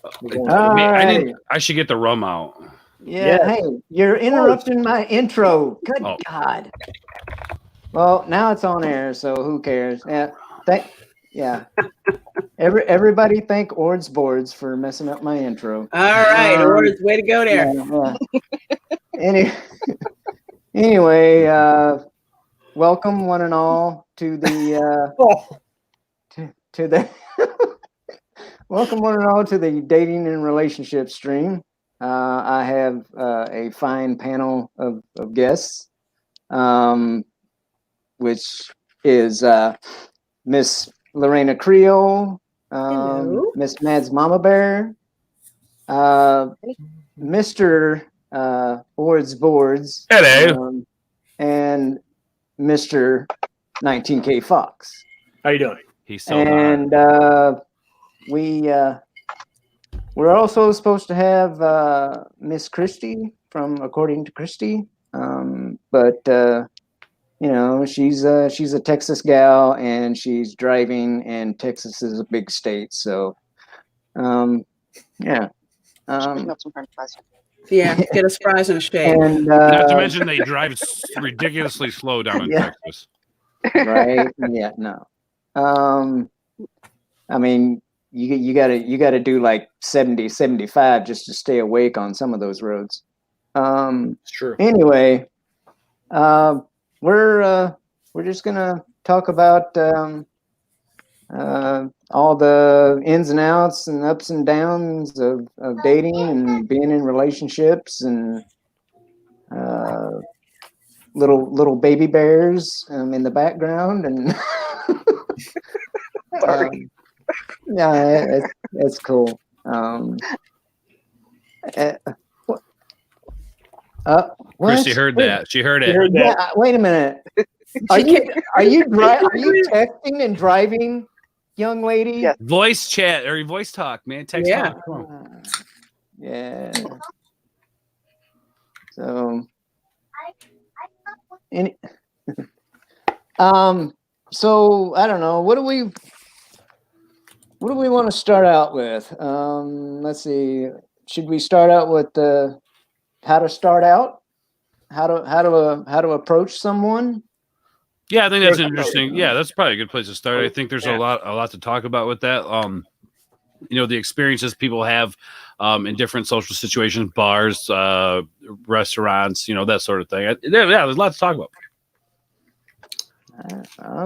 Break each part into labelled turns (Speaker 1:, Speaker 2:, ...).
Speaker 1: I should get the rum out.
Speaker 2: Yeah. Hey, you're interrupting my intro. Good God. Well, now it's on air, so who cares? Yeah. Everybody thank Ord's Boards for messing up my intro.
Speaker 3: All right, Ord's, way to go there.
Speaker 2: Anyway, welcome one and all to the to the welcome one and all to the dating and relationship stream. I have a fine panel of guests, which is Miss Lorena Creole, Miss Mads Mama Bear, Mr. Ord's Boards,
Speaker 1: hello,
Speaker 2: and Mr. 19K Fox.
Speaker 4: How you doing?
Speaker 1: He's so
Speaker 2: we're also supposed to have Miss Christie from According to Christie, but she's a Texas gal and she's driving, and Texas is a big state, so yeah.
Speaker 3: Yeah, get us fries and a shake.
Speaker 2: And,
Speaker 1: not to mention they drive ridiculously slow down in Texas.
Speaker 2: Right? Yeah, no. I mean, you gotta do like 70, 75 just to stay awake on some of those roads.
Speaker 4: It's true.
Speaker 2: Anyway, we're just gonna talk about all the ins and outs and ups and downs of dating and being in relationships, and little baby bears in the background, and yeah, it's cool.
Speaker 1: Christy heard that. She heard it.
Speaker 2: Yeah, wait a minute. Are you texting and driving, young lady?
Speaker 5: Yes.
Speaker 1: Voice chat or voice talk, man. Text talk.
Speaker 2: Yeah. So, so I don't know. What do we want to start out with? Let's see. Should we start out with how to start out? How to approach someone?
Speaker 1: Yeah, I think that's interesting. Yeah, that's probably a good place to start. I think there's a lot to talk about with that. The experiences people have in different social situations, bars, restaurants, that sort of thing. There's a lot to talk about.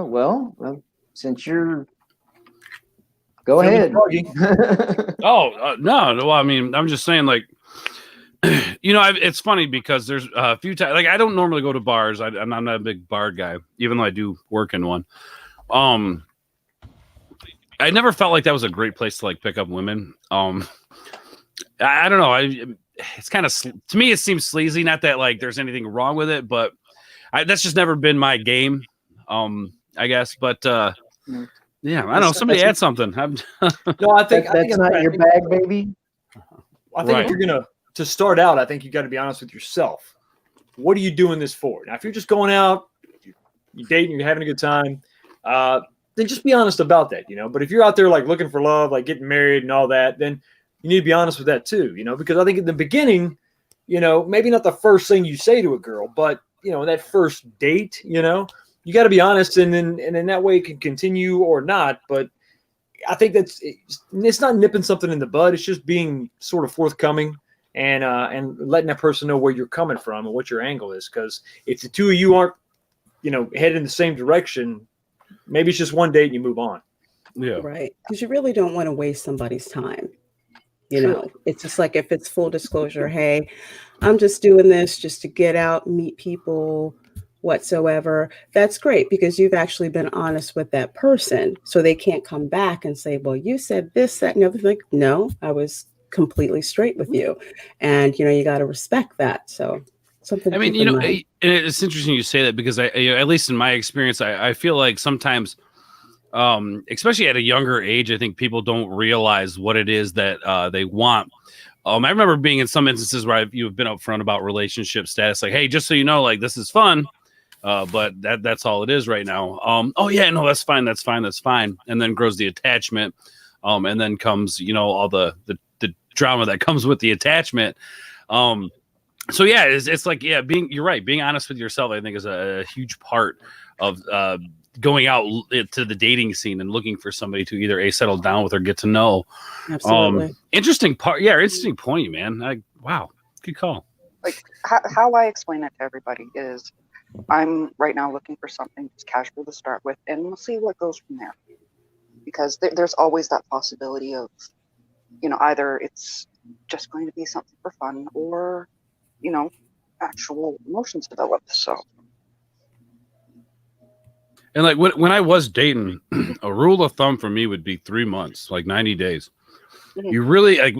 Speaker 2: Well, since you're, go ahead.
Speaker 1: No. I mean, I'm just saying, like, it's funny because there's a few times, like, I don't normally go to bars. I'm not a big bar guy, even though I do work in one. I never felt like that was a great place to like pick up women. I don't know. It's kind of, to me, it seems sleazy. Not that like there's anything wrong with it, but that's just never been my game. I guess, but yeah, I don't know. Somebody add something.
Speaker 4: No, I think
Speaker 2: that's not your bag, baby.
Speaker 4: I think if you're to start out, I think you got to be honest with yourself. What are you doing this for? Now, if you're just going out, you're dating, you're having a good time, then just be honest about that, But if you're out there like looking for love, like getting married and all that, then you need to be honest with that too, Because I think in the beginning, maybe not the first thing you say to a girl, but that first date, you got to be honest, and then that way it can continue or not. But I think it's not nipping something in the bud. It's just being sort of forthcoming and letting that person know where you're coming from and what your angle is. Because if the two of you aren't, headed in the same direction, maybe it's just one date and you move on.
Speaker 1: Yeah,
Speaker 3: right. Because you really don't want to waste somebody's time. It's just like, if it's full disclosure, hey, I'm just doing this just to get out, meet people whatsoever. That's great, because you've actually been honest with that person, so they can't come back and say, well, you said this, that, and the other thing. No, I was completely straight with you, and you got to respect that. So something.
Speaker 1: I mean, and it's interesting you say that, because at least in my experience, I feel like sometimes, especially at a younger age, I think people don't realize what it is that they want. I remember being in some instances where you've been upfront about relationship status, like, hey, just so you know, like, this is fun, but that's all it is right now. Oh yeah, no, that's fine. And then grows the attachment. And then comes, all the drama that comes with the attachment. So yeah, it's like, yeah, you're right. Being honest with yourself, I think, is a huge part of going out to the dating scene and looking for somebody to either settle down with or get to know.
Speaker 3: Absolutely.
Speaker 1: Interesting part. Yeah. Interesting point, man. Wow. Good call.
Speaker 5: Like how I explain it to everybody is I'm right now looking for something just casual to start with, and we'll see what goes from there. Because there's always that possibility of, either it's just going to be something for fun or, actual emotions develop. So.
Speaker 1: And like when I was dating, a rule of thumb for me would be 3 months, like 90 days.
Speaker 5: Mm-hmm.
Speaker 1: You really, I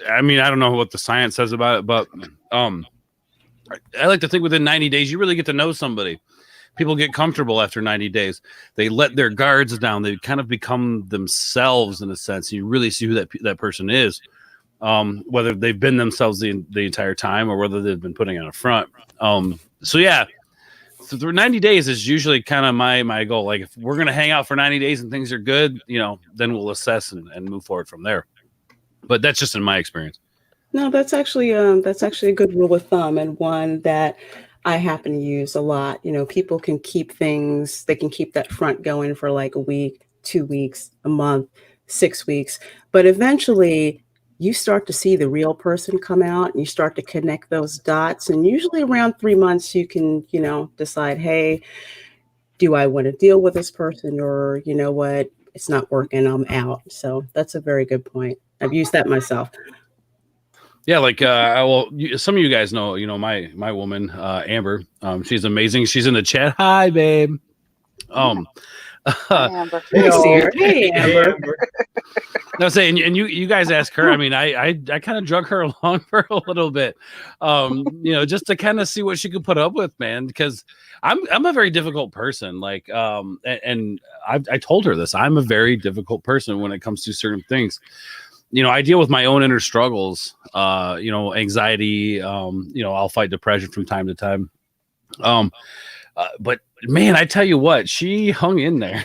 Speaker 1: don't know what the science says about it, but I like to think within 90 days, you really get to know somebody. People get comfortable after 90 days. They let their guards down. They kind of become themselves in a sense. You really see who that person is, whether they've been themselves the entire time or whether they've been putting on a front. So yeah, through 90 days is usually kind of my goal. Like if we're going to hang out for 90 days and things are good, then we'll assess and move forward from there. But that's just in my experience.
Speaker 3: No, that's actually a good rule of thumb, and one that I happen to use a lot. People can keep things, they can keep that front going for like a week, 2 weeks, a month, 6 weeks, but eventually you start to see the real person come out and you start to connect those dots. And usually around 3 months, you can, decide, hey, do I want to deal with this person, or you know what, it's not working, I'm out. So that's a very good point. I've used that myself.
Speaker 1: Yeah, like some of you guys know, my woman, Amber. She's amazing. She's in the chat. Hi, babe.
Speaker 5: Hi, Amber.
Speaker 3: Hey, Amber.
Speaker 1: No, saying, and you guys ask her. I mean, I kind of drug her along for a little bit, just to kind of see what she could put up with, man. Because I'm a very difficult person. Like, and I told her this. I'm a very difficult person when it comes to certain things. I deal with my own inner struggles, anxiety, I'll fight depression from time to time. But man, I tell you what, she hung in there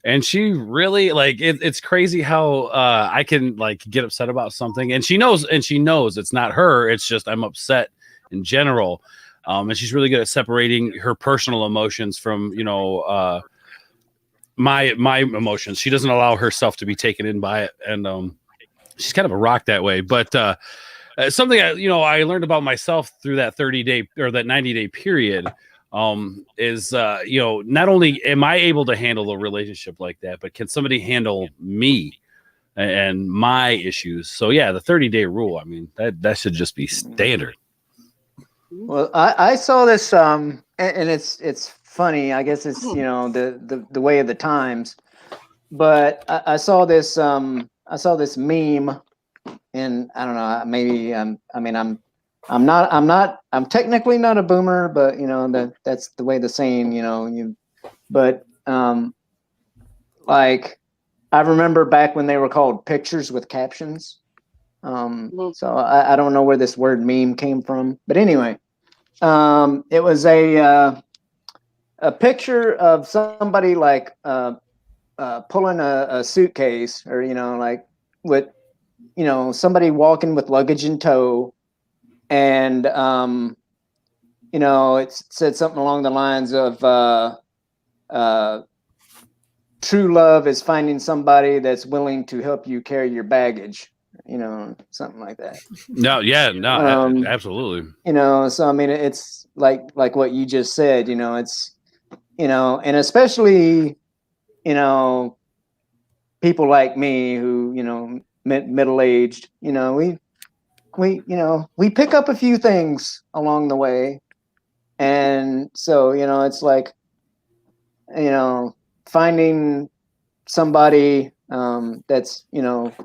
Speaker 1: and she really it's crazy how I can get upset about something and she knows it's not her. It's just, I'm upset in general. And she's really good at separating her personal emotions from, my emotions. She doesn't allow herself to be taken in by it. And, she's kind of a rock that way, but something I learned about myself through that 30-day or that 90-day period is not only am I able to handle a relationship like that, but can somebody handle me and my issues? So yeah, the 30-day rule. I mean, that should just be standard.
Speaker 2: Well, I saw this, and it's funny. I guess it's the way of the times, but I saw this. I saw this meme, and I don't know. Maybe I'm technically not a boomer, but that's the way the saying. But like I remember back when they were called pictures with captions. So I don't know where this word meme came from, but anyway, it was a picture of somebody pulling a suitcase, or with somebody walking with luggage in tow, and it said something along the lines of true love is finding somebody that's willing to help you carry your baggage, something like that.
Speaker 1: Absolutely.
Speaker 2: So I mean, it's like what you just said, it's and especially people like me who, middle-aged, we pick up a few things along the way. And so, it's like, finding somebody that's,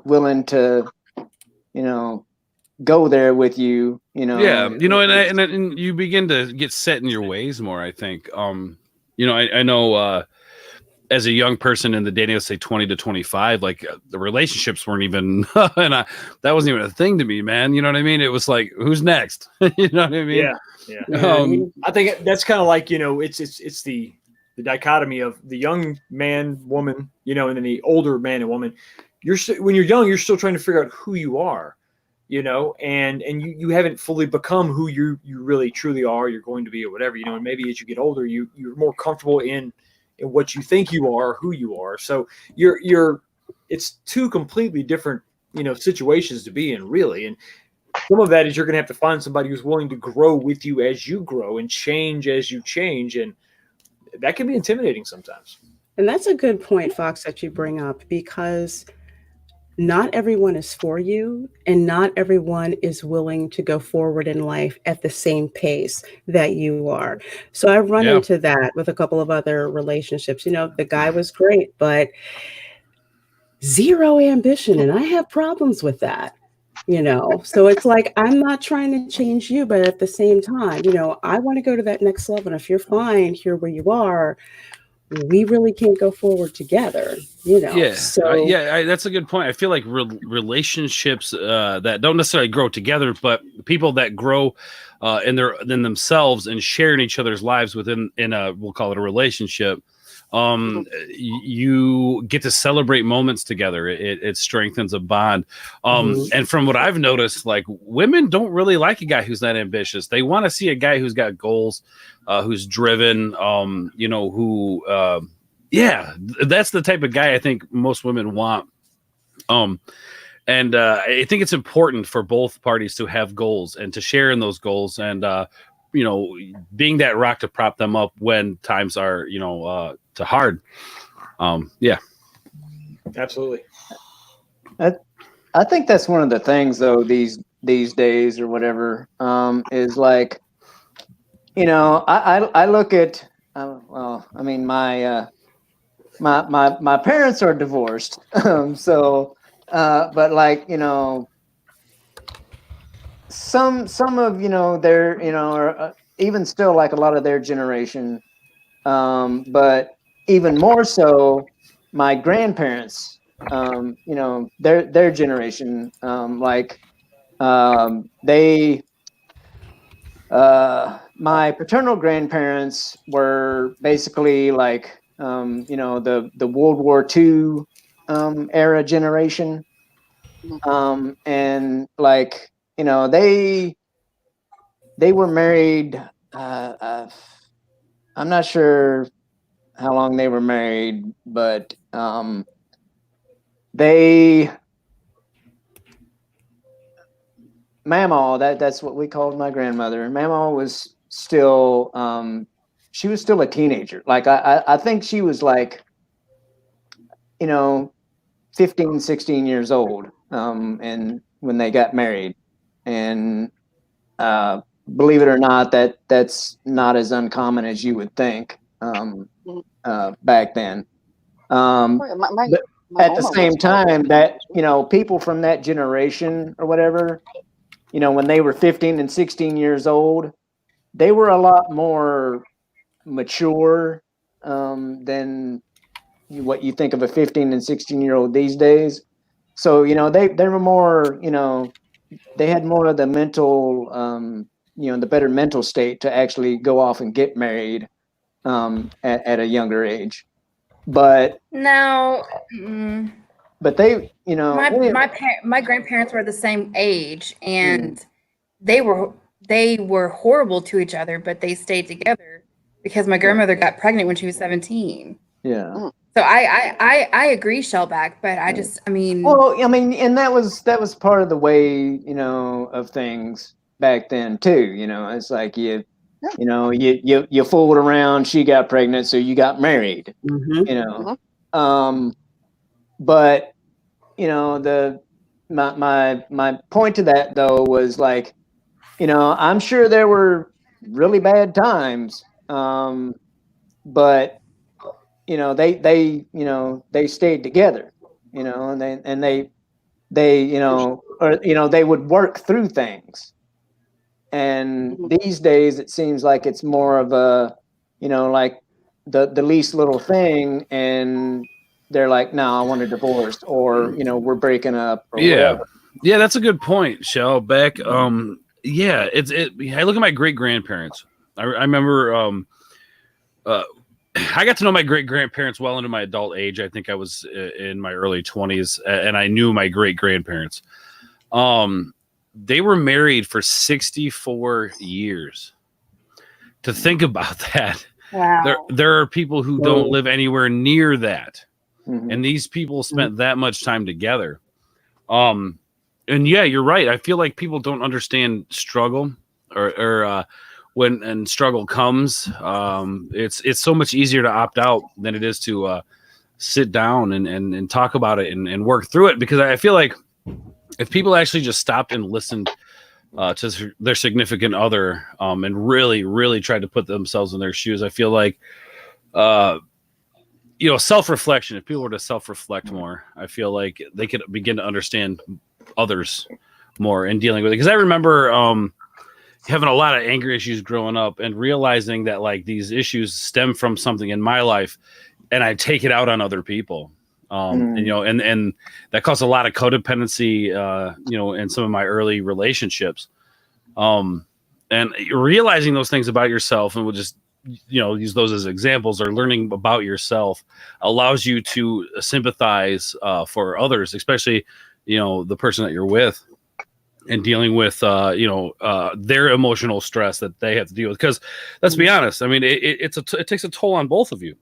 Speaker 2: willing to, go there with you,
Speaker 1: Yeah. And you begin to get set in your ways more, I think. I know, as a young person in the dating, let's say 20 to 25, the relationships weren't even, and that wasn't even a thing to me, man. You know what I mean? It was like, who's next? You know what I mean?
Speaker 4: Yeah. I think that's kind of like, it's the dichotomy of the young man, woman, and then the older man and woman. when you're young, you're still trying to figure out who you are, and you haven't fully become who you really truly are, you're going to be, or whatever, and maybe as you get older, you're more comfortable in what you think you are, who you are. So it's two completely different, situations to be in, really. And some of that is you're going to have to find somebody who's willing to grow with you as you grow and change as you change. And that can be intimidating sometimes.
Speaker 3: And that's a good point, Fox, that you bring up, because not everyone is for you, and not everyone is willing to go forward in life at the same pace that you are. So I run into that with a couple of other relationships. The guy was great, but zero ambition. And I have problems with that. So it's like, I'm not trying to change you, but at the same time, I want to go to that next level. And if you're fine here where you are, we really can't go forward together,
Speaker 1: Yeah.
Speaker 3: So
Speaker 1: that's a good point. I feel like relationships that don't necessarily grow together, but people that grow in themselves and share in each other's lives we'll call it a relationship. You get to celebrate moments together. It strengthens a bond. And from what I've noticed, like, women don't really like a guy who's not ambitious. They want to see a guy who's got goals, who's driven, that's the type of guy I think most women want. And I think it's important for both parties to have goals and to share in those goals, and being that rock to prop them up when times are too hard.
Speaker 4: Absolutely.
Speaker 2: I think that's one of the things, though, these days or whatever, is like, I look at my parents are divorced, so but like, some of their or even still, like, a lot of their generation, but even more so my grandparents, their generation, they my paternal grandparents were basically like the World War II era generation, and like, they were married. I'm not sure how long they were married, but Mamaw, that's what we called my grandmother. Mamaw was still she was still a teenager. Like, I think she was like 15, 16 years old, and when they got married. And believe it or not, that's not as uncommon as you would think back then. But at the same time, that people from that generation or whatever, when they were 15 and 16 years old, they were a lot more mature than what you think of a 15 and 16-year-old these days. So they were more, they had more of the mental, the better mental state to actually go off and get married at a younger age. But
Speaker 6: now,
Speaker 2: but they,
Speaker 6: my grandparents were the same age, and they were horrible to each other, but they stayed together because my grandmother got pregnant when she was 17.
Speaker 2: Yeah.
Speaker 6: So I agree, Shellback, but
Speaker 2: and that was part of the way, of things back then too. It's like you fooled around, she got pregnant, so you got married. But my point to that, though, was like, I'm sure there were really bad times, but they stayed together, and they would work through things. And these days it seems like it's more of a, like the least little thing, and they're like, no, I want a divorce, or we're breaking up, or whatever.
Speaker 1: Yeah, that's a good point, Shell. Back I look at my great grandparents. I remember I got to know my great grandparents well into my adult age. I think I was in my early 20s, and I knew my great grandparents. They were married for 64 years. To think about that,
Speaker 6: Wow.
Speaker 1: there are people who don't live anywhere near that, and these people spent that much time together. And yeah, you're right. I feel like people don't understand struggle, or when struggle comes, it's so much easier to opt out than it is to sit down and talk about it and work through it. Because I feel like if people actually just stopped and listened to their significant other, and really tried to put themselves in their shoes, I feel like, self-reflection, if people were to self-reflect more, I feel like they could begin to understand others more and dealing with it. Because I remember having a lot of anger issues growing up and realizing that like these issues stem from something in my life, and I take it out on other people. And that caused a lot of codependency, in some of my early relationships. And realizing those things about yourself, and we'll just, use those as examples, or learning about yourself allows you to sympathize for others, especially, the person that you're with, and dealing with, their emotional stress that they have to deal with. Because let's be honest, I mean, it takes a toll on both of you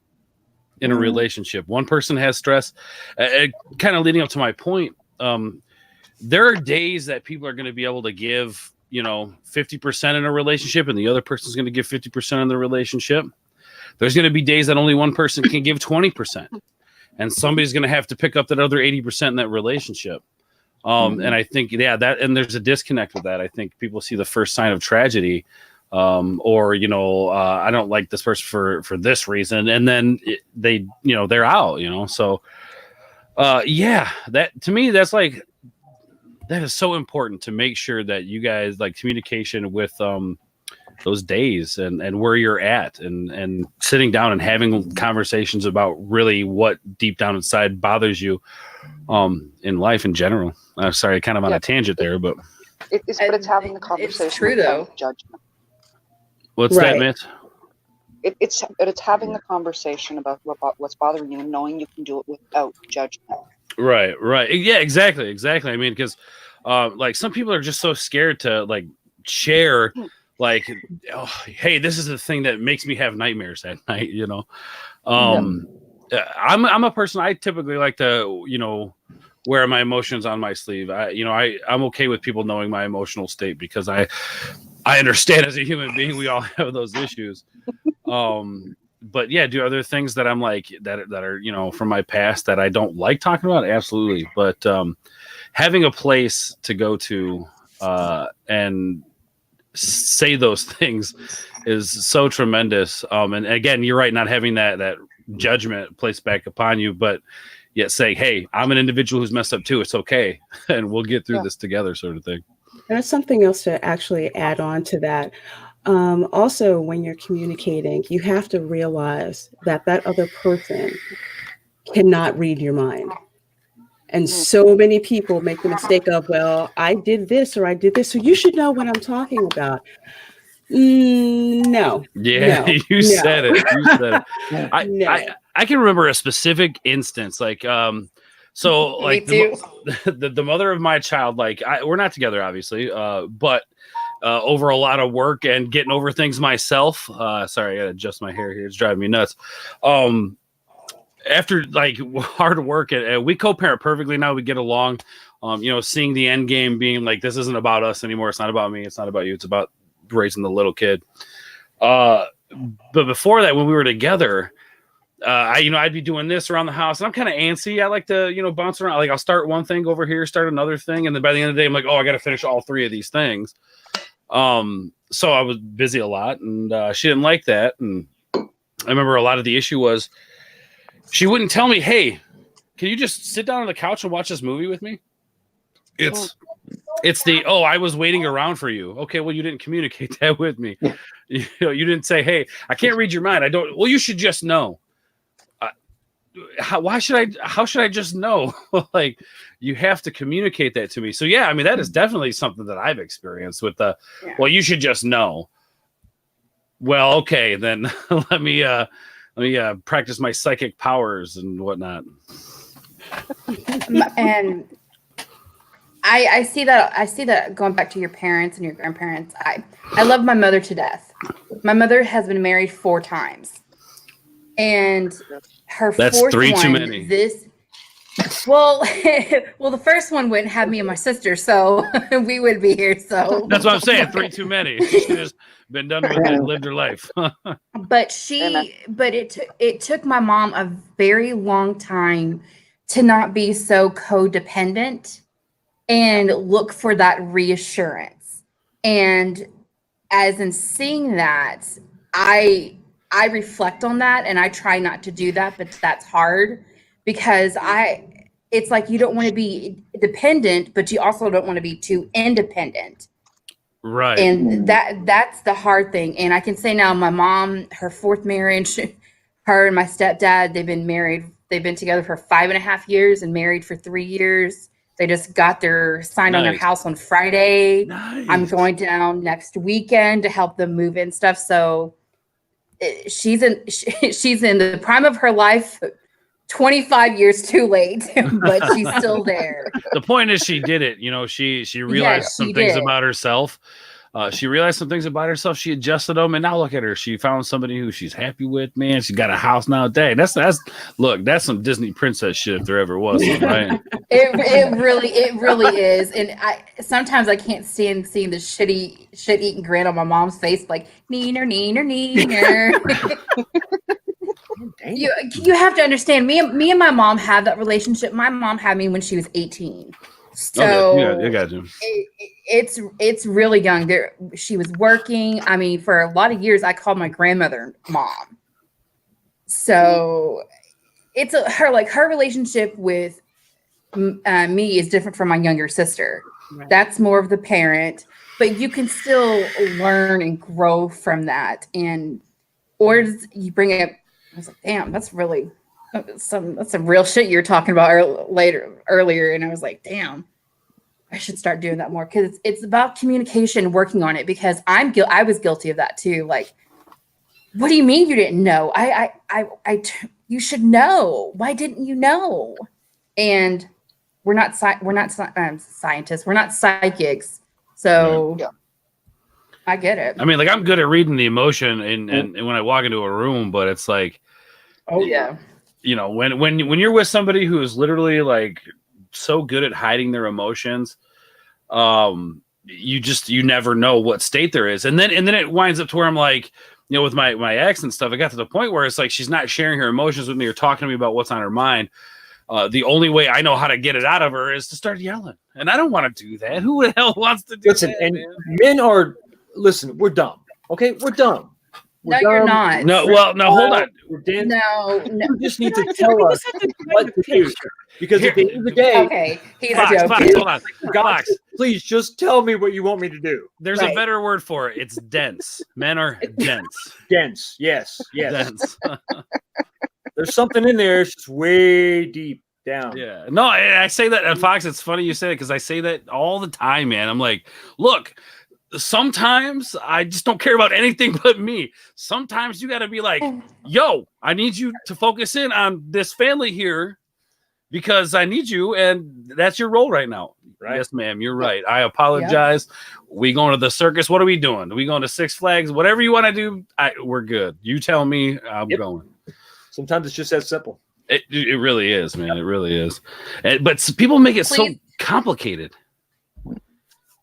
Speaker 1: in a relationship. One person has stress, kind of leading up to my point. There are days that people are going to be able to give, 50% in a relationship, and the other person's going to give 50% in the relationship. There's going to be days that only one person can give 20%, and somebody's going to have to pick up that other 80% in that relationship. And I think, and there's a disconnect with that. I think people see the first sign of tragedy, or I don't like this person for this reason, and then they're out. So that, to me, that's like, that is so important, to make sure that you guys, like, communication with those days and where you're at, and sitting down and having conversations about really what deep down inside bothers you in life in general. I'm sorry, kind of on a tangent there, but
Speaker 5: it's having the conversation.
Speaker 6: It's true, though.
Speaker 5: Judgment.
Speaker 1: What's that, Mitch?
Speaker 5: It's having the conversation about what's bothering you, and knowing you can do it without judgment.
Speaker 1: Right. Yeah, exactly. I mean, because like, some people are just so scared to like share, like, oh, hey, this is the thing that makes me have nightmares at night. I'm a person, I typically like to wear my emotions on my sleeve. I'm okay with people knowing my emotional state, because I understand, as a human being, we all have those issues. But yeah, do other things that I'm like, that are, from my past that I don't like talking about? Absolutely. But having a place to go to and say those things is so tremendous. And again, you're right, not having that judgment placed back upon you, but yet saying, hey, I'm an individual who's messed up too. It's okay. And we'll get through this together, sort of thing.
Speaker 3: And there's something else to actually add on to that. Also, when you're communicating, you have to realize that other person cannot read your mind. And so many people make the mistake of, well, I did this or I did this, so you should know what I'm talking about. No.
Speaker 1: Yeah,
Speaker 3: no,
Speaker 1: you said it. I can remember a specific instance, like, so like the mother of my child, like, we're not together, obviously, but over a lot of work and getting over things myself. Sorry, I gotta adjust my hair here. It's driving me nuts. After like hard work, and we co-parent perfectly now. We get along. Seeing the end game being like, this isn't about us anymore. It's not about me. It's not about you. It's about raising the little kid. But before that, when we were together, I'd be doing this around the house, and I'm kind of antsy. I like to, bounce around. Like, I'll start one thing over here, start another thing, and then by the end of the day, I'm like, oh, I got to finish all three of these things. So I was busy a lot, and she didn't like that. And I remember a lot of the issue was she wouldn't tell me, hey, can you just sit down on the couch and watch this movie with me? It's I was waiting around for you. Okay, well, you didn't communicate that with me. You didn't say, hey, I can't read your mind. Well, you should just know. How should I just know? Like, you have to communicate that to me. So yeah, I mean, that is definitely something that I've experienced with well, you should just know. Well, okay, then let me let me practice my psychic powers and whatnot.
Speaker 6: And I see that going back to your parents and your grandparents. I love my mother to death. My mother has been married 4 times, and
Speaker 1: That's
Speaker 6: fourth
Speaker 1: 3
Speaker 6: one,
Speaker 1: too many.
Speaker 6: Well, the first one wouldn't have me and my sister, so we would be here. So
Speaker 1: that's what I'm saying. 3 too many. She should have been done with it and lived her life.
Speaker 6: But it took my mom a very long time to not be so codependent and look for that reassurance. And as in seeing that, I reflect on that, and I try not to do that, but that's hard because it's like you don't want to be dependent, but you also don't want to be too independent.
Speaker 1: Right.
Speaker 6: And that's the hard thing. And I can say now, my mom, her 4th marriage, her and my stepdad, they've been together for 5.5 years and married for 3 years. They just got signed on their house on Friday.
Speaker 1: Nice.
Speaker 6: I'm going down next weekend to help them move in stuff. So she's in the prime of her life, 25 years too late, but she's still there.
Speaker 1: The point is she did it. She realized some things about herself. She realized some things about herself. She adjusted them, and now look at her. She found somebody who she's happy with. Man, she got a house now. Dang, that's that's some Disney princess shit if there ever was some, right?
Speaker 6: It really is. And sometimes I can't stand seeing the shit-eating grin on my mom's face, like neener. You have to understand, me and my mom have that relationship. My mom had me when she was 18. So
Speaker 1: you got you.
Speaker 6: It's really young. She was working. I mean, for a lot of years, I called my grandmother mom. So it's her relationship with me is different from my younger sister. Right. That's more of the parent, but you can still learn and grow from that. Or you bring it up. I was like, damn, that's really some real shit you're talking about earlier. And I was like, damn, I should start doing that more, because it's about communication, working on it, because I was guilty of that too. Like, what do you mean you didn't know? You should know. Why didn't you know? And we're not scientists. We're not psychics. So
Speaker 5: yeah.
Speaker 6: I get it.
Speaker 1: I mean, like, I'm good at reading the emotion and when I walk into a room, but it's like,
Speaker 6: oh yeah,
Speaker 1: when you're with somebody who is literally like so good at hiding their emotions, you never know what state there is, and then it winds up to where I'm like, with my ex and stuff, it got to the point where it's like she's not sharing her emotions with me or talking to me about what's on her mind. The only way I know how to get it out of her is to start yelling, and I don't want to do that. Who the hell wants to do that?
Speaker 4: And men are. Listen, we're dumb. Okay, we're dumb.
Speaker 6: No, you're not.
Speaker 1: No, well, no, hold on.
Speaker 6: No.
Speaker 4: You just need to tell us what to do. Because at the end of the day,
Speaker 6: okay, he's
Speaker 1: Fox,
Speaker 6: joking.
Speaker 1: hold on. Fox,
Speaker 4: please just tell me what you want me to do.
Speaker 1: There's a better word for it. It's dense. Men are dense.
Speaker 4: Dense, yes.
Speaker 1: Dense.
Speaker 4: There's something in there. It's just way deep down.
Speaker 1: Yeah. No, I say that, and Fox, it's funny you say it, because I say that all the time, man. I'm like, look, sometimes I just don't care about anything but me. Sometimes you got to be like, yo, I need you to focus in on this family here because I need you, and that's your role right now. Right? Yes, ma'am, you're right. I apologize. Yep. We going to the circus? What are we doing? Are we going to Six Flags? Whatever you want to do, we're good. You tell me, I'm going.
Speaker 4: Sometimes it's just that simple.
Speaker 1: It really is, man. It really is. But people make it so complicated.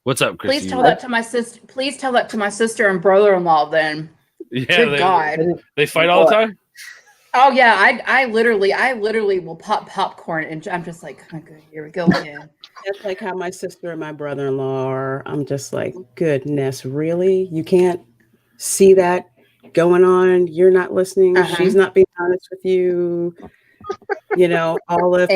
Speaker 1: What's up, Christy?
Speaker 6: Please tell that to my sister. Please tell that to my sister and brother-in-law. Then,
Speaker 1: yeah,
Speaker 6: God,
Speaker 1: they fight all the time.
Speaker 6: Oh yeah, I literally will pop popcorn, and I'm just like, oh, good, here we go again.
Speaker 3: That's like how my sister and my brother-in-law are. I'm just like, goodness, really? You can't see that going on? You're not listening. She's not being honest with you. All of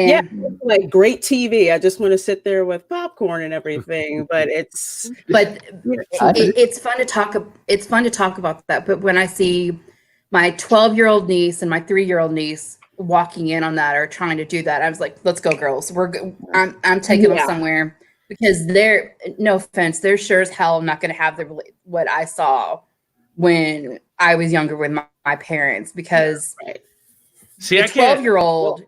Speaker 3: like great TV. I just want to sit there with popcorn and everything, but it's
Speaker 6: fun to talk. It's fun to talk about that. But when I see my 12-year-old niece and my 3-year-old niece walking in on that or trying to do that, I was like, let's go, girls. I'm taking them somewhere, because they're, no offense, they're sure as hell not going to have what I saw when I was younger with my parents because
Speaker 1: See,
Speaker 6: the
Speaker 1: I can't.
Speaker 6: 12-year-old.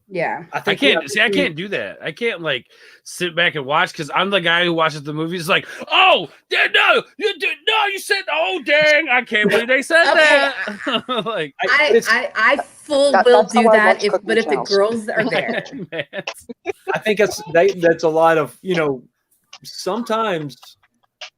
Speaker 6: Yeah.
Speaker 1: I can't see. I can't do that. I can't like sit back and watch because I'm the guy who watches the movies. Like, oh, no, you said, oh, dang, I can't believe they said that. Like,
Speaker 6: I full
Speaker 5: That's
Speaker 6: will
Speaker 5: how
Speaker 6: do
Speaker 5: I
Speaker 6: that
Speaker 5: watch
Speaker 6: if,
Speaker 5: cooking
Speaker 6: but if the
Speaker 5: channels.
Speaker 6: girls are there,
Speaker 1: man.
Speaker 4: I think that's a lot of, sometimes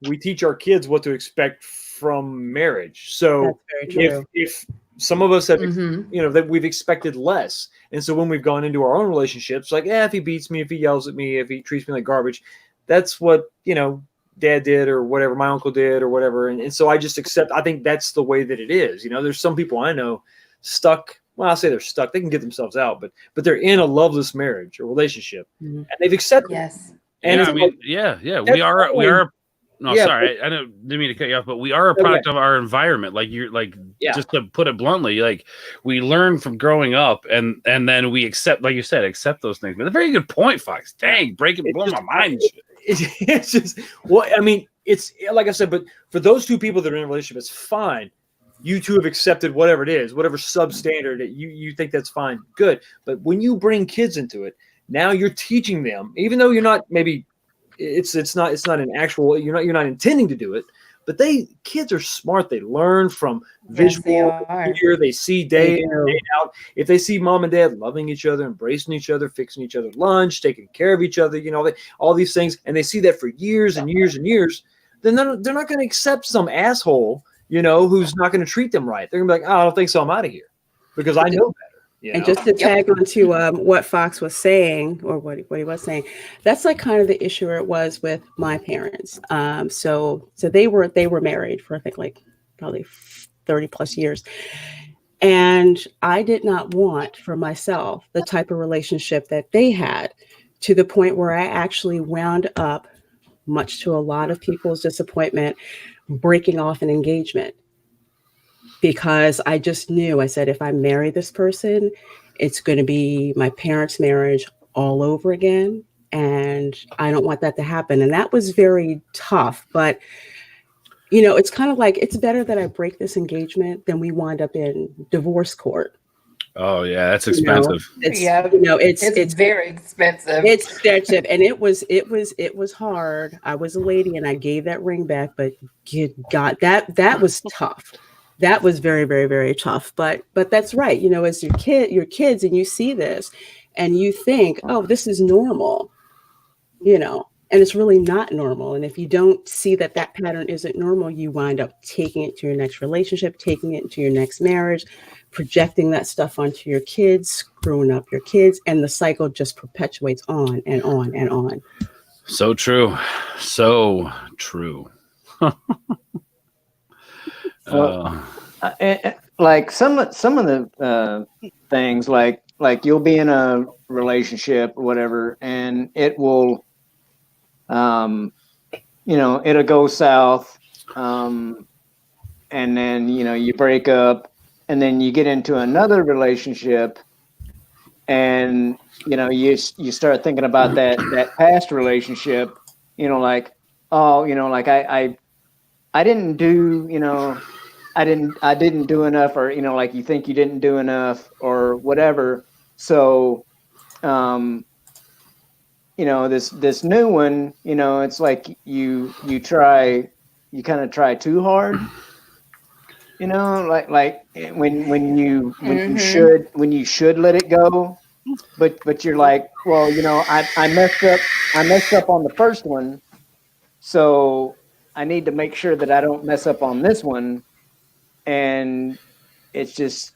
Speaker 4: we teach our kids what to expect from marriage. So
Speaker 3: That's very true.
Speaker 4: if some of us have,
Speaker 6: Mhm.
Speaker 4: that we've expected less. And so when we've gone into our own relationships, like, if he beats me, if he yells at me, if he treats me like garbage, that's what, dad did or whatever, my uncle did or whatever. And so I just accept, I think that's the way that it is. There's some people I know stuck. Well, I'll say they're stuck. They can get themselves out, but they're in a loveless marriage or relationship and they've accepted it.
Speaker 6: Yes.
Speaker 4: And
Speaker 1: Yeah,
Speaker 4: it's
Speaker 1: I mean, yeah.
Speaker 4: that's
Speaker 1: We are. No,
Speaker 4: Yeah,
Speaker 1: sorry, I didn't mean to cut you off, but we are a product of our environment. Like just to put it bluntly, like we learn from growing up, and then we accept, like you said, accept those things. But a very good point, Fox. Dang, blow my mind.
Speaker 4: It's just it's like I said, but for those two people that are in a relationship, it's fine. You two have accepted whatever it is, whatever substandard that you think that's fine, good. But when you bring kids into it, now you're teaching them, even though you're not maybe. It's not an actual, you're not intending to do it, but kids are smart. They learn from visual behavior. They see day in and day out. If they see mom and dad loving each other, embracing each other, fixing each other lunch, taking care of each other, all these things, and they see that for years and years and years, then they're not going to accept some asshole, who's not going to treat them right. They're going to be like, oh, I don't think so. I'm out of here because I know better.
Speaker 3: And just to tag on to what Fox was saying, or what he was saying, that's like kind of the issue it was with my parents. So they were married for I think like probably 30 plus years, and I did not want for myself the type of relationship that they had, to the point where I actually wound up, much to a lot of people's disappointment, breaking off an engagement. Because I just knew, I said, if I marry this person, it's going to be my parents' marriage all over again. And I don't want that to happen. And that was very tough. But, it's kind of like, it's better that I break this engagement than we wind up in divorce court.
Speaker 1: Oh, yeah, that's expensive.
Speaker 6: It's very expensive.
Speaker 3: It's expensive. And it was hard. I was a lady and I gave that ring back. But good God, that was tough. That was very, very, very tough. But that's right. As your kids, and you see this and you think, oh, this is normal, and it's really not normal. And if you don't see that pattern isn't normal, you wind up taking it to your next relationship, taking it into your next marriage, projecting that stuff onto your kids, screwing up your kids. And the cycle just perpetuates on and on and on.
Speaker 1: So true. So true.
Speaker 2: Well, like some of the things, like you'll be in a relationship or whatever, and it will, it'll go south, and then you break up, and then you get into another relationship, and you start thinking about that past relationship, like, oh, like I didn't do, I didn't do enough, or, like you think you didn't do enough or whatever. So, this new one, it's like you kind of try too hard, like when you should let it go, but you're like, well, I messed up on the first one. So I need to make sure that I don't mess up on this one. And it's just,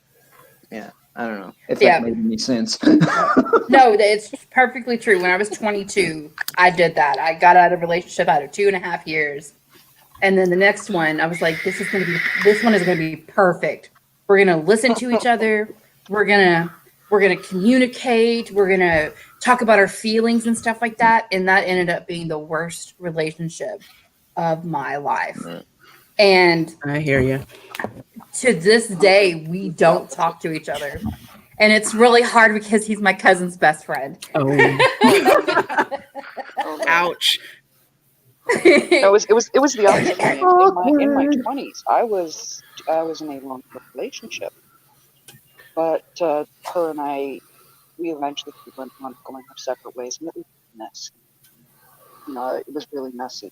Speaker 2: I don't know if that made any sense.
Speaker 6: No, it's perfectly true. When I was 22, I did that. I got out of a relationship out of 2.5 years. And then the next one, I was like, this one is going to be perfect. We're going to listen to each other. We're going to communicate. We're going to talk about our feelings and stuff like that. And that ended up being the worst relationship of my life. Right. And
Speaker 3: I hear you.
Speaker 6: To this day, we don't talk to each other. And it's really hard because he's my cousin's best friend.
Speaker 3: Oh. Ouch.
Speaker 5: No, it was the opposite for me. In my 20s, I was in a long-term relationship, but her and I, we eventually went on going our separate ways, and it was messy. It was really messy.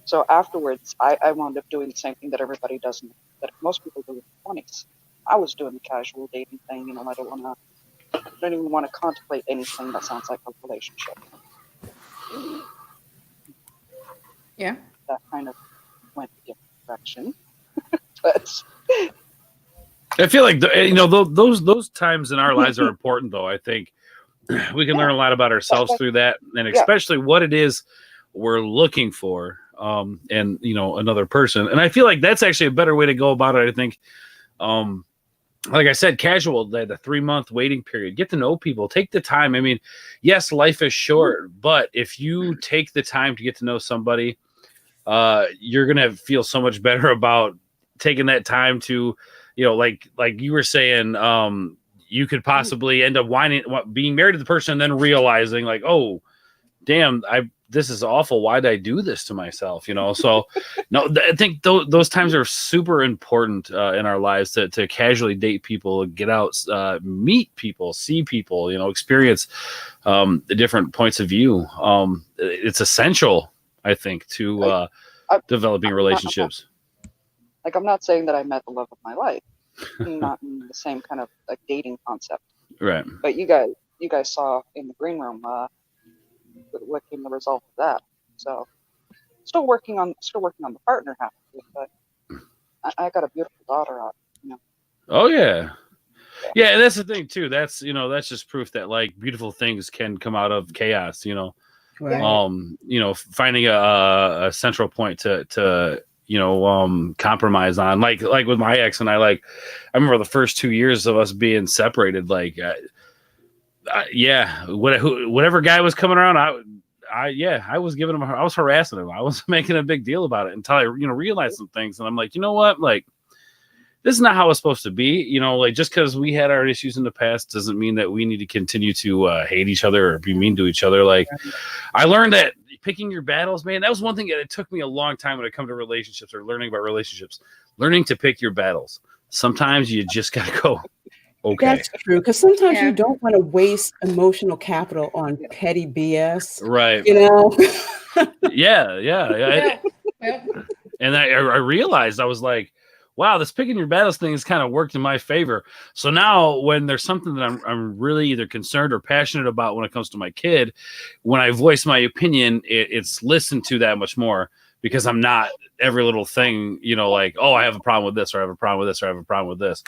Speaker 5: So afterwards, I wound up doing the same thing that everybody does, that most people do in their 20s. I was doing the casual dating thing. I don't even want to contemplate anything that sounds like a relationship.
Speaker 6: Yeah.
Speaker 5: That kind of went a different direction. But
Speaker 1: I feel like those times in our lives are important, though. I think we can learn a lot about ourselves through that, and especially what it is we're looking for, and another person. And I feel like that's actually a better way to go about it. I think, like I said, casual, the 3-month waiting period, get to know people, take the time. I mean, yes, life is short, but if you take the time to get to know somebody, you're gonna feel so much better about taking that time to, like you were saying, you could possibly end up being married to the person and then realizing like, oh, damn, this is awful. Why did I do this to myself? So no, I think those times are super important in our lives to casually date people, get out, meet people, see people, experience the different points of view. It's essential, I think, to developing relationships.
Speaker 5: I'm not saying that I met the love of my life, not in the same kind of like dating concept.
Speaker 1: Right.
Speaker 5: But you guys saw in the green room what came the result of that. So still working on the partner half of it, but I got a beautiful daughter out.
Speaker 1: Oh yeah. Yeah, and that's the thing too. That's that's just proof that like beautiful things can come out of chaos.
Speaker 3: Right.
Speaker 1: Finding a central point to compromise on, like with my ex and I remember the first 2 years of us being separated, whatever guy was coming around, I was giving him, I was harassing him. I was making a big deal about it until I, realized some things. And I'm like, you know what? Like, this is not how it's supposed to be. Just because we had our issues in the past doesn't mean that we need to continue to hate each other or be mean to each other. Like, I learned that picking your battles, man, that was one thing that it took me a long time when it comes to relationships or learning about relationships, learning to pick your battles. Sometimes you just got to go, okay.
Speaker 3: That's true. Because sometimes you don't want to waste emotional capital on petty BS.
Speaker 1: Right. Yeah. And I realized, I was like, wow, this picking your battles thing has kind of worked in my favor. So now when there's something that I'm really either concerned or passionate about when it comes to my kid, when I voice my opinion, it's listened to that much more, because I'm not every little thing, like, oh, I have a problem with this, or I have a problem with this, or I have a problem with this.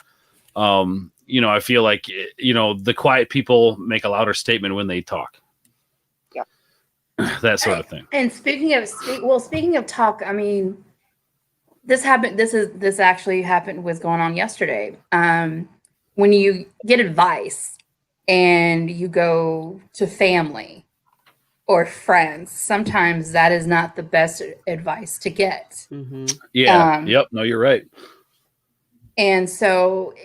Speaker 1: I feel like, the quiet people make a louder statement when they talk.
Speaker 5: Yeah.
Speaker 1: That sort of thing.
Speaker 6: And speaking of talk, I mean, this actually was going on yesterday. When you get advice and you go to family or friends, sometimes that is not the best advice to get.
Speaker 3: Mm-hmm.
Speaker 1: Yeah. Yep. No, you're right.
Speaker 6: And so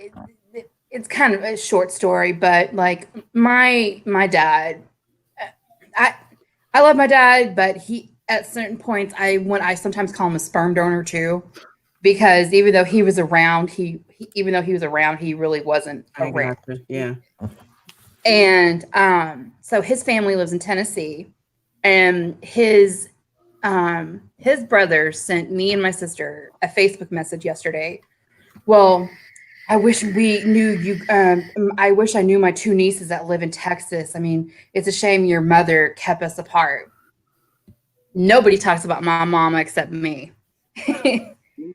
Speaker 6: it's kind of a short story, but like my dad, I love my dad, but he, at certain points, I sometimes call him a sperm donor too, because even though he was around, he really wasn't around.
Speaker 3: Gotcha. Yeah.
Speaker 6: And so his family lives in Tennessee, and his brother sent me and my sister a Facebook message yesterday. Well, I wish we knew you. I wish I knew my 2 nieces that live in Texas. I mean, it's a shame your mother kept us apart. Nobody talks about my mama except me.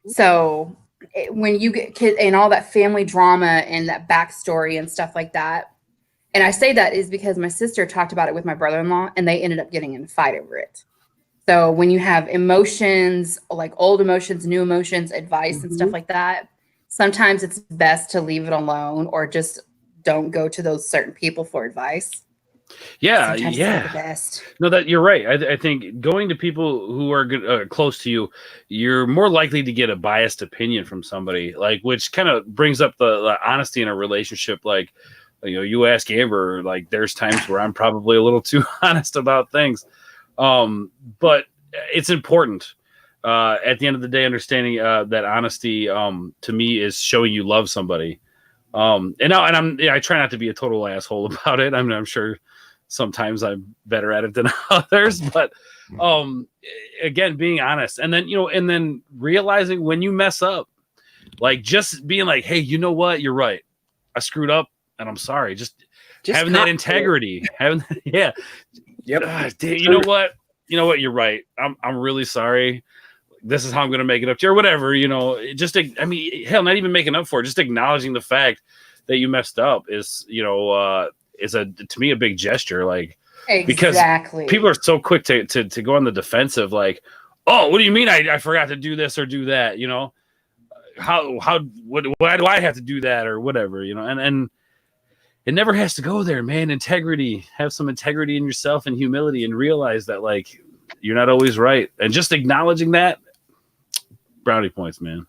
Speaker 6: So when you get kids and all that family drama and that backstory and stuff like that, and I say that is because my sister talked about it with my brother-in-law, and they ended up getting in a fight over it. So when you have emotions, like old emotions, new emotions, advice and stuff like that, sometimes it's best to leave it alone, or just don't go to those certain people for advice.
Speaker 1: Yeah,
Speaker 6: sometimes
Speaker 1: yeah.
Speaker 6: it's the best.
Speaker 1: No, that you're right. I think going to people who are good, close to you, you're more likely to get a biased opinion from somebody, like, which kind of brings up the honesty in a relationship. Like, you ask Amber, like, there's times where I'm probably a little too honest about things. But it's important. At the end of the day, understanding that honesty to me is showing you love somebody. I try not to be a total asshole about it. I'm sure sometimes I'm better at it than others, but again, being honest, and then realizing when you mess up, like just being like, hey, you know what, you're right, I screwed up and I'm sorry. Just having that integrity, yeah.
Speaker 4: Yep.
Speaker 1: You know what, you're right. I'm really sorry. This is how I'm going to make it up to you, or whatever, hell, not even making up for it, just acknowledging the fact that you messed up is, to me, a big gesture. Like, because people are so quick to go on the defensive, like, oh, what do you mean I forgot to do this or do that? Why do I have to do that or whatever, and it never has to go there, man. Integrity, have some integrity in yourself and humility, and realize that, like, you're not always right. And just acknowledging that, brownie points, man.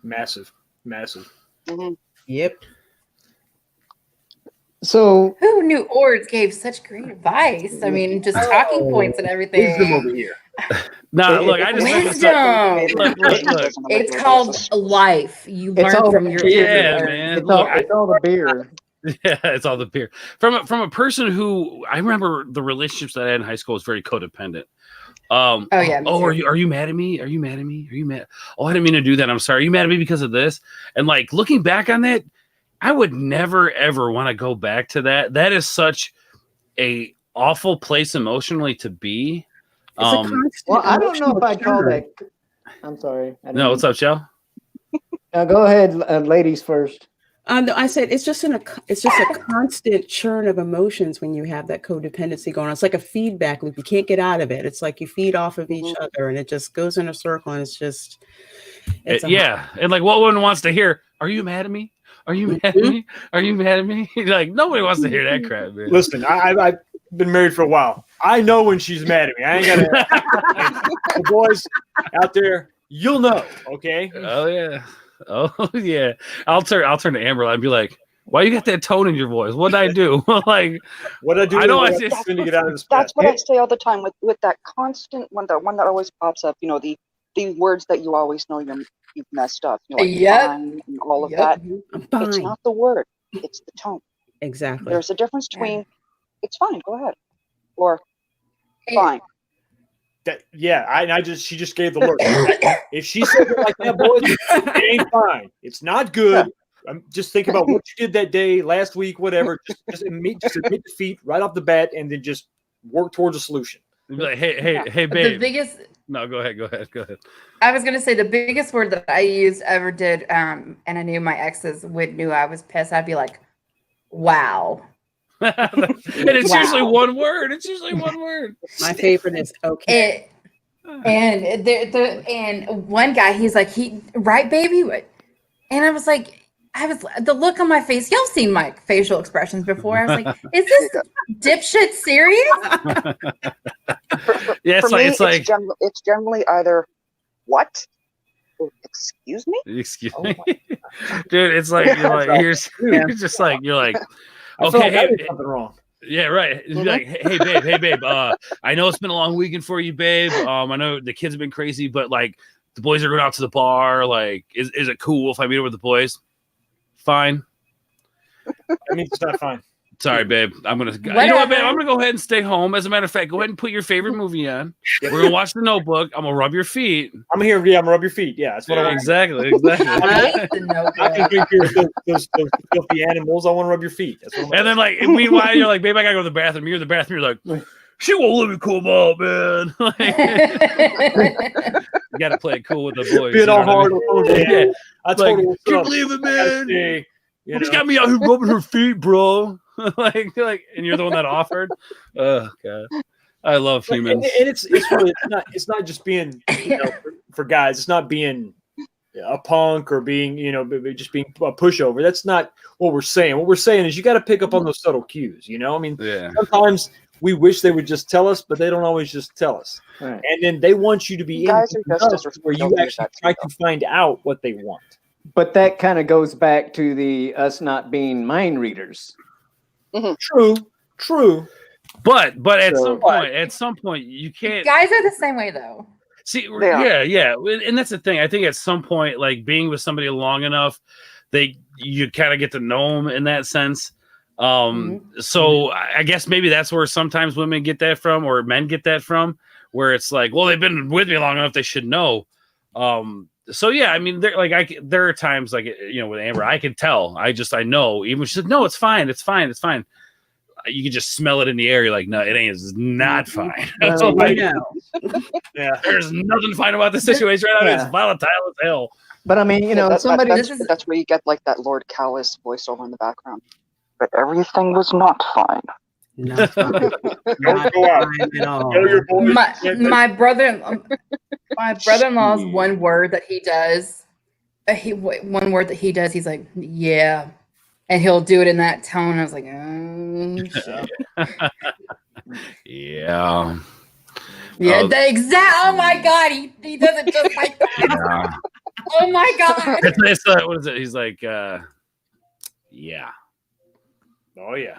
Speaker 4: Massive.
Speaker 5: Mm-hmm.
Speaker 3: Yep.
Speaker 2: So
Speaker 6: who knew Ords gave such great advice? I mean, just talking points and everything.
Speaker 4: Wisdom over here.
Speaker 1: Look, I just
Speaker 6: wisdom.
Speaker 1: Look.
Speaker 6: It's called life. You learn from your
Speaker 1: man.
Speaker 2: It's all the beer.
Speaker 1: Yeah, it's all the beer. From a person who, I remember the relationships that I had in high school was very codependent.
Speaker 6: Oh,
Speaker 1: are you mad at me? Are you mad at me? Are you mad? Oh, I didn't mean to do that. I'm sorry. Are you mad at me because of this? And like, looking back on that, I would never ever want to go back to that. That is such a awful place emotionally to be.
Speaker 2: Well, I don't know if I'd call that. I'm sorry.
Speaker 1: No, what's up, Shell?
Speaker 2: Go ahead, ladies first.
Speaker 3: I said it's just a constant churn of emotions when you have that codependency going on. It's like a feedback loop. You can't get out of it. It's like you feed off of each other, and it just goes in a circle. And
Speaker 1: and like, what one wants to hear? Are you mad at me? Are you mad at me? Are you mad at me? Like, nobody wants to hear that crap, man.
Speaker 4: Listen, I've been married for a while. I know when she's mad at me. I ain't got the boys out there. You'll know, okay?
Speaker 1: Oh yeah. Oh yeah, I'll turn to Amber and be like, "Why you got that tone in your voice? What did I do? Like,
Speaker 4: what did I do?
Speaker 1: I know
Speaker 4: I
Speaker 1: just
Speaker 4: to get out of this.
Speaker 5: That's what I say all the time with that constant one. The one that always pops up. The words that you always know you've messed up. Like fine and all of that.
Speaker 3: Fine.
Speaker 5: It's not the word. It's the tone.
Speaker 3: Exactly.
Speaker 5: There's a difference between it's fine. Go ahead, or fine.
Speaker 4: She just gave the look. If she said it like that, boys, it ain't fine. It's not good. Just think about what you did that day, last week, whatever. Just admit defeat right off the bat, and then just work towards a solution.
Speaker 1: Be like, hey, babe. No, go ahead.
Speaker 6: I was gonna say the biggest word that I ever did, and I knew my exes knew I was pissed. I'd be like, "Wow."
Speaker 1: And it's usually one word.
Speaker 3: My favorite is okay.
Speaker 6: And one guy, he's like, right, baby? And I was the look on my face. Y'all seen my facial expressions before. I was like, is this dipshit serious?
Speaker 5: It's generally either what? Or, excuse me?
Speaker 1: Excuse me, dude. It's like you're just like you're like. Okay, hey,
Speaker 4: something wrong.
Speaker 1: Yeah, right. Be like, hey babe. I know it's been a long weekend for you, babe. I know the kids have been crazy, but like the boys are going out to the bar. Like, is it cool if I meet up with the boys? Fine.
Speaker 4: I mean, it's not fine.
Speaker 1: Sorry, babe. I'm gonna. You know what, babe? I'm gonna go ahead and stay home. As a matter of fact, go ahead and put your favorite movie on. We're gonna watch The Notebook. I'm gonna rub your feet.
Speaker 4: I'm here. Yeah, I'm gonna rub your feet. Yeah, that's what I want.
Speaker 1: Exactly.
Speaker 4: I can drink those filthy animals. I want to rub your feet. That's what
Speaker 1: then, like, meanwhile, you're like, babe, I gotta go to the bathroom. You're in the bathroom. You're like, she won't let me come out, man. You gotta play it cool with the boys.
Speaker 4: Being all hard.
Speaker 1: I totally can't believe it, man. She's got me out here rubbing her feet, bro. like, and you're the one that offered. Oh God, I love humans.
Speaker 4: And it's really it's not just being for guys. It's not being a punk or being just being a pushover. That's not what we're saying. What we're saying is you got to pick up on those subtle cues. I mean, sometimes we wish they would just tell us, but they don't always just tell us.
Speaker 2: Right.
Speaker 4: And then they want you to be
Speaker 5: guys are just as
Speaker 4: where you actually try to find out what they want.
Speaker 2: But that kind of goes back to us not being mind readers.
Speaker 5: Mm-hmm.
Speaker 4: True.
Speaker 1: But at some point, you can't.
Speaker 6: Guys are the same way though.
Speaker 1: See, yeah, and that's the thing. I think at some point, like being with somebody long enough, you kind of get to know them in that sense. So I guess maybe that's where sometimes women get that from, or men get that from, where it's like, well, they've been with me long enough, they should know. So yeah, I mean, there are times like, with Amber, I can tell. I know. Even she said, no, it's fine. You can just smell it in the air. You're like, no, it ain't. It's not fine. That's all I know. Yeah, there's nothing fine about the situation right now. It's volatile as hell.
Speaker 2: But I mean,
Speaker 5: that's where you get like that Lord Callis voiceover in the background. But everything was not fine.
Speaker 3: Not fine.
Speaker 4: Don't go out. Know your boys.
Speaker 6: My brother-in-law's one word that he does. He's like, yeah. And he'll do it in that tone. I was like, oh, shit.
Speaker 1: Yeah.
Speaker 6: Yeah, the exact. Oh my God, he does it just like that. Yeah. Oh my God.
Speaker 1: What is it? He's like, yeah. Oh yeah.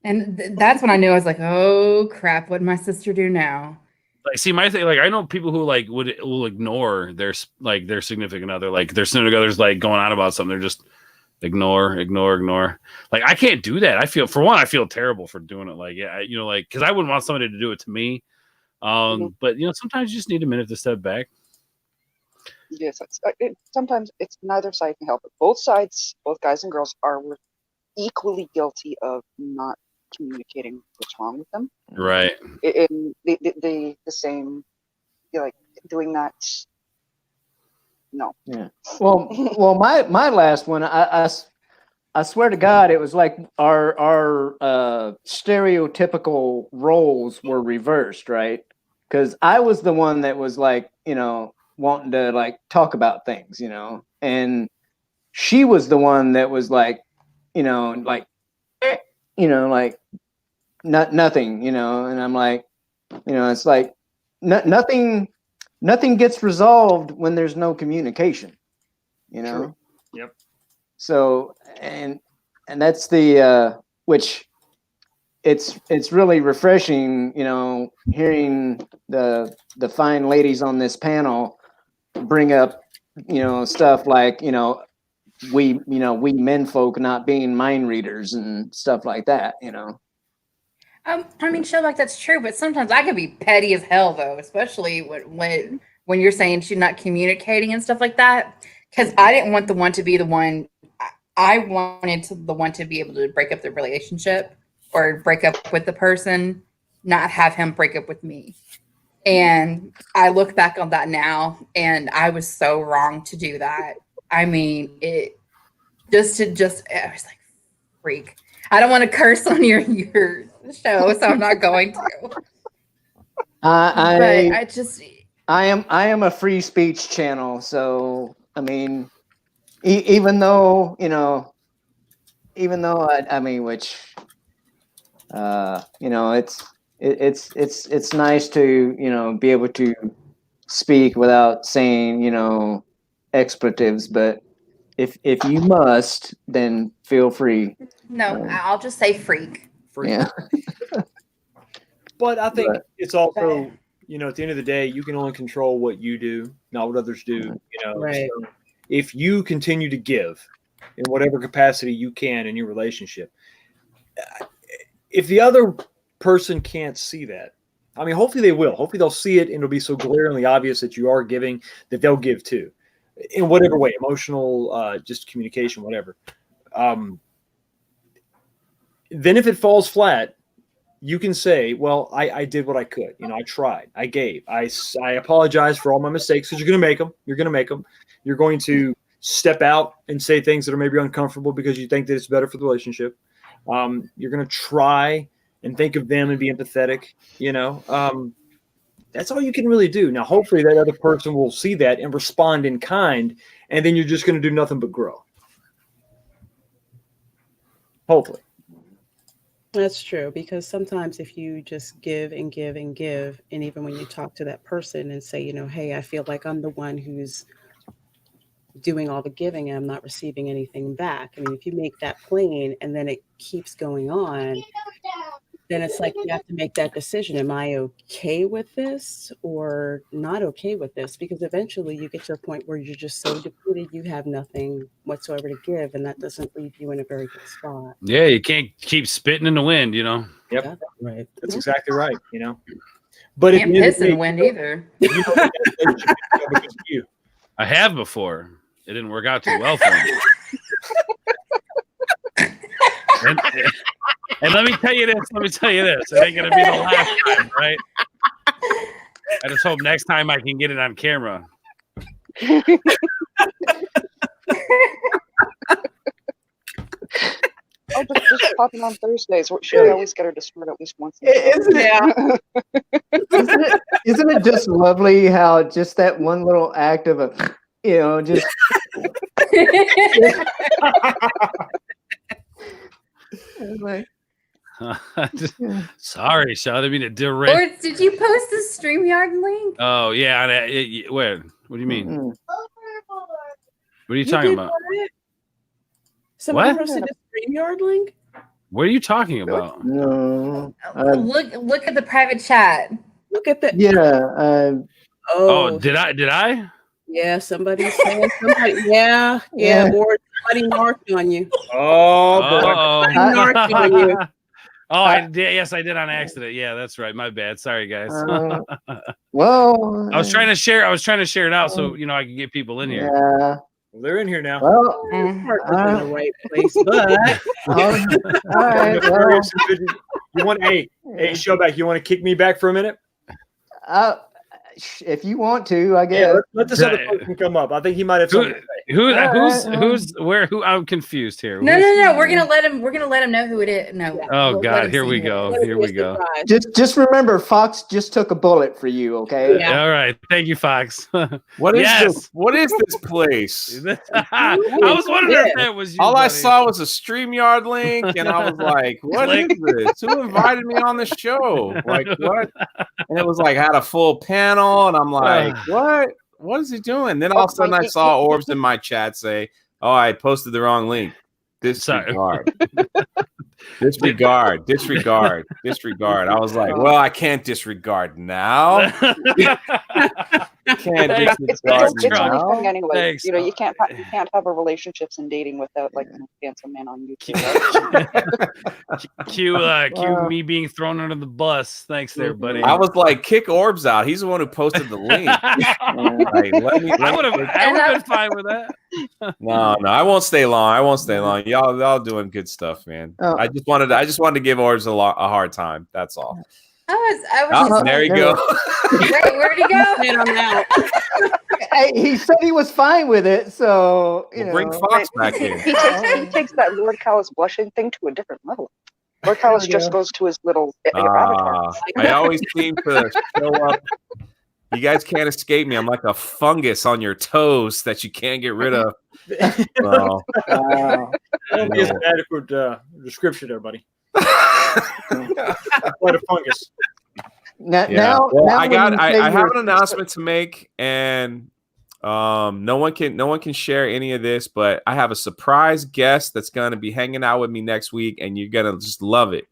Speaker 6: And that's when I knew. I was like, oh crap, what did my sister do now?
Speaker 1: Like, see, my thing, like, I know people who like will ignore their significant other, like their significant other's like going on about something. They're just ignore. Like, I can't do that. I feel terrible for doing it. Like, yeah, because I wouldn't want somebody to do it to me. But sometimes you just need a minute to step back.
Speaker 5: Yes, sometimes it's neither side can help it. Both sides, both guys and girls, are equally guilty of not communicating what's wrong with them.
Speaker 1: Right.
Speaker 5: In the same, like doing that. No.
Speaker 2: Yeah. Well, my last one, I swear to God, it was like our stereotypical roles were reversed, right? Because I was the one that was like, wanting to like talk about things, and she was the one that was like, like nothing, and I'm like, it's like nothing gets resolved when there's no communication,
Speaker 4: True. Yep.
Speaker 2: So, and that's the, which it's really refreshing, hearing the fine ladies on this panel bring up, stuff like, we men folk not being mind readers and stuff like that,
Speaker 6: I mean, sure, like that's true, but sometimes I can be petty as hell though, especially when you're saying she's not communicating and stuff like that. Because I didn't want the one to be the one. I wanted the one to be able to break up the relationship or break up with the person, not have him break up with me. And I look back on that now, and I was so wrong to do that. I mean, I was like, freak. I don't want to curse on your show, so I'm not going to. I
Speaker 2: am a free speech channel, so I mean, even though I mean, which it's nice to be able to speak without saying expletives, but if you must, then feel free.
Speaker 6: No, I'll just say freak.
Speaker 2: Yeah.
Speaker 4: But I think it's also, at the end of the day, you can only control what you do, not what others do.
Speaker 3: Right.
Speaker 4: So if you continue to give in whatever capacity you can in your relationship, if the other person can't see that, I mean, hopefully they will. Hopefully they'll see it, and it'll be so glaringly obvious that you are giving that they'll give too, in whatever way, emotional, just communication, whatever. Then if it falls flat, you can say, well, I did what I could. I tried. I gave. I apologize for all my mistakes, because you're going to make them. You're going to make them. You're going to step out and say things that are maybe uncomfortable because you think that it's better for the relationship. You're going to try and think of them and be empathetic. That's all you can really do. Now, hopefully that other person will see that and respond in kind, and then you're just going to do nothing but grow. Hopefully.
Speaker 3: That's true, because sometimes if you just give and give and give, and even when you talk to that person and say, hey, I feel like I'm the one who's doing all the giving and I'm not receiving anything back. I mean, if you make that plain and then it keeps going on, then it's like you have to make that decision. Am I okay with this or not okay with this? Because eventually you get to a point where you're just so depleted, you have nothing whatsoever to give, and that doesn't leave you in a very good spot.
Speaker 1: Yeah, you can't keep spitting in the wind, you know.
Speaker 4: Yep.
Speaker 3: Yeah, right.
Speaker 4: That's exactly right. You know, but
Speaker 6: Can't piss in the wind either.
Speaker 4: You know that relationship is over because of you.
Speaker 1: I have before. It didn't work out too well for me. And let me tell you this. It ain't gonna be the last time, right? I just hope next time I can get it on camera.
Speaker 5: Oh, just popping on Thursdays. Should I always get her to start at least once?
Speaker 2: Isn't it just lovely how just that one little act of a, just like,
Speaker 1: Sorry, Sean. I didn't mean to derail.
Speaker 6: Or did you post the StreamYard link?
Speaker 1: Oh yeah. Where? What do you mean?
Speaker 2: mm-mm.
Speaker 1: What are you talking about?
Speaker 3: Somebody
Speaker 1: What?
Speaker 3: posted a StreamYard link?
Speaker 1: What are you talking about?
Speaker 2: No.
Speaker 6: Look at the private chat.
Speaker 3: Look at that.
Speaker 2: Yeah.
Speaker 1: Oh, did I?
Speaker 3: Yeah, somebody said somebody. Yeah,
Speaker 2: Yeah.
Speaker 3: more somebody marked on you.
Speaker 4: Oh, boy.
Speaker 3: Marked on you.
Speaker 1: Oh, I did. Yes, I did on accident. Yeah, that's right. My bad. Sorry, guys.
Speaker 2: Well,
Speaker 1: I was trying to share. it out so I could get people in here.
Speaker 2: yeah.
Speaker 4: Well, they're in here now.
Speaker 2: Well,
Speaker 3: Heart was in the right place, but
Speaker 2: all right. Well,
Speaker 4: You want hey Showback, you want to kick me back for a minute?
Speaker 2: if you want to, I
Speaker 4: Yeah,
Speaker 2: guess.
Speaker 4: let this other person come up. I think he might have something to say.
Speaker 1: Who? I'm confused here.
Speaker 6: No. We're gonna let him know who it is. No.
Speaker 1: Oh
Speaker 6: We'll let
Speaker 1: God,
Speaker 6: him
Speaker 1: here
Speaker 6: see
Speaker 1: we
Speaker 6: it.
Speaker 1: go.
Speaker 3: let it
Speaker 1: Here
Speaker 3: be a
Speaker 1: we go.
Speaker 3: surprise.
Speaker 2: Just remember, Fox just took a bullet for you. Okay.
Speaker 3: Yeah.
Speaker 1: All right. Thank you, Fox.
Speaker 7: What is
Speaker 1: Yes.
Speaker 7: this? What is this place?
Speaker 1: I was wondering if that was you.
Speaker 7: All I
Speaker 1: buddy.
Speaker 7: saw was a StreamYard link, and I was like, "What is this? Who invited me on the show? Like what?" And it was like had a full panel, and I'm like, "What? What is he doing?" Then all of a sudden, I saw Orbs in my chat say, "Oh, I posted the wrong link. Disregard, disregard, disregard, disregard." I was like, "Well, I can't disregard now. Can't
Speaker 5: It's
Speaker 7: disregard
Speaker 5: a funny
Speaker 7: now."
Speaker 5: thing anyway.
Speaker 1: Thanks.
Speaker 5: You can't have a relationships and dating without like a handsome man on YouTube.
Speaker 1: Cue me being thrown under the bus. Thanks there, buddy.
Speaker 7: I was like, "Kick Orbs out. He's the one who posted the link." Like,
Speaker 1: I would have been fine with that.
Speaker 7: No, I won't stay long. Y'all doing good stuff, man.
Speaker 2: Oh.
Speaker 7: I just wanted to give Orbs a hard time. That's all.
Speaker 6: I was
Speaker 7: Oh,
Speaker 6: just
Speaker 7: there you go.
Speaker 6: Wait, where'd he go?
Speaker 3: And I'm out.
Speaker 2: Hey, he said he was fine with it, so
Speaker 7: We'll bring Fox back in.
Speaker 5: He takes that Lord Cow's blushing thing to a different level. Lord Cow's just goes to his little avatar.
Speaker 7: I always seem to show up. You guys can't escape me. I'm like a fungus on your toes that you can't get rid of. So,
Speaker 4: I don't think it's an adequate description there, buddy. Quite a fungus.
Speaker 2: Now,
Speaker 7: well,
Speaker 2: now
Speaker 7: I
Speaker 2: when you say
Speaker 7: have
Speaker 2: you're-
Speaker 7: an announcement to make, and no one can share any of this, but I have a surprise guest that's going to be hanging out with me next week, and you're going to just love it.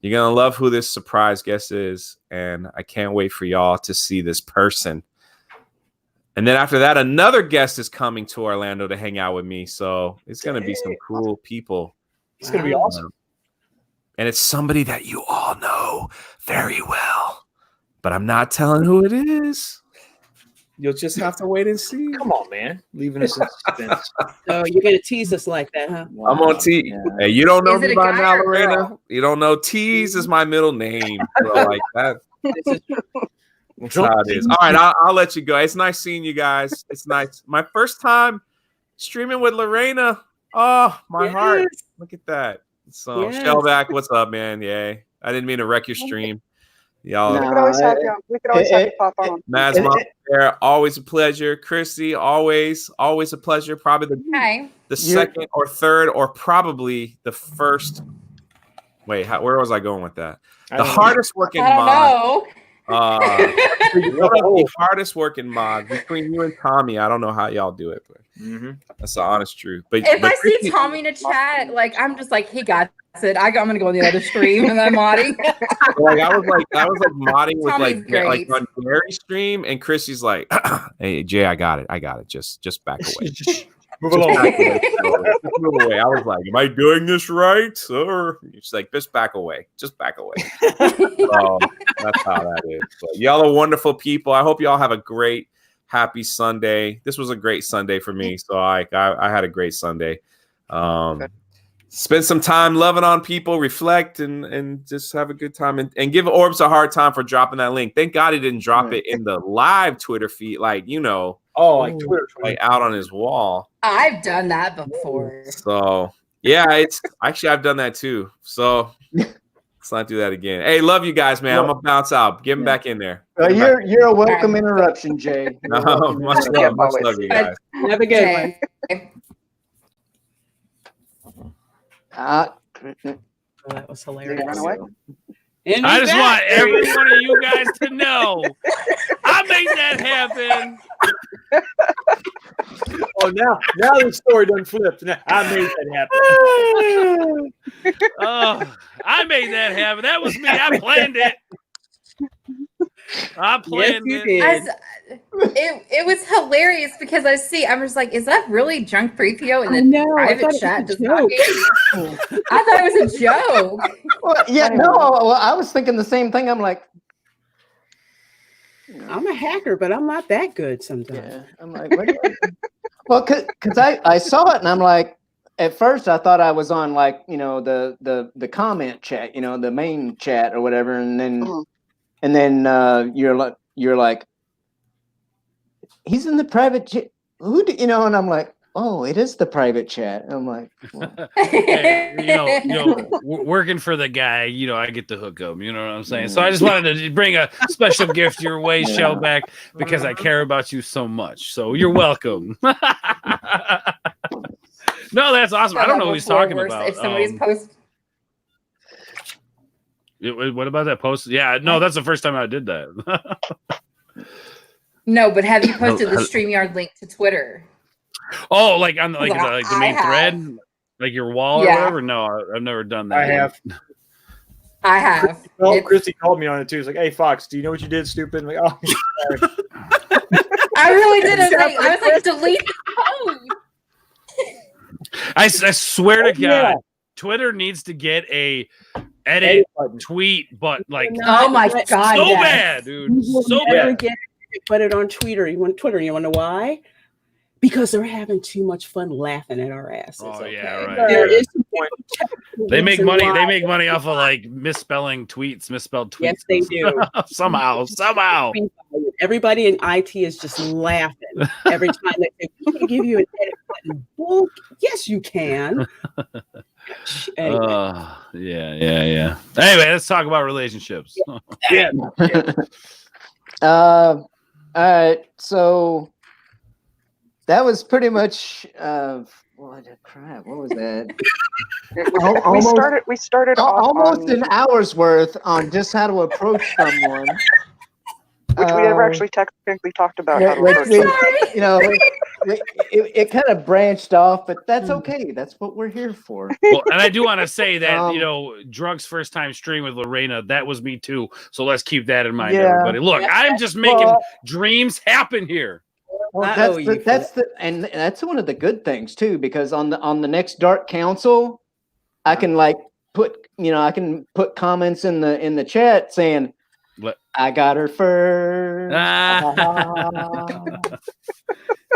Speaker 7: You're going to love who this surprise guest is, and I can't wait for y'all to see this person. And then after that, another guest is coming to Orlando to hang out with me, so it's going to be some cool people.
Speaker 4: It's gonna be awesome.
Speaker 7: And it's somebody that you all know very well, but I'm not telling who it is. You'll just have to wait and see.
Speaker 4: Come on, man. Leaving us in suspense.
Speaker 3: So you're gonna tease us like that, huh?
Speaker 7: I'm on T.
Speaker 2: Yeah.
Speaker 7: Hey, you don't know
Speaker 6: Is
Speaker 7: me
Speaker 6: it a
Speaker 7: by
Speaker 6: guy
Speaker 7: now,
Speaker 6: or a
Speaker 7: Lorena.
Speaker 6: girl?
Speaker 7: You don't know Tease is my middle name. So like that.
Speaker 3: This is
Speaker 7: That's how it is. All right, I'll let you go. It's nice seeing you guys. It's nice. My first time streaming with Lorena. Oh, my heart.
Speaker 3: Yes.
Speaker 7: Look at that. So
Speaker 3: Yes.
Speaker 7: Shellback, what's up, man? Yay. I didn't mean to wreck your stream. Y'all.
Speaker 2: No.
Speaker 5: We could always have you. We could always have you pop on.
Speaker 7: Mads Mom there, always a pleasure. Chrissy, always a pleasure. Probably
Speaker 6: Hi.
Speaker 7: the second or third or probably the first. Wait, where was I going with that? The hardest working
Speaker 6: I don't
Speaker 7: mod.
Speaker 6: know.
Speaker 7: One of the hardest working mods between you and Tommy. I don't know how y'all do it, but That's the honest truth. But
Speaker 6: If I see Tommy in a chat, like I'm just like, he got it. I'm gonna go on the other stream and I'm modding.
Speaker 7: like I was modding with
Speaker 6: Tommy's
Speaker 7: like
Speaker 6: great.
Speaker 7: on Gary's stream, and Chrissy's like, "Hey Jay, I got it. Just back away.
Speaker 4: Move along.
Speaker 7: Just move away." I was like, "Am I doing this right, sir?" She's like, "Just back away. Just back away." So that's how that is. But y'all are wonderful people. I hope y'all have a great, happy Sunday. This was a great Sunday for me. So I had a great Sunday. Spend some time loving on people, reflect, and just have a good time. And give Orbs a hard time for dropping that link. Thank God he didn't drop it in the live Twitter feed, like,
Speaker 4: like Twitter,
Speaker 7: like out on his wall.
Speaker 6: I've done that before.
Speaker 7: So yeah, it's actually I've done that too. So let's not do that again. Hey, love you guys, man. I'm gonna bounce out. Get him back in there.
Speaker 2: You're a welcome interruption, Jay.
Speaker 7: Much love, you guys.
Speaker 3: Have a good one. That was hilarious.
Speaker 5: Run away.
Speaker 1: I just want every one of you guys to know I made that happen.
Speaker 4: Oh, now the story done flipped. Now I made that happen.
Speaker 1: Oh, I made that happen. That was me. I planned it. I planned it.
Speaker 6: It was hilarious because I'm just like, is that really Drunk 3PO in the private chat? Just talking? I thought it was a joke.
Speaker 2: Well, yeah, no, well, I was thinking the same thing. I'm like,
Speaker 3: I'm a hacker, but I'm not that good sometimes.
Speaker 2: Yeah, I'm like, what are you? Well, because I saw it and I'm like, at first I thought I was on like, the comment chat, the main chat or whatever, and then you're like, he's in the private chat. And I'm like, oh, it is the private chat. And I'm like, well.
Speaker 1: Hey, working for the guy, I get to hook him. You know what I'm saying? So I just wanted to bring a special gift your way, Shellback, because I care about you so much. So you're welcome. No, that's awesome. I don't know what he's talking about.
Speaker 6: If somebody's post.
Speaker 1: What about that post? Yeah, no, that's the first time I did that.
Speaker 6: No, but have you posted the StreamYard link to Twitter?
Speaker 1: Oh, like on the main thread, like your wall or whatever. No, I've never done that.
Speaker 6: I have.
Speaker 4: Well, Christy called me on it too. It's like, "Hey, Fox, do you know what you did, stupid?" I'm like, "Oh, sorry."
Speaker 6: I really did. I was like, delete the post.
Speaker 1: I swear to God, Twitter needs to get a edit tweet, but like,
Speaker 6: oh my God,
Speaker 1: so bad, dude, so bad.
Speaker 3: Put it on Twitter. You want Twitter? You want to know why? Because they're having too much fun laughing at our asses.
Speaker 1: Oh
Speaker 3: okay?
Speaker 1: yeah, right.
Speaker 3: There is
Speaker 1: They make money. They make money off of like misspelled tweets.
Speaker 3: Yes, they do.
Speaker 1: somehow.
Speaker 3: Everybody in IT is just laughing every time they say, "We can give you an edit button." Well, yes, you can. Anyway.
Speaker 1: Yeah. Anyway, let's talk about relationships.
Speaker 4: Yeah.
Speaker 2: All right, so that was pretty much what was that?
Speaker 5: We started
Speaker 2: almost an hour's worth on just how to approach someone,
Speaker 5: which we never actually technically talked about. How to approach someone.
Speaker 2: It kind of branched off, but that's okay. That's what we're here for.
Speaker 1: Well, and I do want to say that Drunk's first time stream with Lorena, that was me too. So let's keep that in mind, everybody. Look, I'm just making dreams happen here.
Speaker 2: Well, that's one of the good things too, because on the next Dark Council, I can put comments in the chat saying, I got her first.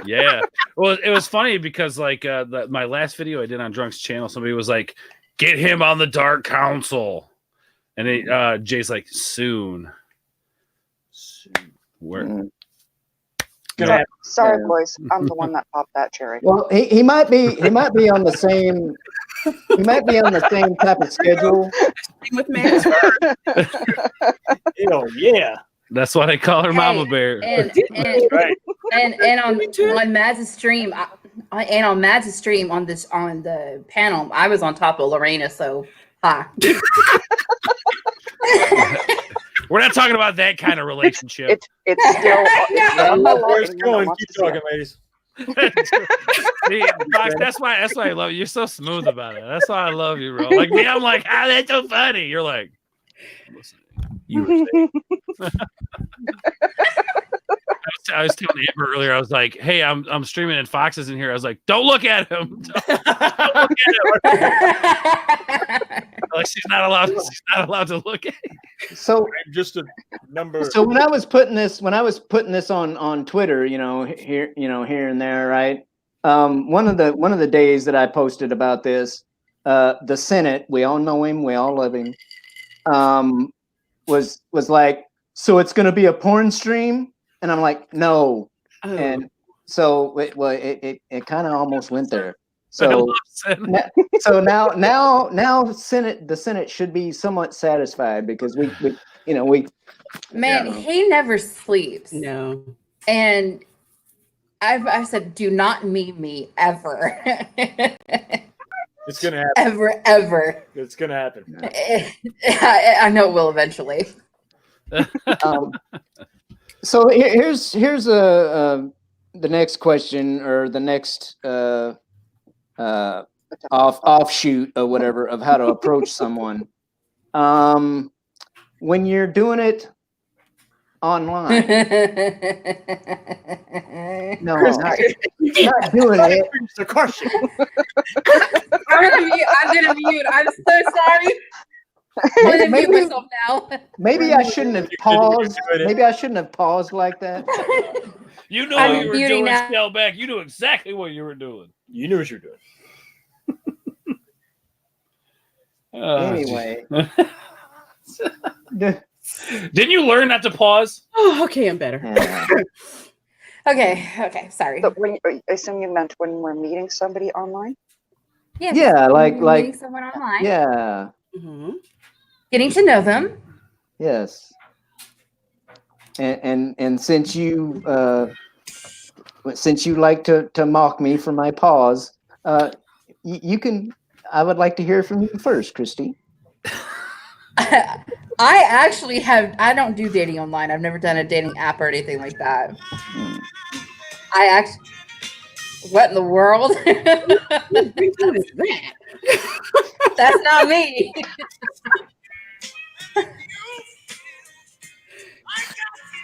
Speaker 1: Yeah. Well, it was funny because like my last video I did on Drunk's channel, somebody was like, "Get him on the Dark Council," and Jay's like, "Soon." Where?
Speaker 5: Sorry, boys. I'm the one that popped that cherry.
Speaker 2: Well, he might be on the same. He might be on the same type of schedule.
Speaker 3: With Max.
Speaker 4: Oh yeah.
Speaker 1: That's why they call her Mama Bear.
Speaker 6: And on Mads' stream, on the panel, I was on top of Lorena. So hi.
Speaker 1: We're not talking about that kind of relationship.
Speaker 5: It's still.
Speaker 4: Where's going? Keep talking, ladies.
Speaker 1: See, Fox, that's why I love you. You're so smooth about it. That's why I love you, bro. Like me, I'm like, that's so funny. You're like, listen, you were saying. I was telling Amber earlier. I was like, "Hey, I'm streaming and Fox isn't here." I was like, "Don't look at him. Don't look at him." Like she's not allowed. She's not allowed to look at him.
Speaker 2: So
Speaker 4: just a number.
Speaker 2: So when I was putting this on Twitter, here and there, right? One of the days that I posted about this, the Senate, we all know him, we all love him, was like, so it's going to be a porn stream, and I'm like, no, and so it kind of almost went there. So now the Senate should be somewhat satisfied because we
Speaker 6: Man, he never sleeps.
Speaker 3: No.
Speaker 6: And I've said, do not me ever.
Speaker 4: It's gonna happen.
Speaker 6: Ever.
Speaker 4: It's gonna happen.
Speaker 6: I know it will eventually.
Speaker 2: So here's the next question, or the next offshoot or whatever of how to approach someone. When you're doing it online. No, not doing it.
Speaker 4: The question.
Speaker 6: I'm gonna mute. I'm so sorry. I'm gonna mute myself now.
Speaker 2: Maybe I shouldn't have paused. Maybe I shouldn't have paused like that.
Speaker 1: You know what you were doing, Spellback. You knew exactly what you were doing.
Speaker 4: You knew what you were doing.
Speaker 2: Anyway.
Speaker 1: Didn't you learn not to pause?
Speaker 3: Oh, okay, I'm better.
Speaker 6: Okay, sorry.
Speaker 5: But I assume you meant when we're meeting somebody online?
Speaker 6: Yes,
Speaker 2: yeah, like
Speaker 6: meeting someone online.
Speaker 2: Yeah.
Speaker 3: Mm-hmm.
Speaker 6: Getting to know them.
Speaker 2: Yes. And since you like to mock me for my pause, you can. I would like to hear from you first, Christy.
Speaker 6: I actually I don't do dating online. I've never done a dating app or anything like that. What in the world? That's not me.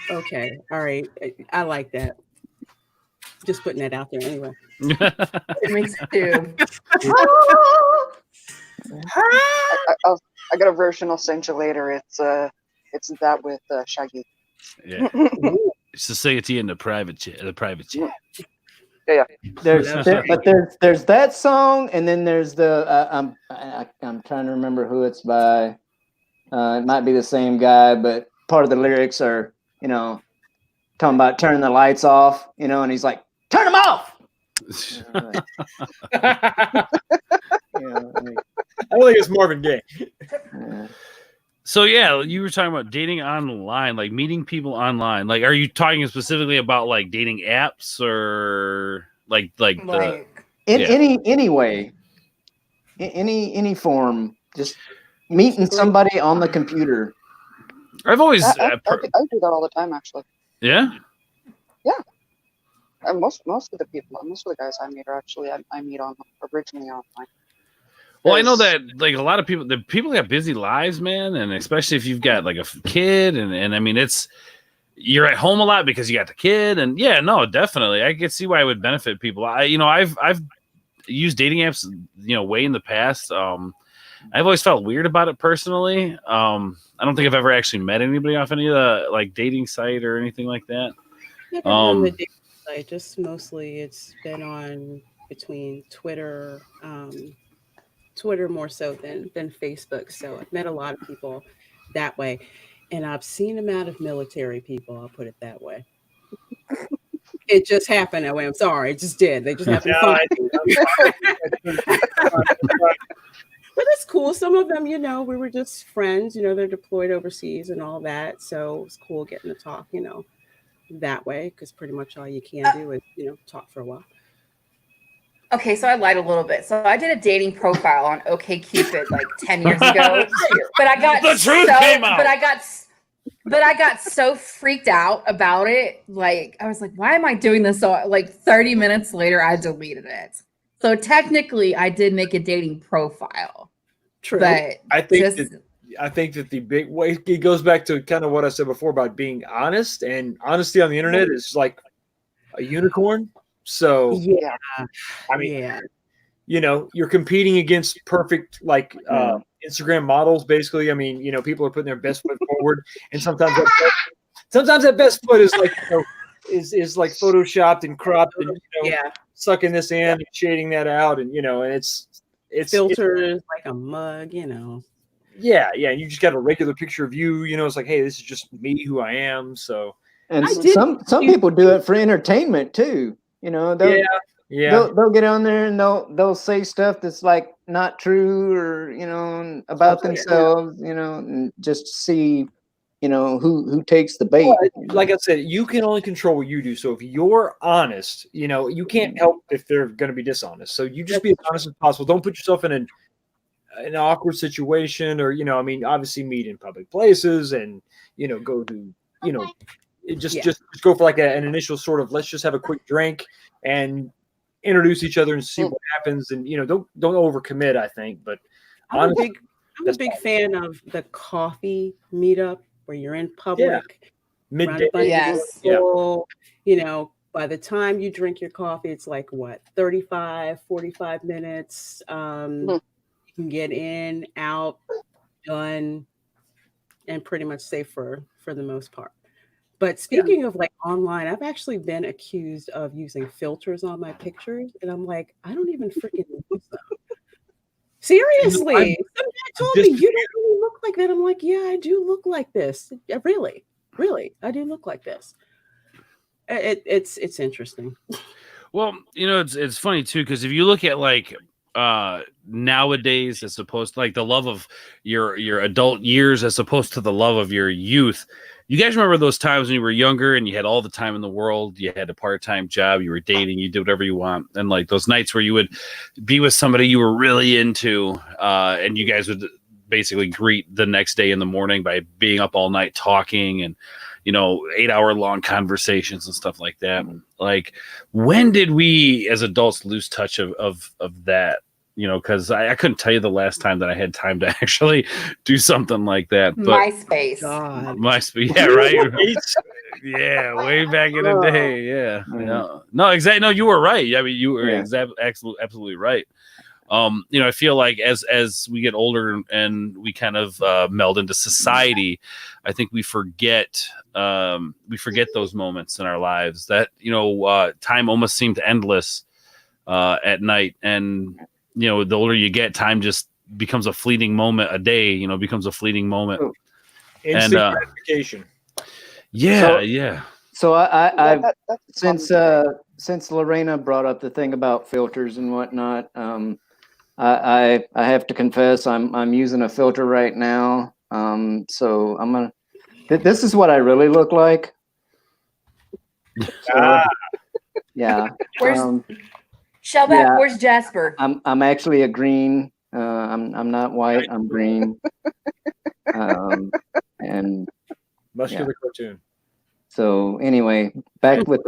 Speaker 3: Okay, all right. I like that. Just putting that out there anyway.
Speaker 6: It makes too.
Speaker 5: I got a version I'll send you later. It's that with Shaggy.
Speaker 1: Yeah. It's to say it to you in the private chat.
Speaker 5: Yeah.
Speaker 2: There's that song, and then there's the I'm trying to remember who it's by. It might be the same guy, but part of the lyrics are talking about turning the lights off, and he's like, turn them off.
Speaker 4: I don't think it's Marvin Gaye.
Speaker 1: So yeah, you were talking about dating online, like meeting people online. Like, are you talking specifically about like dating apps or like
Speaker 2: any way, any form, just meeting somebody on the computer?
Speaker 1: I've always
Speaker 5: I do that all the time, actually.
Speaker 1: Yeah.
Speaker 5: And most of the guys I meet are actually I meet originally online.
Speaker 1: Well, I know that like a lot of people have busy lives, man, and especially if you've got like a kid, and I mean you're at home a lot because you got the kid, and yeah, no, definitely, I can see why it would benefit people. I've used dating apps, way in the past. I've always felt weird about it personally. I don't think I've ever actually met anybody off any of the like dating site or anything like that.
Speaker 3: Never on the dating site. Just mostly it's been on between Twitter. Twitter more so than Facebook. So I've met a lot of people that way. And I've seen them out of military people, I'll put it that way. It just happened that way. I'm sorry. It just did. They just happened to find me. But it's cool. Some of them, we were just friends, they're deployed overseas and all that. So it was cool getting to talk, that way, because pretty much all you can do is, talk for a while.
Speaker 6: Okay, so I lied a little bit. So I did a dating profile on OkCupid like 10 years ago, but I got
Speaker 1: the truth came out.
Speaker 6: But I got so freaked out about it. Like, I was like, why am I doing this? So, like, 30 minutes later, I deleted it. So, technically, I did make a dating profile.
Speaker 3: True.
Speaker 6: But
Speaker 4: I think that the big way it goes back to kind of what I said before about being honest, and honesty on the internet is like a unicorn. So,
Speaker 3: yeah.
Speaker 4: I mean,
Speaker 3: Yeah.
Speaker 4: you know, you're competing against perfect like Instagram models, basically. I mean, you know, people are putting their best foot forward, and sometimes that best foot is like, you know, is like photoshopped and cropped, and you know, sucking this in and shading that out, and you know, and it's
Speaker 3: filters like a mug, you know.
Speaker 4: Yeah, and you just got a regular picture of you. You know, it's like, hey, this is just me, who I am. So,
Speaker 2: and some people do it for entertainment too. You know, they'll get on there and they'll say stuff that's like not true, or you know, about themselves. You know, and just see, you know, who takes the bait.
Speaker 4: Like I said, you can only control what you do. So if you're honest, you know, you can't help if they're going to be dishonest. So you just be as honest as possible. Don't put yourself in an awkward situation, or you know, I mean, obviously meet in public places, and you know, go to, you know, just go for like an initial sort of, let's just have a quick drink and introduce each other and see what happens, and you know, don't overcommit, I think. But
Speaker 3: I'm a big fan of the coffee meetup where you're in public,
Speaker 4: midday,
Speaker 3: people, you know. By the time you drink your coffee, it's like what, 35, 45 minutes. You can get in, out, done, and pretty much safe for the most part. But speaking of like online, I've actually been accused of using filters on my pictures, and I'm like, I don't even freaking use them. Seriously, some guy told me, you don't really look like that. I'm like, yeah, I do look like this. Yeah, really, I do look like this. It's interesting.
Speaker 1: Well, you know, it's funny too, because if you look at like nowadays, as opposed to like the love of your adult years as opposed to the love of your youth. You guys remember those times when you were younger and you had all the time in the world, you had a part-time job, you were dating, you did whatever you want, and like those nights where you would be with somebody you were really into, and you guys would basically greet the next day in the morning by being up all night talking, and you know, 8-hour long conversations and stuff like that. Like, when did we as adults lose touch of that? You know, because I couldn't tell you the last time that I had time to actually do something like that. But
Speaker 6: MySpace.
Speaker 1: MySpace, yeah, right. Yeah, way back in the day. Yeah, no, exactly. No, you were right. I mean, you were absolutely right. You know, I feel like as we get older and we kind of meld into society, I think we forget those moments in our lives that, you know, time almost seemed endless at night. And, you know, the older you get, time just becomes a fleeting moment a day, you know, becomes a fleeting moment.
Speaker 4: Instant gratification.
Speaker 1: Yeah.
Speaker 2: So I since Lorena brought up the thing about filters and whatnot, I have to confess I'm using a filter right now. So I'm gonna. This is what I really look like. So, yeah.
Speaker 6: Shellback, where's Jasper?
Speaker 2: I'm actually a green. I'm not white. I'm green. And
Speaker 4: muscular cartoon.
Speaker 2: So anyway, back with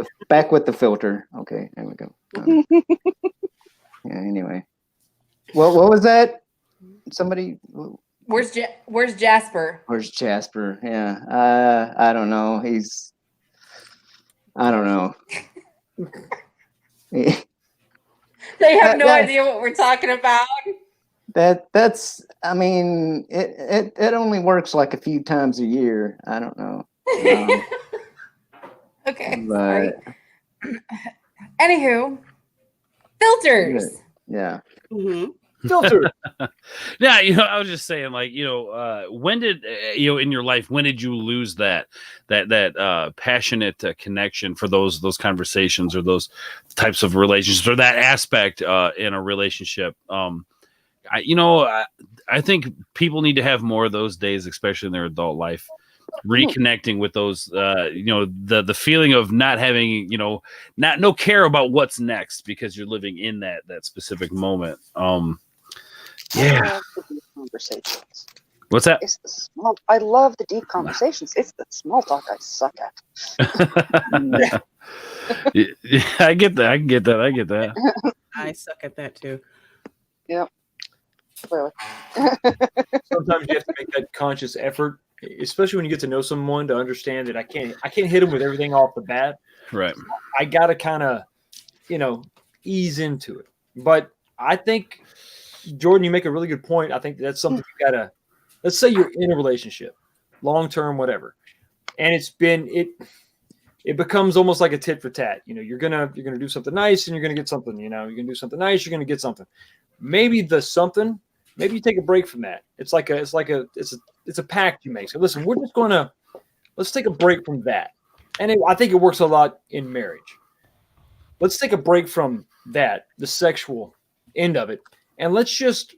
Speaker 2: the filter. Okay, there we go. Anyway. What was that? Somebody.
Speaker 6: Where's Jasper?
Speaker 2: Where's Jasper? Yeah. I don't know. I don't know.
Speaker 6: They have no idea what we're talking about.
Speaker 2: That's. I mean, it only works like a few times a year. I don't know.
Speaker 6: Okay. But, anywho, filters.
Speaker 2: Yeah.
Speaker 3: Mm-hmm.
Speaker 4: Filter.
Speaker 1: Yeah, you know, I was just saying, like, you know, when did you know, in your life, when did you lose that passionate connection for those conversations or those types of relationships or that aspect in a relationship? I think people need to have more of those days, especially in their adult life, reconnecting with those, you know, the feeling of not having, you know, no care about what's next because you're living in that specific moment. Yeah.
Speaker 5: Conversations.
Speaker 1: What's that?
Speaker 5: It's the small. I love the deep conversations. It's the small talk I suck at.
Speaker 1: Yeah, I get that. I get that.
Speaker 3: I suck at that too.
Speaker 5: Yep. Clearly.
Speaker 4: Sometimes you have to make that conscious effort, especially when you get to know someone, to understand that I can't hit them with everything off the bat.
Speaker 1: Right.
Speaker 4: I gotta kind of, ease into it. But I think, Jordan, you make a really good point. I think that's something you gotta. Let's say you're in a relationship, long term, whatever, and it becomes almost like a tit for tat. You're gonna do something nice and you're gonna get something. You're gonna do something nice, you're gonna get something. Maybe you take a break from that. It's a pact you make. So listen, let's take a break from that. And I think it works a lot in marriage. Let's take a break from that, the sexual end of it, and let's just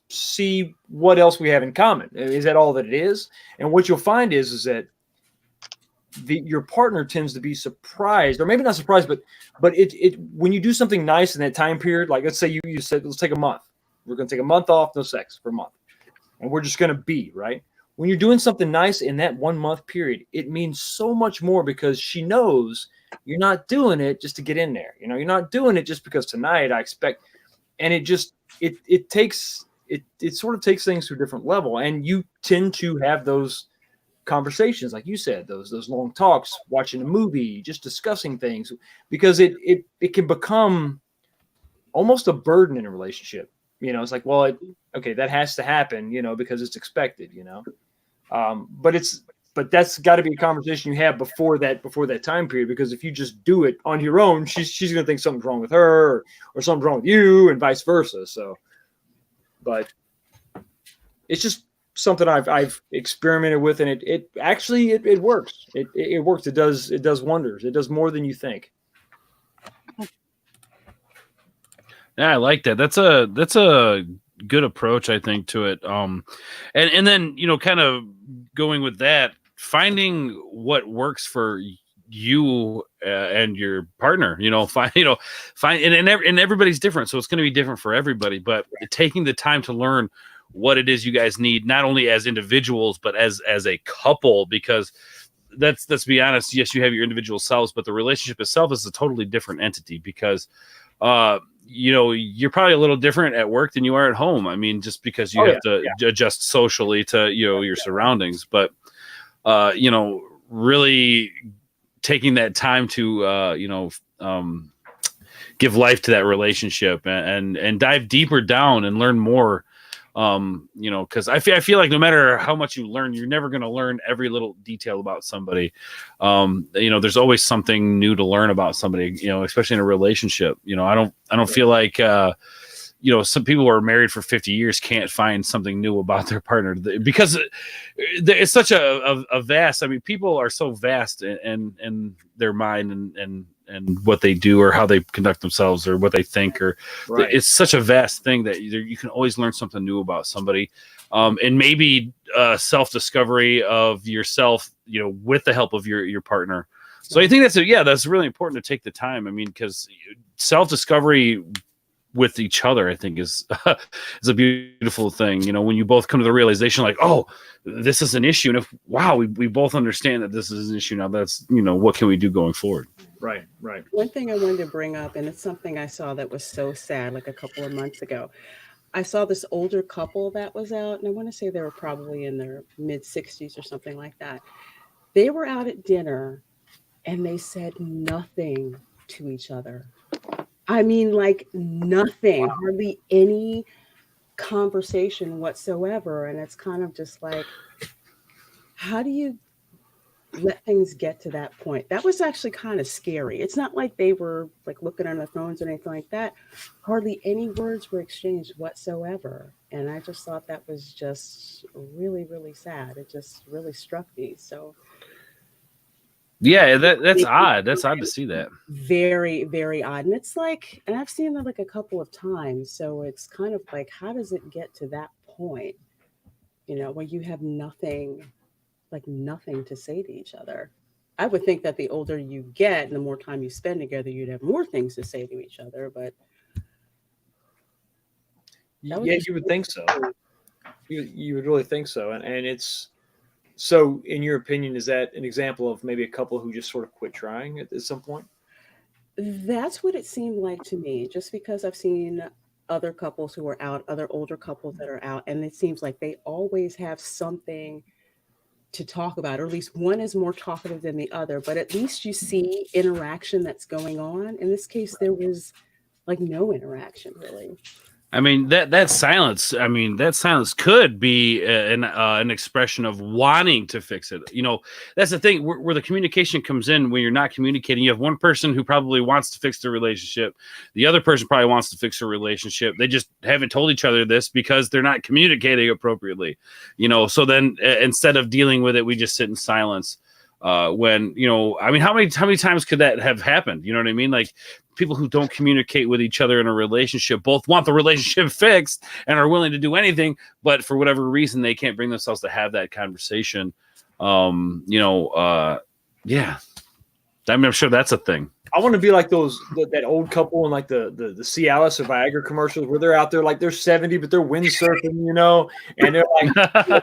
Speaker 4: see what else we have in common. Is that all that it is? And what you'll find is that your partner tends to be surprised, or maybe not surprised, but it when you do something nice in that time period, like let's say you said, let's take a month. We're going to take a month off, no sex for a month, and we're just going to be right. When you're doing something nice in that 1 month period, it means so much more because she knows you're not doing it just to get in there. You're not doing it just because tonight I expect, and it sort of takes things to a different level, and you tend to have those conversations, like you said, those long talks, watching a movie, just discussing things, because it can become almost a burden in a relationship. It's like, well, okay, that has to happen, because it's expected, but that's got to be a conversation you have before that time period, because if you just do it on your own, she's going to think something's wrong with her or something's wrong with you, and vice versa. So, but it's just something I've experimented with, and it actually works. It works. It does wonders. It does more than you think.
Speaker 1: Yeah, I like that. That's a good approach, I think, to it. And then kind of going with that, finding what works for you and your partner. Find and everybody's different, so it's going to be different for everybody. But taking the time to learn what it is you guys need, not only as individuals but as a couple, because let's be honest. Yes, you have your individual selves, but the relationship itself is a totally different entity, because you're probably a little different at work than you are at home. I mean, just because you have to adjust socially to your surroundings, but really taking that time to give life to that relationship and dive deeper down and learn more. Because I feel like no matter how much you learn, you're never going to learn every little detail about somebody. There's always something new to learn about somebody, especially in a relationship. I don't feel like, some people who are married for 50 years can't find something new about their partner, because it's such a vast, people are so vast in their mind and what they do or how they conduct themselves or what they think, or right. It's such a vast thing that you can always learn something new about somebody, and maybe self-discovery of yourself, with the help of your partner. So I think that's really important to take the time. Because self-discovery with each other, I think is a beautiful thing. When you both come to the realization, like, oh, this is an issue, and we both understand that this is an issue now. That's what can we do going forward?
Speaker 4: Right.
Speaker 3: One thing I wanted to bring up, and it's something I saw that was so sad, like a couple of months ago. I saw this older couple that was out, and I want to say they were probably in their mid-60s or something like that. They were out at dinner, and they said nothing to each other. Like nothing, hardly any conversation whatsoever. And it's kind of just like, how do you let things get to that point? That was actually kind of scary. It's not like they were like looking on their phones or anything like that. Hardly any words were exchanged whatsoever. And I just thought that was just really, really sad. It just really struck me. So
Speaker 1: yeah, that's odd. That's odd to see that.
Speaker 3: Very, very odd. And it's like, and I've seen that like a couple of times. So it's kind of like, how does it get to that point? Where you have nothing to say to each other. I would think that the older you get and the more time you spend together, you'd have more things to say to each other. But
Speaker 4: yeah, you would think so. You would really think so, and it's so. In your opinion, is that an example of maybe a couple who just sort of quit trying at some point?
Speaker 3: That's what it seemed like to me, just because I've seen other couples who are out, other older couples that are out, and it seems like they always have something to talk about, or at least one is more talkative than the other, but at least you see interaction that's going on. In this case, there was like no interaction really.
Speaker 1: I mean, that silence. I mean, that silence could be an expression of wanting to fix it. You know, that's the thing where the communication comes in. When you're not communicating, you have one person who probably wants to fix the relationship. The other person probably wants to fix a relationship. They just haven't told each other this because they're not communicating appropriately. You know, so then instead of dealing with it, we just sit in silence. When, you know, I mean, how many times could that have happened? You know what I mean? Like, people who don't communicate with each other in a relationship both want the relationship fixed and are willing to do anything, but for whatever reason, they can't bring themselves to have that conversation. Yeah. I mean, I'm sure that's a thing.
Speaker 4: I want to be like that old couple in like the Cialis or Viagra commercials where they're out there like they're 70, but they're windsurfing, you know, and they're like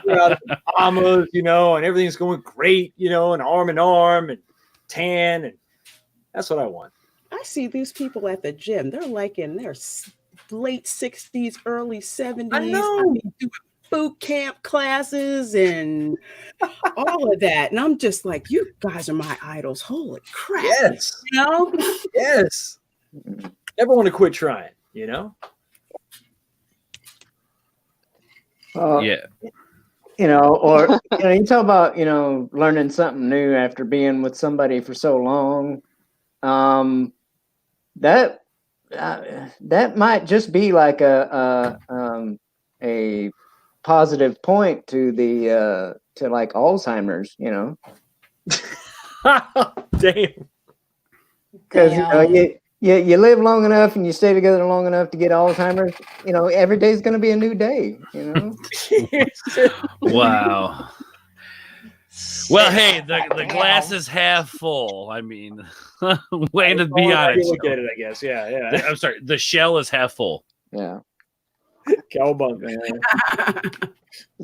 Speaker 4: they're out in the Bahamas, you know, and everything's going great, you know, and arm in arm and tan, and that's what I want.
Speaker 3: I see these people at the gym. They're like in their late 60s, early 70s.
Speaker 4: I know.
Speaker 3: Doing boot camp classes and all of that. And I'm just like, you guys are my idols. Holy crap.
Speaker 4: Yes.
Speaker 3: You know?
Speaker 4: Yes. Never want to quit trying, you know?
Speaker 1: Yeah.
Speaker 2: You know, or you know, you talk about, you know, learning something new after being with somebody for so long. That might just be like a positive point to the to like Alzheimer's, you know.
Speaker 4: Damn.
Speaker 2: Because you live long enough and you stay together long enough to get Alzheimer's. You know, every day's going to be a new day. You know.
Speaker 1: Wow. Well, hey, the glass is half full. I mean, way to be honest.
Speaker 4: Look at it, I guess. Yeah.
Speaker 1: I'm sorry. The shell is half full.
Speaker 2: Yeah.
Speaker 4: Cowabunga, man.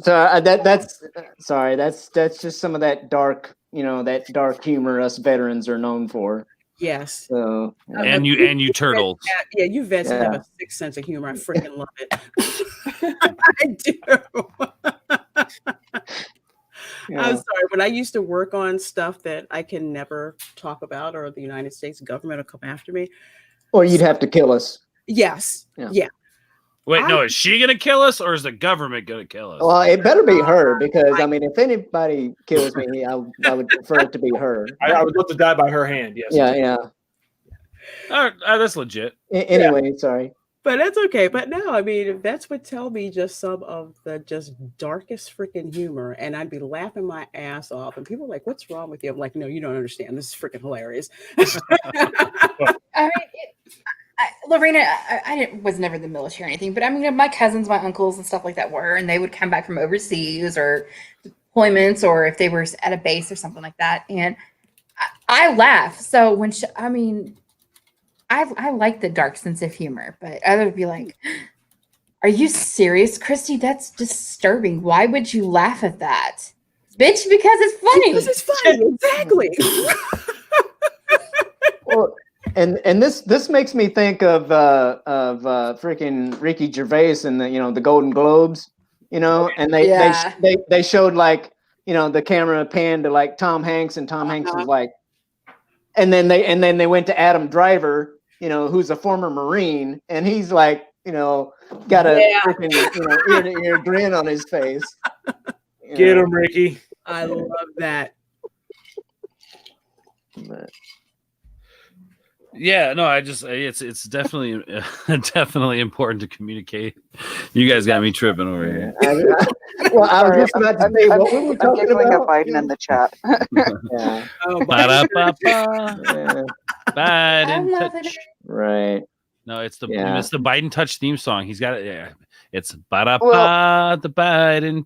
Speaker 2: So that's just some of that dark, you know, that dark humor us veterans are known for.
Speaker 3: Yes.
Speaker 2: So
Speaker 1: and you turtles.
Speaker 3: Yeah, you vets have a sick sense of humor. I freaking love it. I do.
Speaker 2: Yeah.
Speaker 3: I'm sorry. When I used to work on stuff that I can never talk about, or the United States government will come after me.
Speaker 2: Or you'd have to kill us.
Speaker 3: Yes. Yeah.
Speaker 1: Wait, no, is she going to kill us or is the government going to kill us?
Speaker 2: Well, it better be her because, I mean, if anybody kills me, I would prefer it to be her.
Speaker 4: I would love to die by her hand, yes.
Speaker 2: Yeah.
Speaker 1: All right, that's legit.
Speaker 2: Anyway, sorry.
Speaker 3: But that's okay. But no, I mean, if that's what tell me just some of the just darkest freaking humor, and I'd be laughing my ass off, and people are like, "What's wrong with you?" I'm like, "No, you don't understand. This is freaking hilarious."
Speaker 6: I mean, Lorena, I was never in the military or anything, but I mean, my cousins, my uncles, and stuff like that were, and they would come back from overseas or deployments, or if they were at a base or something like that, and I laugh. So when I like the dark sense of humor, but others would be like, "Are you serious, Christy? That's disturbing. Why would you laugh at that, bitch? Because it's funny.
Speaker 3: Because it's funny, exactly."
Speaker 2: Well, and this makes me think of freaking Ricky Gervais and the Golden Globes, you know, and they showed like, you know, the camera panned to like Tom Hanks, and Tom Hanks was like, and then they went to Adam Driver, you know, who's a former Marine, and he's like, you know, got a freaking, you know, ear-to-ear grin on his face.
Speaker 4: Get him, Ricky.
Speaker 3: I love that.
Speaker 2: But,
Speaker 1: yeah, no, it's definitely definitely important to communicate. You guys got me tripping over here.
Speaker 2: I was just about to say, what were we talking about?
Speaker 5: Biden in the chat.
Speaker 2: Yeah.
Speaker 1: Biden touch.
Speaker 2: Right.
Speaker 1: No, it's the Biden touch theme song. He's got it. Yeah, it's the Biden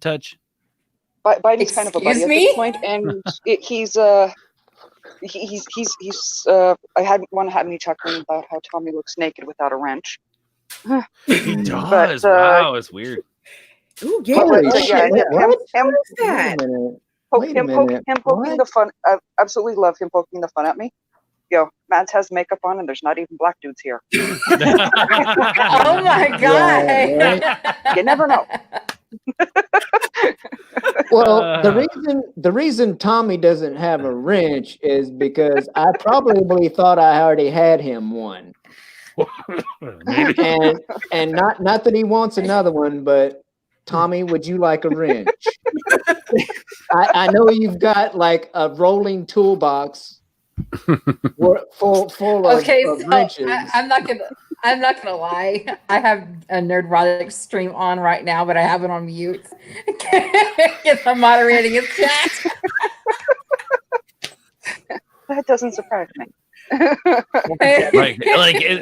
Speaker 1: touch.
Speaker 5: Biden's kind of a buddy at this point, and I had one had me chuckling about how Tommy looks naked without a wrench.
Speaker 1: He does. Wow, it's weird.
Speaker 3: Ooh, yeah.
Speaker 2: Holy
Speaker 5: But yeah,
Speaker 2: shit! What?
Speaker 5: him
Speaker 3: What is that?
Speaker 2: Wait a minute.
Speaker 5: him poking the fun. I absolutely love him poking the fun at me. Yo, Mads has makeup on, and there's not even black dudes here.
Speaker 6: Oh my god!
Speaker 2: Right.
Speaker 5: You never know.
Speaker 2: Well, the reason Tommy doesn't have a wrench is because I probably thought I already had him one,
Speaker 1: Maybe.
Speaker 2: and not that he wants another one, but Tommy, would you like a wrench? I know you've got like a rolling toolbox full of,
Speaker 6: Okay,
Speaker 2: of
Speaker 6: so
Speaker 2: wrenches.
Speaker 6: I'm not gonna lie. I have a Nerdrotic stream on right now, but I have it on mute because I'm moderating his chat.
Speaker 5: That doesn't surprise me.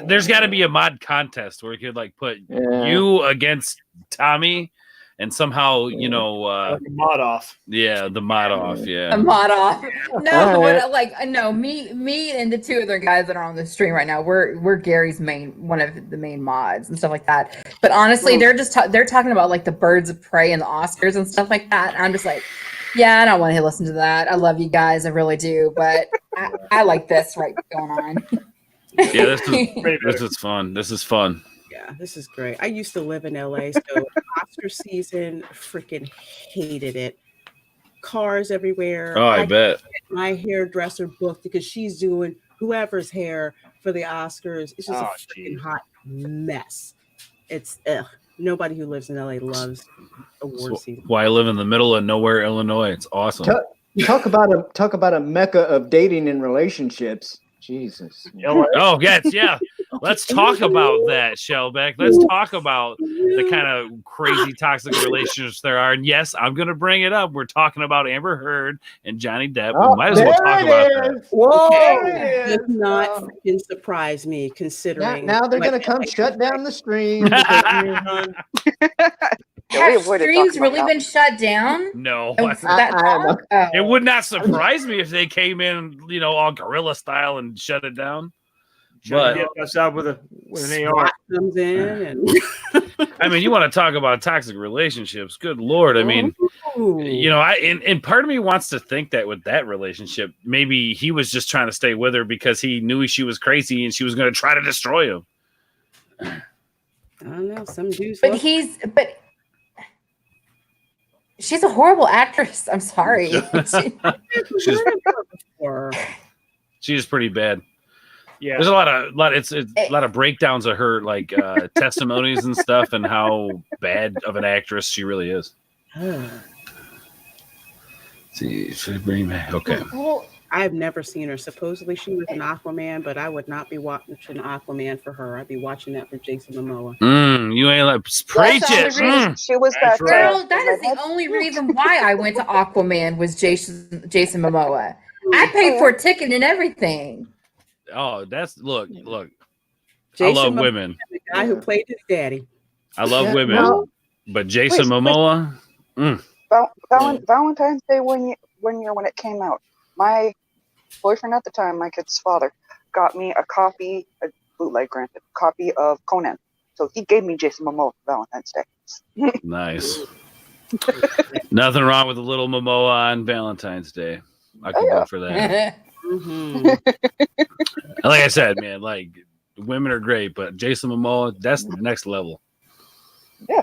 Speaker 1: There's got to be a mod contest where you could like put
Speaker 2: Yeah.
Speaker 1: you against Tommy, and somehow
Speaker 4: Like a mod off.
Speaker 1: the mod off,
Speaker 6: A mod off. No,
Speaker 2: All right.
Speaker 6: but no, me and the two other guys that are on the stream right now, we're Gary's one of the main mods and stuff like that. But honestly, they're talking about like the Birds of Prey and the Oscars and stuff like that. And I'm just like, yeah, I don't want to listen to that. I love you guys, I really do, but I like this right going on.
Speaker 1: Yeah, this is fun. This is fun.
Speaker 3: Yeah, this is great. I used to live in LA, so Oscar season, freaking hated it. Cars everywhere.
Speaker 1: Oh, I bet.
Speaker 3: My hairdresser booked because she's doing whoever's hair for the Oscars. It's just a freaking hot mess. It's nobody who lives in LA loves award season.
Speaker 1: Why I live in the middle of nowhere, Illinois. It's awesome.
Speaker 2: Talk about a mecca of dating and relationships. Jesus.
Speaker 1: Oh, yes, yeah. Let's talk about that, Shellback. Let's talk about the kind of crazy toxic relationships there are. And yes, I'm going to bring it up. We're talking about Amber Heard and Johnny Depp. We might as well talk about that.
Speaker 2: Whoa!
Speaker 3: It does not freaking surprise me, considering
Speaker 2: Now they're going to come shut down the stream.
Speaker 6: Have streams really been shut down?
Speaker 1: No.
Speaker 6: It
Speaker 1: would not surprise me if they came in, all guerrilla style and shut it down.
Speaker 4: But get us out with an AR
Speaker 3: comes in, and
Speaker 1: I mean, you want to talk about toxic relationships? Good Lord! I mean, and part of me wants to think that with that relationship, maybe he was just trying to stay with her because he knew she was crazy and she was going to try to destroy him.
Speaker 3: I don't know, some dudes.
Speaker 6: But she's a horrible actress. I'm sorry.
Speaker 1: She's pretty bad.
Speaker 4: Yeah,
Speaker 1: there's a lot of breakdowns of her like testimonies and stuff, and how bad of an actress she really is. See, should I bring back? Okay.
Speaker 6: Well,
Speaker 3: I've never seen her. Supposedly she was an Aquaman, but I would not be watching Aquaman for her. I'd be watching that for Jason Momoa.
Speaker 1: You ain't like preach it.
Speaker 5: She was that
Speaker 6: girl. That is the only reason why I went to Aquaman was Jason Momoa. I paid for a ticket and everything.
Speaker 1: Oh, look.
Speaker 3: Jason
Speaker 1: I love
Speaker 3: Momoa,
Speaker 1: women.
Speaker 3: The guy who played his daddy.
Speaker 1: I love women, but Jason Momoa.
Speaker 5: Valentine's Day when it came out, my boyfriend at the time, my kid's father, got me a bootleg granted, copy of Conan. So he gave me Jason Momoa for Valentine's Day.
Speaker 1: Nice. Nothing wrong with a little Momoa on Valentine's Day. I could go for that. Like I said, man, like women are great, but Jason Momoa, that's the next level.
Speaker 5: Yeah.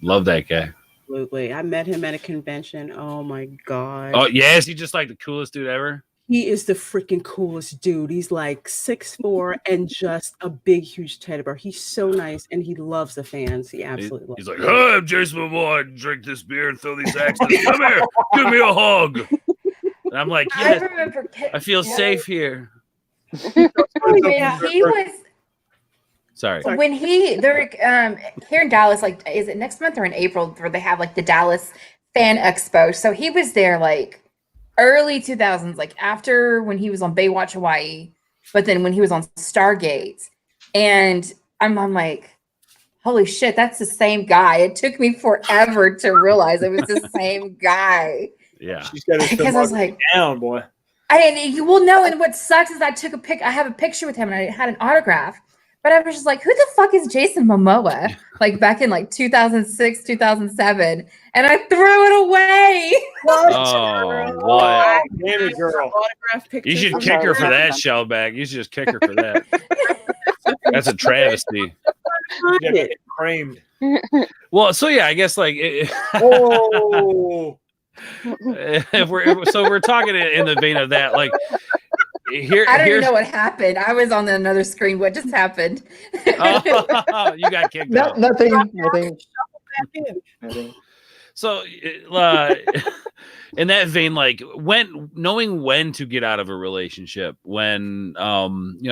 Speaker 1: Love that guy.
Speaker 3: Absolutely. I met him at a convention. Oh my God.
Speaker 1: Oh, yeah, is he just like the coolest dude ever?
Speaker 3: He is the freaking coolest dude. He's like 6'4" and just a big, huge teddy bear. He's so nice and he loves the fans. He absolutely loves
Speaker 1: He's like, hey, I'm Jason Momoa. I drink this beer and throw these axes. Come here, give me a hug. And I'm like, yes, I feel safe here.
Speaker 6: When he was
Speaker 1: Sorry.
Speaker 6: When they're here in Dallas, like, is it next month or in April, where they have like the Dallas Fan Expo? So he was there like early 2000s, like after when he was on Baywatch Hawaii, but then when he was on Stargate, and I'm like, holy shit, that's the same guy. It took me forever to realize it was the same guy.
Speaker 1: Yeah,
Speaker 4: she's got
Speaker 6: because I was like,
Speaker 4: down, boy.
Speaker 6: You will know. And what sucks is I have a picture with him and I had an autograph. But I was just like, who the fuck is Jason Momoa? Like back in like 2006, 2007. And I threw it away.
Speaker 1: Oh, what?
Speaker 4: Damn it, girl.
Speaker 3: Autograph pictures.
Speaker 1: You should
Speaker 6: I'm
Speaker 1: kick
Speaker 6: sorry,
Speaker 1: her for
Speaker 6: I'm
Speaker 1: that,
Speaker 5: done.
Speaker 1: Shellback. You should just kick her for that. That's a travesty.
Speaker 4: Yeah, get framed.
Speaker 1: Well, so yeah, I guess like
Speaker 4: Oh,
Speaker 1: if we're talking in the vein of that, like here,
Speaker 6: I don't even
Speaker 1: here's
Speaker 6: know what happened. I was on another screen. What just happened?
Speaker 1: oh, you got kicked out.
Speaker 2: Nothing.
Speaker 1: So, in that vein, like knowing when to get out of a relationship, when I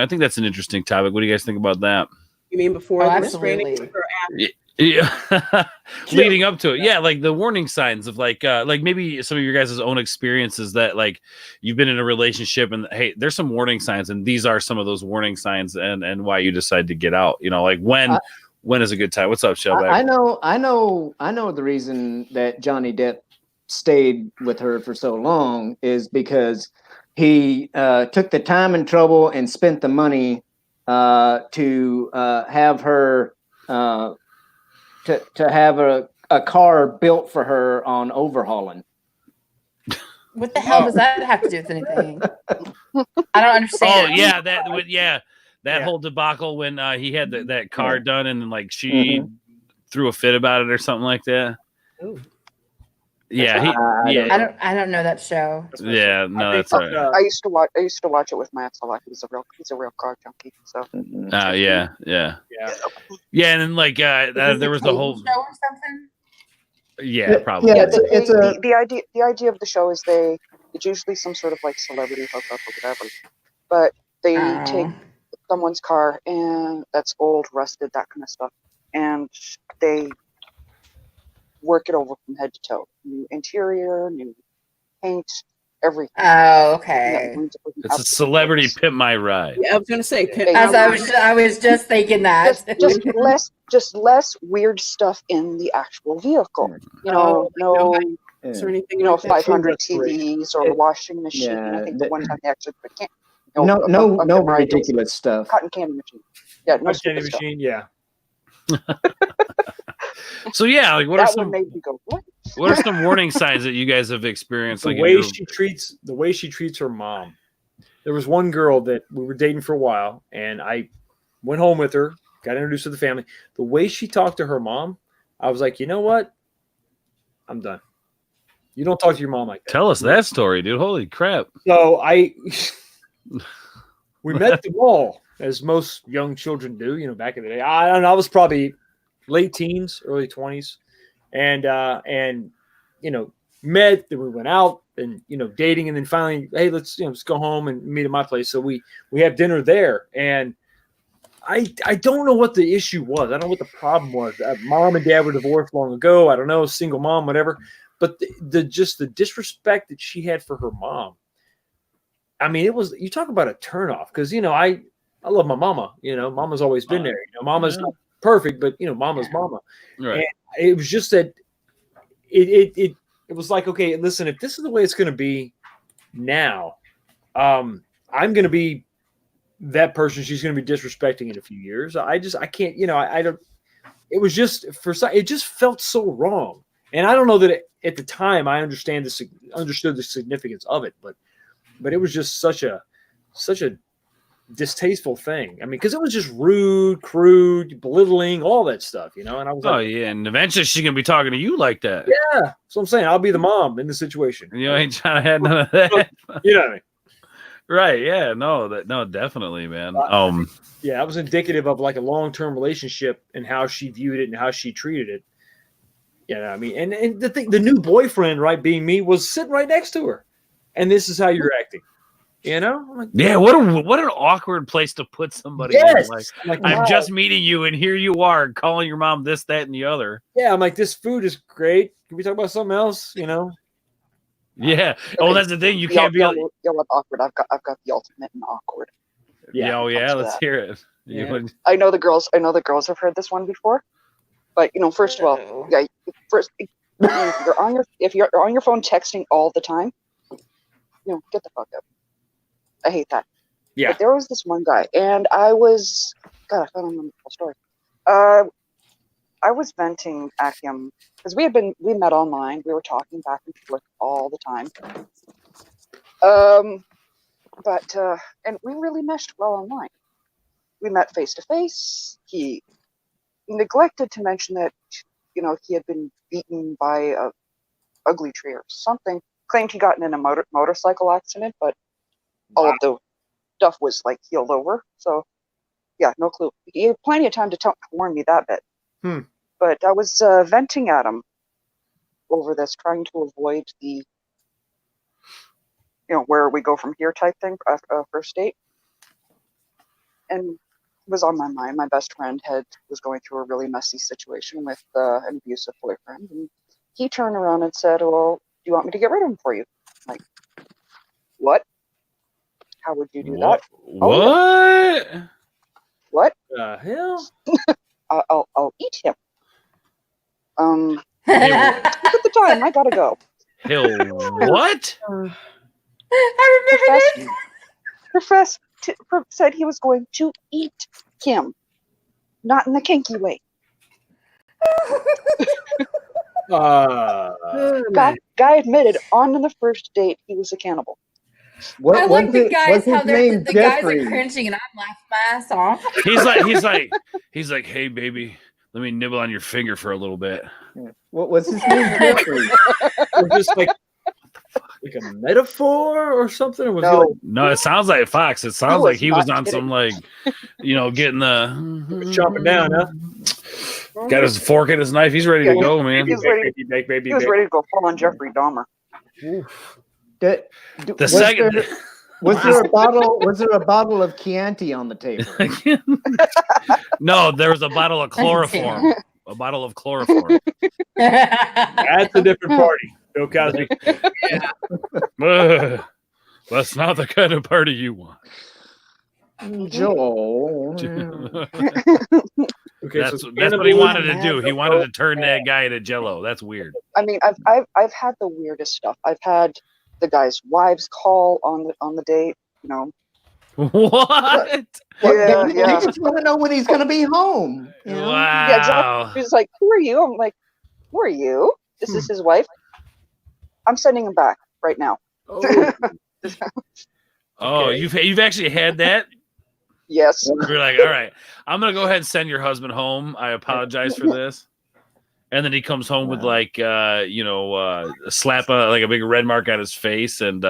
Speaker 1: think that's an interesting topic. What do you guys think about that?
Speaker 3: You mean before
Speaker 6: Oh,
Speaker 3: the
Speaker 6: absolutely.
Speaker 3: restraining order or after?
Speaker 1: Yeah, leading up to it, yeah, like the warning signs of like maybe some of your guys' own experiences that like you've been in a relationship and hey, there's some warning signs, and these are some of those warning signs, and why you decide to get out. Like when is a good time? What's up, Shellback?
Speaker 2: I know the reason that Johnny Depp stayed with her for so long is because he took the time and trouble and spent the money to have her to have a car built for her on overhauling.
Speaker 6: What the hell does that have to do with anything? I don't understand.
Speaker 1: Oh yeah, that whole debacle when he had that car done and then like she threw a fit about it or something like that.
Speaker 3: Ooh.
Speaker 1: Yeah,
Speaker 6: I don't know that show.
Speaker 1: yeah, no, that's all right.
Speaker 5: I used to watch it with Matt a lot. He's a real car junkie. So
Speaker 1: Yeah, and then like there was the whole
Speaker 6: show or something.
Speaker 1: yeah, probably
Speaker 2: Yeah,
Speaker 5: the idea of the show is it's usually some sort of like celebrity hookup or whatever, but they take someone's car and that's old, rusted, that kind of stuff, and they work it over from head to toe. New interior, new paint, everything.
Speaker 6: Oh, okay.
Speaker 1: it's a celebrity pimp my ride.
Speaker 3: Yeah, I was gonna say.
Speaker 6: As I was just thinking that.
Speaker 5: just less weird stuff in the actual vehicle. No,
Speaker 3: Is there anything?
Speaker 5: you know,
Speaker 3: like that?
Speaker 5: 500 TVs or a washing machine.
Speaker 2: Yeah,
Speaker 5: I think the one time they actually put
Speaker 2: no ridiculous stuff.
Speaker 5: cotton candy machine. Yeah, no
Speaker 4: candy
Speaker 5: stupid stuff.
Speaker 4: machine. Yeah.
Speaker 1: So yeah, like what
Speaker 5: That
Speaker 1: are some
Speaker 5: one made me go, what?
Speaker 1: what are some warning signs that you guys have experienced?
Speaker 4: The
Speaker 1: Like
Speaker 4: way she treats her mom. There was one girl that we were dating for a while, and I went home with her, got introduced to the family. The way she talked to her mom, I was like, you know what? I'm done. You don't talk to your mom like that.
Speaker 1: Tell us that story, dude. Holy crap.
Speaker 4: So we met at the mall, as most young children do, back in the day. I don't know, I was probably late teens, early 20s. And met, then we went out and, dating. And then finally, hey, let's go home and meet at my place. So we have dinner there. And I don't know what the issue was. I don't know what the problem was. Mom and dad were divorced long ago. I don't know, single mom, whatever. But the disrespect that she had for her mom. I mean, you talk about a turnoff because, I love my mama, mama's always been there. Mama's not perfect, but mama's mama.
Speaker 1: Right.
Speaker 4: And it was just that it was like, okay, listen, if this is the way it's going to be now, I'm going to be that person she's going to be disrespecting in a few years. I can't, I don't, it was just it just felt so wrong. And I don't know that at the time I understood the significance of it, but it was just such a distasteful thing. I mean, because it was just rude, crude, belittling, all that stuff, And I was like,
Speaker 1: yeah, and eventually she's gonna be talking to you like that.
Speaker 4: yeah. So I'm saying I'll be the mom in the situation.
Speaker 1: You ain't trying to have none of that.
Speaker 4: You know what I mean?
Speaker 1: Right? Yeah. No, definitely, man.
Speaker 4: Yeah, that was indicative of like a long-term relationship and how she viewed it and how she treated it. I mean, and the new boyfriend, right, being me, was sitting right next to her, and this is how you're acting. I'm like,
Speaker 1: yeah. What an awkward place to put somebody.
Speaker 4: Yes.
Speaker 1: In. Like, I'm just meeting you, and here you are calling your mom this, that, and the other.
Speaker 4: Yeah, I'm like, this food is great. Can we talk about something else?
Speaker 1: Yeah. Oh, that's the thing. You can't be.
Speaker 5: You'll look awkward. I've got the ultimate in awkward.
Speaker 1: Yeah. Oh, yeah. Let's hear it.
Speaker 4: Yeah.
Speaker 5: I know the girls have heard this one before, but first of all, yeah. If you're on your phone texting all the time, get the fuck up. I hate that.
Speaker 4: Yeah.
Speaker 5: But there was this one guy, and I was, God, I can't remember the whole story. I was venting at him because we met online. We were talking back and forth all the time. And we really meshed well online. We met face to face. He neglected to mention that, he had been beaten by a ugly tree or something. Claimed he got in a motorcycle accident, but all of the stuff was like healed over. So yeah, no clue. He had plenty of time to warn me that bit. But I was venting at him over this, trying to avoid the, where we go from here type thing, first date. And it was on my mind. My best friend was going through a really messy situation with an abusive boyfriend. And he turned around and said, well, do you want me to get rid of him for you? I'm like, what? How would you do that?
Speaker 1: What?
Speaker 5: Oh, yeah. What?
Speaker 4: The hell?
Speaker 5: I'll eat him. Look at the time. I gotta go.
Speaker 1: Hell, what?
Speaker 6: I remember this.
Speaker 5: Professor said he was going to eat him, not in the kinky way. Guy admitted on the first date he was a cannibal.
Speaker 6: I like the guys how the guys are cringing and I'm laughing my ass off.
Speaker 1: He's like, hey baby, let me nibble on your finger for a little bit.
Speaker 2: What was his name? Jeffrey.
Speaker 4: Was this like a metaphor or something? Or was
Speaker 1: No, it sounds like Fox. It sounds like he was on some getting the
Speaker 4: chopping down, huh?
Speaker 1: Got his fork and his knife. He's ready to go, man.
Speaker 5: He was ready to go full on Jeffrey Dahmer.
Speaker 2: Was there a bottle of Chianti on the table?
Speaker 1: No, there was a bottle of chloroform. A bottle of chloroform.
Speaker 4: That's a different party. Bill Cosby.
Speaker 1: That's not the kind of party you want.
Speaker 2: Joel.
Speaker 4: Okay,
Speaker 1: that's what he wanted to do. He wanted to turn that guy into Jello. That's weird.
Speaker 5: I mean, I've had the weirdest stuff. I've had the guy's wives call on the date.
Speaker 1: What?
Speaker 5: Yeah.
Speaker 2: You just want to know when he's going to be home.
Speaker 1: Wow.
Speaker 5: Yeah, exactly. He's like, "Who are you?" I'm like, "Who are you? Is this his wife?" I'm sending him back right now.
Speaker 1: Oh, you've actually had that?
Speaker 5: Yes.
Speaker 1: You're like, all right, I'm gonna go ahead and send your husband home. I apologize for this. And then he comes home with a slap like a big red mark on his face and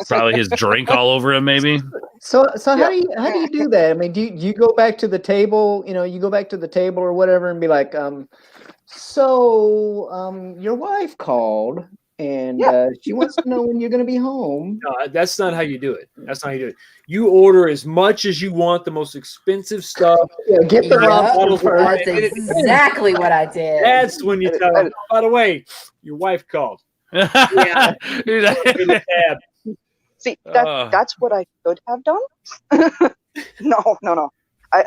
Speaker 1: probably his drink all over him, maybe.
Speaker 2: So how do you do that? I mean, do you go back to the table? You go back to the table or whatever, and be like, your wife called. And she wants to know when you're going to be home.
Speaker 4: No, that's not how you do it. That's not how you do it. You order as much as you want, the most expensive stuff.
Speaker 2: Get the bottle first.
Speaker 6: That's exactly what I did.
Speaker 4: That's when you tell them, by the way, your wife called.
Speaker 6: Yeah.
Speaker 5: See, that's what I could have done. No. I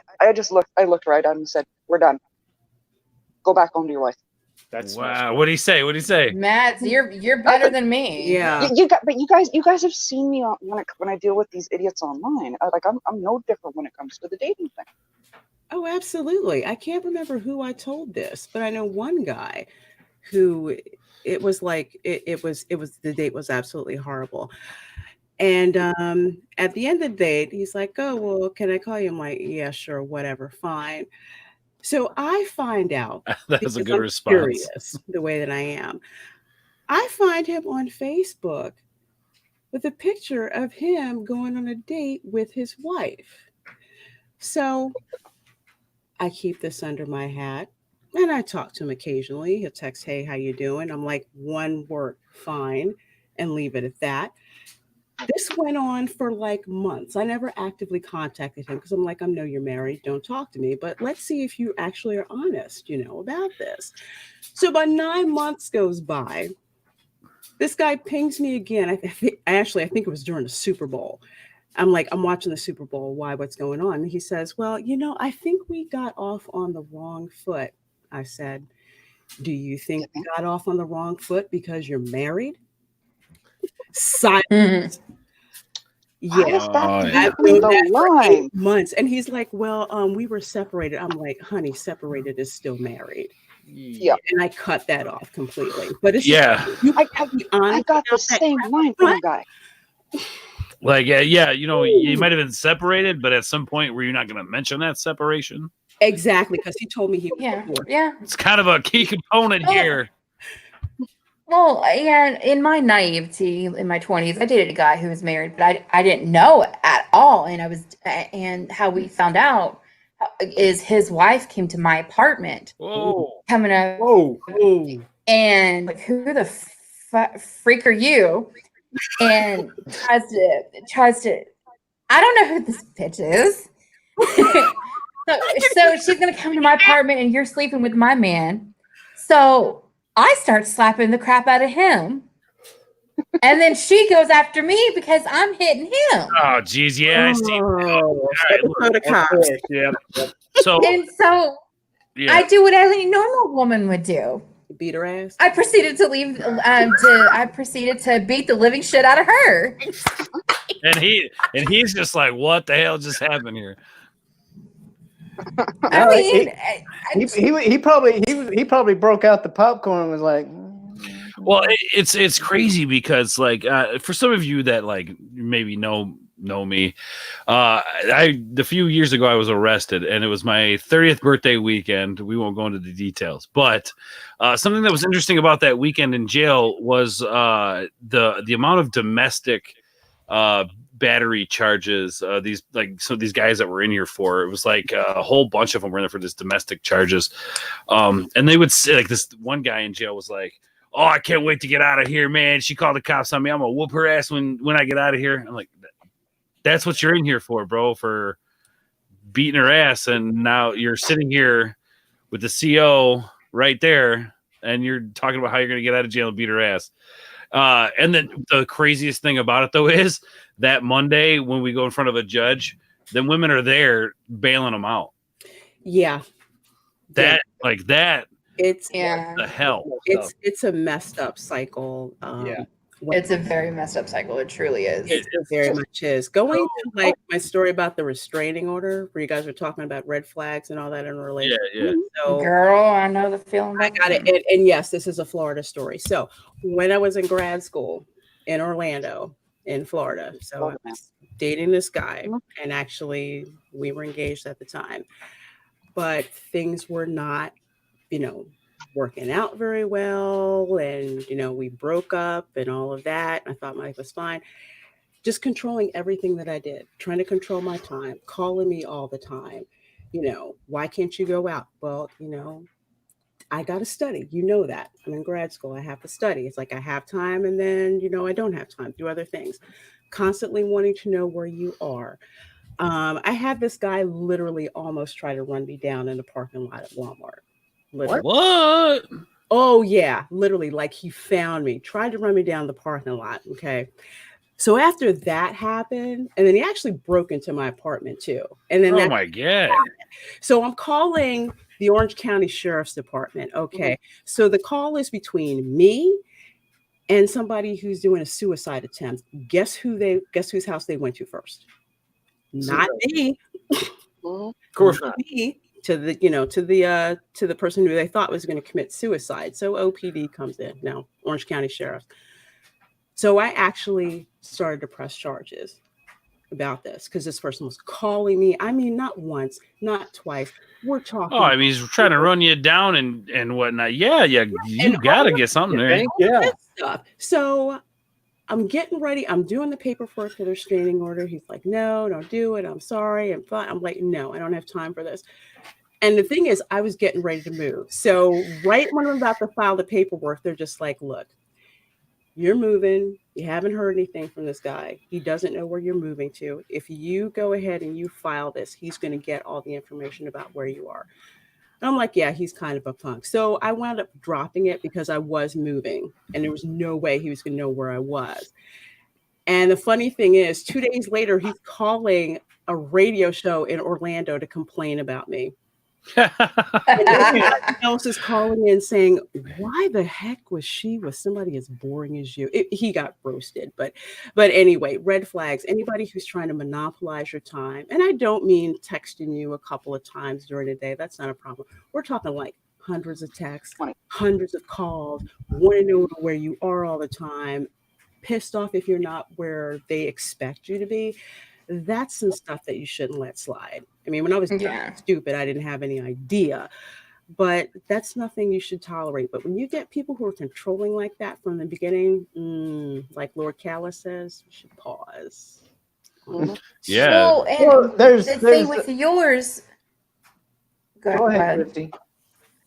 Speaker 5: looked right at him and said, "We're done. Go back home to your wife."
Speaker 4: That's
Speaker 1: wow. What'd he say?
Speaker 6: Matt, you're better than me.
Speaker 3: Yeah.
Speaker 5: You guys have seen me when I deal with these idiots online. I'm no different when it comes to the dating thing.
Speaker 3: Oh, absolutely. I can't remember who I told this, but I know one guy who it was like the date was absolutely horrible. And at the end of the date, he's like, "Oh, well, can I call you?" I'm like, "Yeah, sure, whatever, fine." So I find out
Speaker 1: that's a good response.
Speaker 3: Curious, the way that I am. I find him on Facebook with a picture of him going on a date with his wife. So I keep this under my hat and I talk to him occasionally. He'll text, "Hey, how you doing?" I'm like, one word, fine, and leave it at that. This went on for like months. I never actively contacted him because I'm like, I know you're married. Don't talk to me. But let's see if you actually are honest, about this. So about 9 months goes by. This guy pings me again. I think it was during the Super Bowl. I'm like, I'm watching the Super Bowl. Why? What's going on? And he says, "Well, I think we got off on the wrong foot." I said, "Do you think we got off on the wrong foot because you're married?" Silence.
Speaker 5: How
Speaker 3: Yeah.
Speaker 5: is that
Speaker 1: Oh,
Speaker 3: I've
Speaker 5: even
Speaker 3: known that
Speaker 5: the
Speaker 3: for
Speaker 5: line?
Speaker 3: 8 months. And he's like, well, we were separated. I'm like, honey, separated is still married.
Speaker 5: Yeah.
Speaker 3: And I cut that off completely. But it's just,
Speaker 1: yeah.
Speaker 3: you
Speaker 5: I
Speaker 3: have to be
Speaker 5: I
Speaker 3: honest
Speaker 5: got the
Speaker 3: about that
Speaker 5: same
Speaker 3: crap
Speaker 5: line
Speaker 3: up
Speaker 5: from
Speaker 3: front.
Speaker 5: a guy.
Speaker 1: Like, yeah, you know, you
Speaker 3: Ooh.
Speaker 1: might have been separated, but at some point, were you not going to mention that separation?
Speaker 3: Exactly, because he told me he was
Speaker 6: Yeah,
Speaker 3: divorced.
Speaker 6: yeah.
Speaker 1: It's kind of a key component
Speaker 6: Oh.
Speaker 1: here.
Speaker 6: Well, yeah, in my naivety in my 20s, I dated a guy who was married, but I didn't know at all. And how we found out is his wife came to my apartment
Speaker 1: Whoa.
Speaker 6: coming up,
Speaker 4: Whoa.
Speaker 3: Ooh.
Speaker 6: and like, who the freak are you? And tries to, I don't know who this bitch is. So she's gonna come to my apartment and you're sleeping with my man. So I start slapping the crap out of him. And then she goes after me because I'm hitting him.
Speaker 1: Oh, geez. Yeah, I see.
Speaker 3: Oh,
Speaker 1: right, look,
Speaker 3: episode of
Speaker 4: Of
Speaker 3: Cops.
Speaker 4: course, yeah.
Speaker 1: So,
Speaker 6: And so
Speaker 1: yeah.
Speaker 6: I do what any normal woman would do.
Speaker 3: Beat her ass.
Speaker 6: I proceeded to leave. I proceeded to beat the living shit out of her.
Speaker 1: And he's just like, what the hell just happened here?
Speaker 6: I mean,
Speaker 2: He probably broke out the popcorn and was like,
Speaker 1: Well, it's crazy because like for some of you that like maybe know me, the few years ago I was arrested and it was my 30th birthday weekend. We won't go into the details, but something that was interesting about that weekend in jail was the amount of domestic battery charges. These guys that were in here for it was like a whole bunch of them were in there for this domestic charges, and they would say like this one guy in jail was like, oh, I can't wait to get out of here, man. She called the cops on me. I'm gonna whoop her ass when I get out of here. I'm like, that's what you're in here for, bro, for beating her ass. And now you're sitting here with the CO right there, and you're talking about how you're gonna get out of jail and beat her ass. And then the craziest thing about it though is that Monday when we go in front of a judge, then women are there bailing them out.
Speaker 3: Yeah.
Speaker 1: That
Speaker 3: It's
Speaker 1: the hell.
Speaker 3: it's a messed up cycle.
Speaker 6: it's a very messed up cycle. It truly is.
Speaker 3: It very much is. Going to like my story about the restraining order, where you guys were talking about red flags and all that in a relationship.
Speaker 1: Yeah.
Speaker 3: So,
Speaker 6: Girl, I know the feeling.
Speaker 3: I got it. And yes, this is a Florida story. So when I was in grad school in Orlando, in Florida, so I was dating this guy, and actually we were engaged at the time, but things were not, working out very well, and we broke up and all of that. I thought my life was fine. Just controlling everything that I did, trying to control my time, calling me all the time. Why can't you go out? Well, I got to study. That. I'm in grad school. I have to study. It's like I have time and then, I don't have time to do other things. Constantly wanting to know where you are. I had this guy literally almost try to run me down in the parking lot at Walmart. Literally.
Speaker 1: What?
Speaker 3: Oh, yeah. Literally, like he found me, tried to run me down the parking lot. Okay. So after that happened, and then he actually broke into my apartment too. And then
Speaker 1: oh my God.
Speaker 3: So I'm calling the Orange County Sheriff's Department. Okay. So the call is between me and somebody who's doing a suicide attempt. Guess whose house they went to first? Not me.
Speaker 4: Of course not.
Speaker 3: Me. To the person who they thought was going to commit suicide. So OPD comes in now, Orange County Sheriff. So I actually started to press charges about this because this person was calling me. I mean, not once, not twice. We're talking.
Speaker 1: Oh, I mean, he's trying to run you down and whatnot. Yeah, you got to get something there.
Speaker 4: Yeah.
Speaker 3: Stuff. So I'm getting ready. I'm doing the paperwork for the restraining order. He's like, no, don't do it. I'm sorry. I'm like, no, I don't have time for this. And the thing is, I was getting ready to move. So right when I'm about to file the paperwork, they're just like, look, you're moving. You haven't heard anything from this guy. He doesn't know where you're moving to. If you go ahead and you file this, he's going to get all the information about where you are. And I'm like, yeah, he's kind of a punk. So I wound up dropping it because I was moving and there was no way he was going to know where I was. And the funny thing is, 2 days later, he's calling a radio show in Orlando to complain about me. Everybody else is calling in saying, "Why the heck was she with somebody as boring as you?" He got roasted, but anyway, red flags. Anybody who's trying to monopolize your time, and I don't mean texting you a couple of times during the day. That's not a problem. We're talking like hundreds of texts, hundreds of calls, want to know where you are all the time, pissed off if you're not where they expect you to be. That's some stuff that you shouldn't let slide. I mean, when I was stupid, I didn't have any idea, but that's nothing you should tolerate. But when you get people who are controlling like that from the beginning, like Lord Callis says, you should pause.
Speaker 1: Yeah.
Speaker 6: Well, and
Speaker 2: there's
Speaker 6: the thing with yours.
Speaker 2: Go ahead, Christy.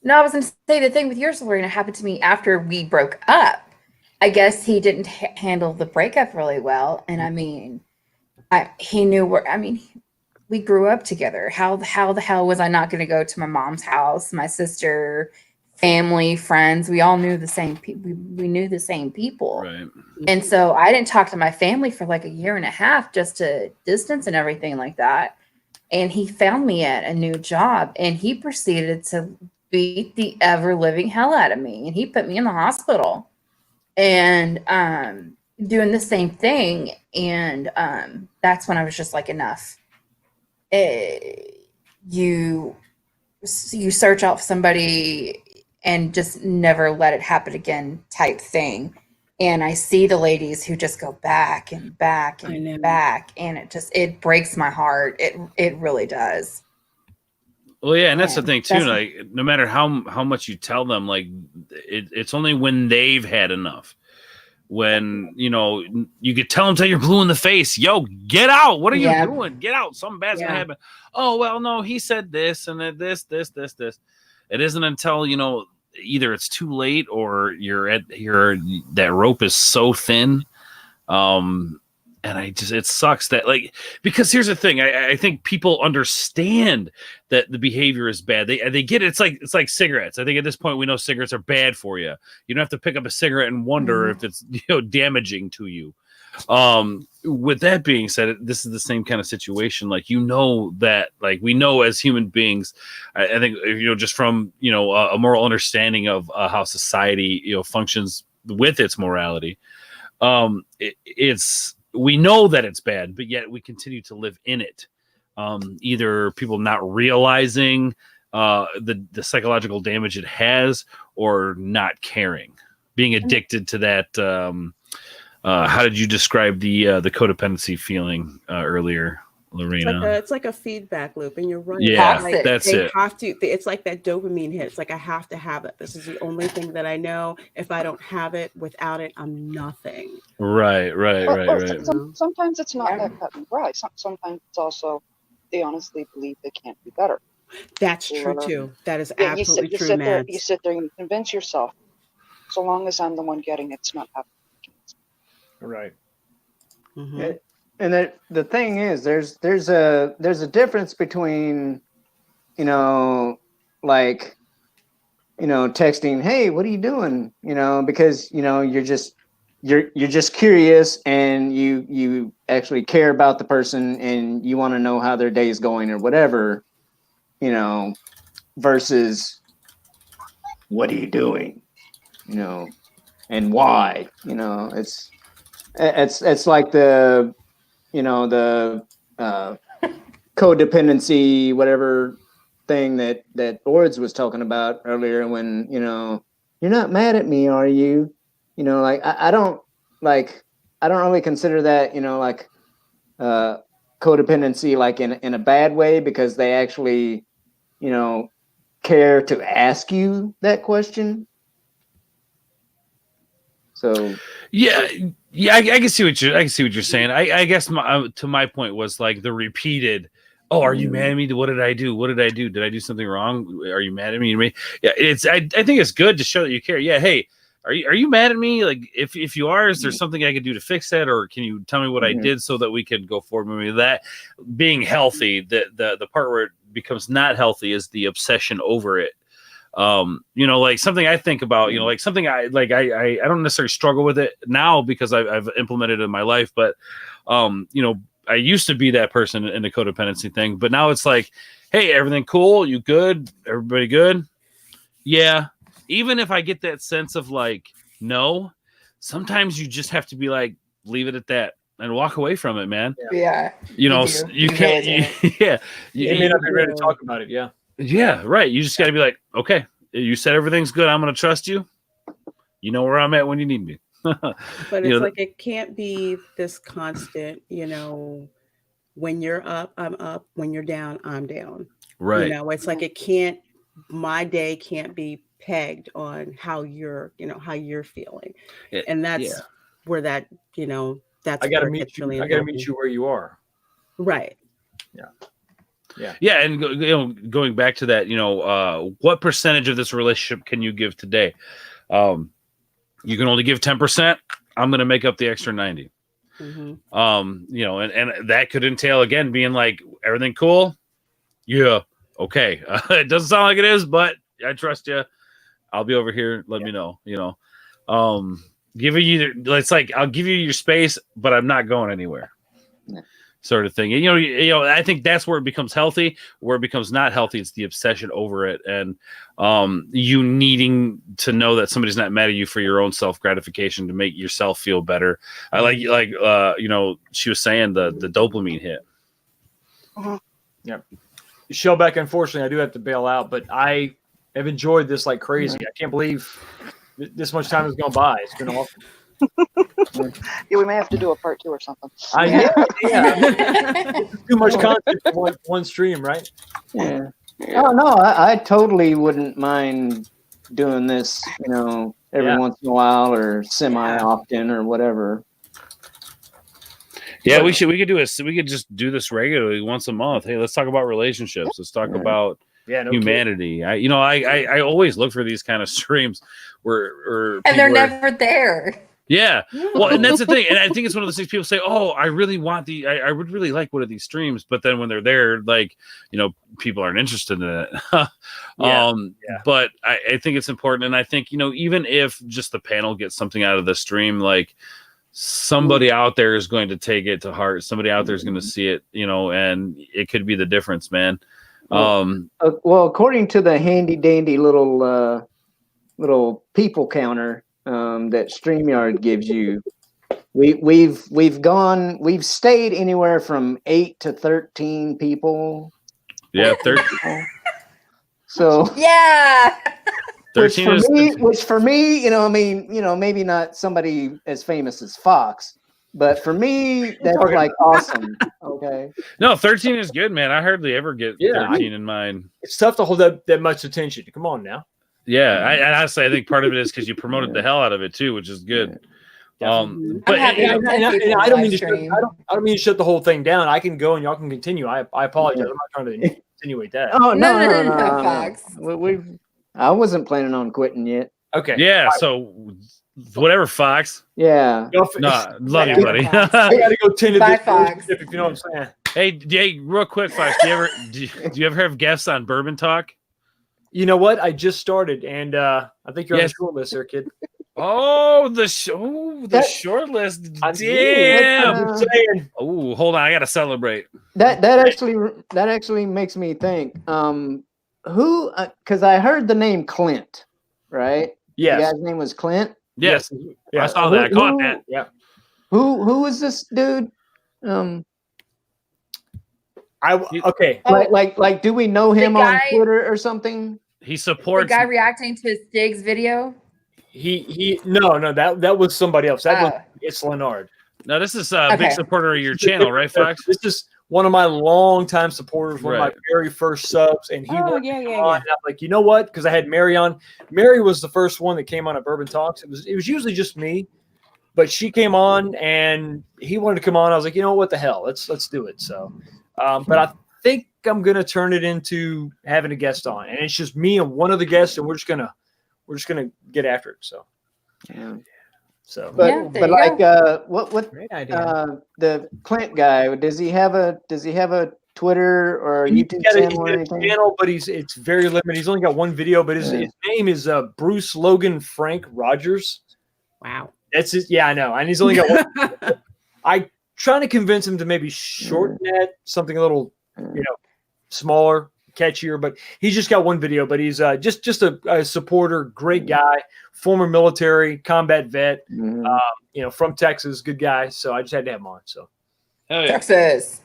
Speaker 6: No, I was going to say the thing with yours, Lorena, happened to me after we broke up. I guess he didn't handle the breakup really well, and I mean, he knew where. I mean, we grew up together. How the hell was I not going to go to my mom's house, my sister, family, friends? We all knew the same people. We knew the same people,
Speaker 1: Right.
Speaker 6: And so I didn't talk to my family for like a year and a half, just to distance and everything like that. And he found me at a new job, and he proceeded to beat the ever living hell out of me, and he put me in the hospital, and doing the same thing. And that's when I was just like, enough. You search out somebody and just never let it happen again type thing. And I see the ladies who just go back and back and back, and it breaks my heart. It really does.
Speaker 1: Well, yeah, and that's the thing too. Like, no matter how much you tell them, like, it's only when they've had enough. When you could tell them till you're blue in the face. Yo, get out! What are you doing? Get out! Something bad's gonna happen. Oh well, no, he said this and then this. It isn't until either it's too late or that rope is so thin. And it sucks that, like, because here's the thing. I think people understand that the behavior is bad. They get it. It's like cigarettes. I think at this point we know cigarettes are bad for you. You don't have to pick up a cigarette and wonder if it's damaging to you. With that being said, this is the same kind of situation. Like, that, like, we know as human beings, I think, just from, a moral understanding of how society, functions with its morality. We know that it's bad, but yet we continue to live in it. Either people not realizing the psychological damage it has, or not caring, being addicted to that. How did you describe the codependency feeling earlier, Lorena?
Speaker 3: It's like a feedback loop, and you're right.
Speaker 1: Yeah,
Speaker 3: like,
Speaker 1: that's
Speaker 3: they
Speaker 1: it.
Speaker 3: Have to. It's like that dopamine hit. It's like, I have to have it. This is the only thing that I know. If I don't have it, without it, I'm nothing.
Speaker 1: Right.
Speaker 5: Sometimes it's not that cut and dry. Sometimes it's also they honestly believe they can't do better.
Speaker 3: That's true too. That is absolutely true, man.
Speaker 5: You sit there and you convince yourself, so long as I'm the one getting it, it's not happening.
Speaker 4: Right.
Speaker 2: Mm-hmm. And the thing is, there's a difference between, texting, hey, what are you doing? Because you're just curious, and you actually care about the person, and you want to know how their day is going or whatever, versus what are you doing, and why, it's like the codependency, whatever thing that Ords was talking about earlier, when, you're not mad at me, are you? I don't really consider that, codependency, like in a bad way, because they actually, care to ask you that question. So I can see what you're saying. I guess to my point was, like, the repeated, oh, are you mad at me? What did I do? Did I do something wrong? Are you mad at me? Yeah, I think it's good to show that you care. Yeah, hey, are you mad at me? Like, if you are, is there something I could do to fix that, or can you tell me what I did so that we can go forward with that? Being healthy, the part where it becomes not healthy is the obsession over it. Like something I think about, like something I don't necessarily struggle with it now because I've implemented it in my life, but
Speaker 1: I used to be that person in the codependency thing, but now it's like, hey, everything cool? You good? Everybody good? Yeah. Even if I get that sense of like, no, sometimes you just have to be like, leave it at that and walk away from it, man.
Speaker 6: Yeah.
Speaker 1: You know,
Speaker 6: do.
Speaker 1: you
Speaker 6: You
Speaker 1: can't.
Speaker 6: really
Speaker 1: Yeah.
Speaker 4: You may not be ready to talk about it. Yeah.
Speaker 1: Yeah. Right. You just got to be like, okay, you said everything's good. I'm going to trust you. You know where I'm at when you need me.
Speaker 3: But
Speaker 1: You
Speaker 3: it's
Speaker 1: know,
Speaker 3: like it can't be this constant, when you're up, I'm up. When you're down, I'm down.
Speaker 1: right.
Speaker 3: It's like it can't, my day can't be pegged on how you're feeling. And that's where that, that's
Speaker 4: I got to
Speaker 3: where it
Speaker 4: meet
Speaker 3: gets
Speaker 4: you.
Speaker 3: really
Speaker 4: I got to
Speaker 3: unhealthy.
Speaker 4: meet you where you are.
Speaker 3: Right.
Speaker 1: Yeah, and going back to that, what percentage of this relationship can you give today? You can only give 10%. I'm going to make up the extra 90.
Speaker 3: Mm-hmm.
Speaker 1: And that could entail again being like, everything cool? Yeah, okay. It doesn't sound like it is, but I trust you. I'll be over here. Let me know. Giving you, it's like I'll give you your space, but I'm not going anywhere. Sort of thing. And, I think that's where it becomes healthy. Where it becomes not healthy, it's the obsession over it, and you needing to know that somebody's not mad at you for your own self gratification to make yourself feel better. I like she was saying the dopamine hit.
Speaker 4: Yeah. Shellback, unfortunately, I do have to bail out, but I have enjoyed this like crazy. I can't believe this much time has gone by. It's been awesome.
Speaker 5: Yeah, we may have to do a part 2 or something.
Speaker 4: Too much content for one stream, right?
Speaker 2: Yeah. Oh no, I totally wouldn't mind doing this, every once in a while or semi often or whatever.
Speaker 1: Yeah, we could just do this regularly once a month. Hey, let's talk about relationships. Let's talk about humanity. I always look for these kind of streams where
Speaker 6: and they're never there.
Speaker 1: Yeah. Well, and that's the thing. And I think it's one of those things people say, oh, I really want I would really like one of these streams. But then when they're there, like, people aren't interested in it. But I think it's important. And I think, even if just the panel gets something out of the stream, like somebody out there is going to take it to heart. Somebody out there is going to see it, and it could be the difference, man.
Speaker 2: Well, according to the handy dandy little people counter, that StreamYard gives you, we've stayed anywhere from 8 to 13 people.
Speaker 1: Yeah, 13.
Speaker 2: So
Speaker 6: yeah,
Speaker 1: 13
Speaker 2: which for me, maybe not somebody as famous as Fox, but for me, that's like awesome. Okay.
Speaker 1: No, 13 is good, man. I hardly ever get 13 in mine.
Speaker 4: It's tough to hold that much attention. Come on now.
Speaker 1: Yeah, I honestly, I think part of it is because you promoted the hell out of it too, which is good. But
Speaker 4: I don't mean to shut the whole thing down. I can go and y'all can continue. I apologize. I'm not trying to insinuate that.
Speaker 2: Oh
Speaker 6: no, Fox.
Speaker 2: I wasn't planning on quitting yet.
Speaker 4: Okay.
Speaker 1: Yeah. So whatever, Fox.
Speaker 2: Yeah.
Speaker 1: Love you, buddy.
Speaker 4: I gotta go tend to this
Speaker 6: Fox.
Speaker 4: if you know what I'm saying.
Speaker 1: Hey, real quick, Fox. Do you ever have guests on Bourbon Talk?
Speaker 4: You know what? I just started, and I think you're on the short list there, kid.
Speaker 1: Oh, the short list. Damn. Oh, hold on. I got to celebrate.
Speaker 2: That actually makes me think. Who? Because I heard the name Clint, right?
Speaker 4: Yes.
Speaker 2: The guy's name was Clint.
Speaker 1: Yes. I saw that. I caught that.
Speaker 4: Yeah.
Speaker 2: Who is this dude?
Speaker 4: Okay.
Speaker 2: Like, do we know him on Twitter or something?
Speaker 1: He supports
Speaker 6: the guy reacting to Stig's video.
Speaker 4: No, that was somebody else. It's Leonard.
Speaker 1: No, this is a big supporter of your channel, right, Fox?
Speaker 4: This is one of my longtime supporters, one of my very first subs, and he on. And I'm like, you know what? Because I had Mary on. Mary was the first one that came on at Bourbon Talks. It was usually just me, but she came on and he wanted to come on. I was like, you know what the hell? Let's do it. So, but I think I'm gonna turn it into having a guest on, and it's just me and one of the guests, and we're just gonna get after it. So,
Speaker 2: yeah.
Speaker 4: So,
Speaker 2: but like, what? Great idea. The Clint guy, does he have a Twitter or a YouTube channel or anything?
Speaker 4: But it's very limited. He's only got one video, but his name is Bruce Logan Frank Rogers.
Speaker 3: Wow,
Speaker 4: that's it. Yeah, I know, and he's only got one. I trying to convince him to maybe shorten that, something a little, smaller, catchier. But he's just got one video. But he's just a supporter, great guy, former military, combat vet, from Texas, good guy. So I just had to have him on. So
Speaker 1: Hell yeah.
Speaker 6: Texas.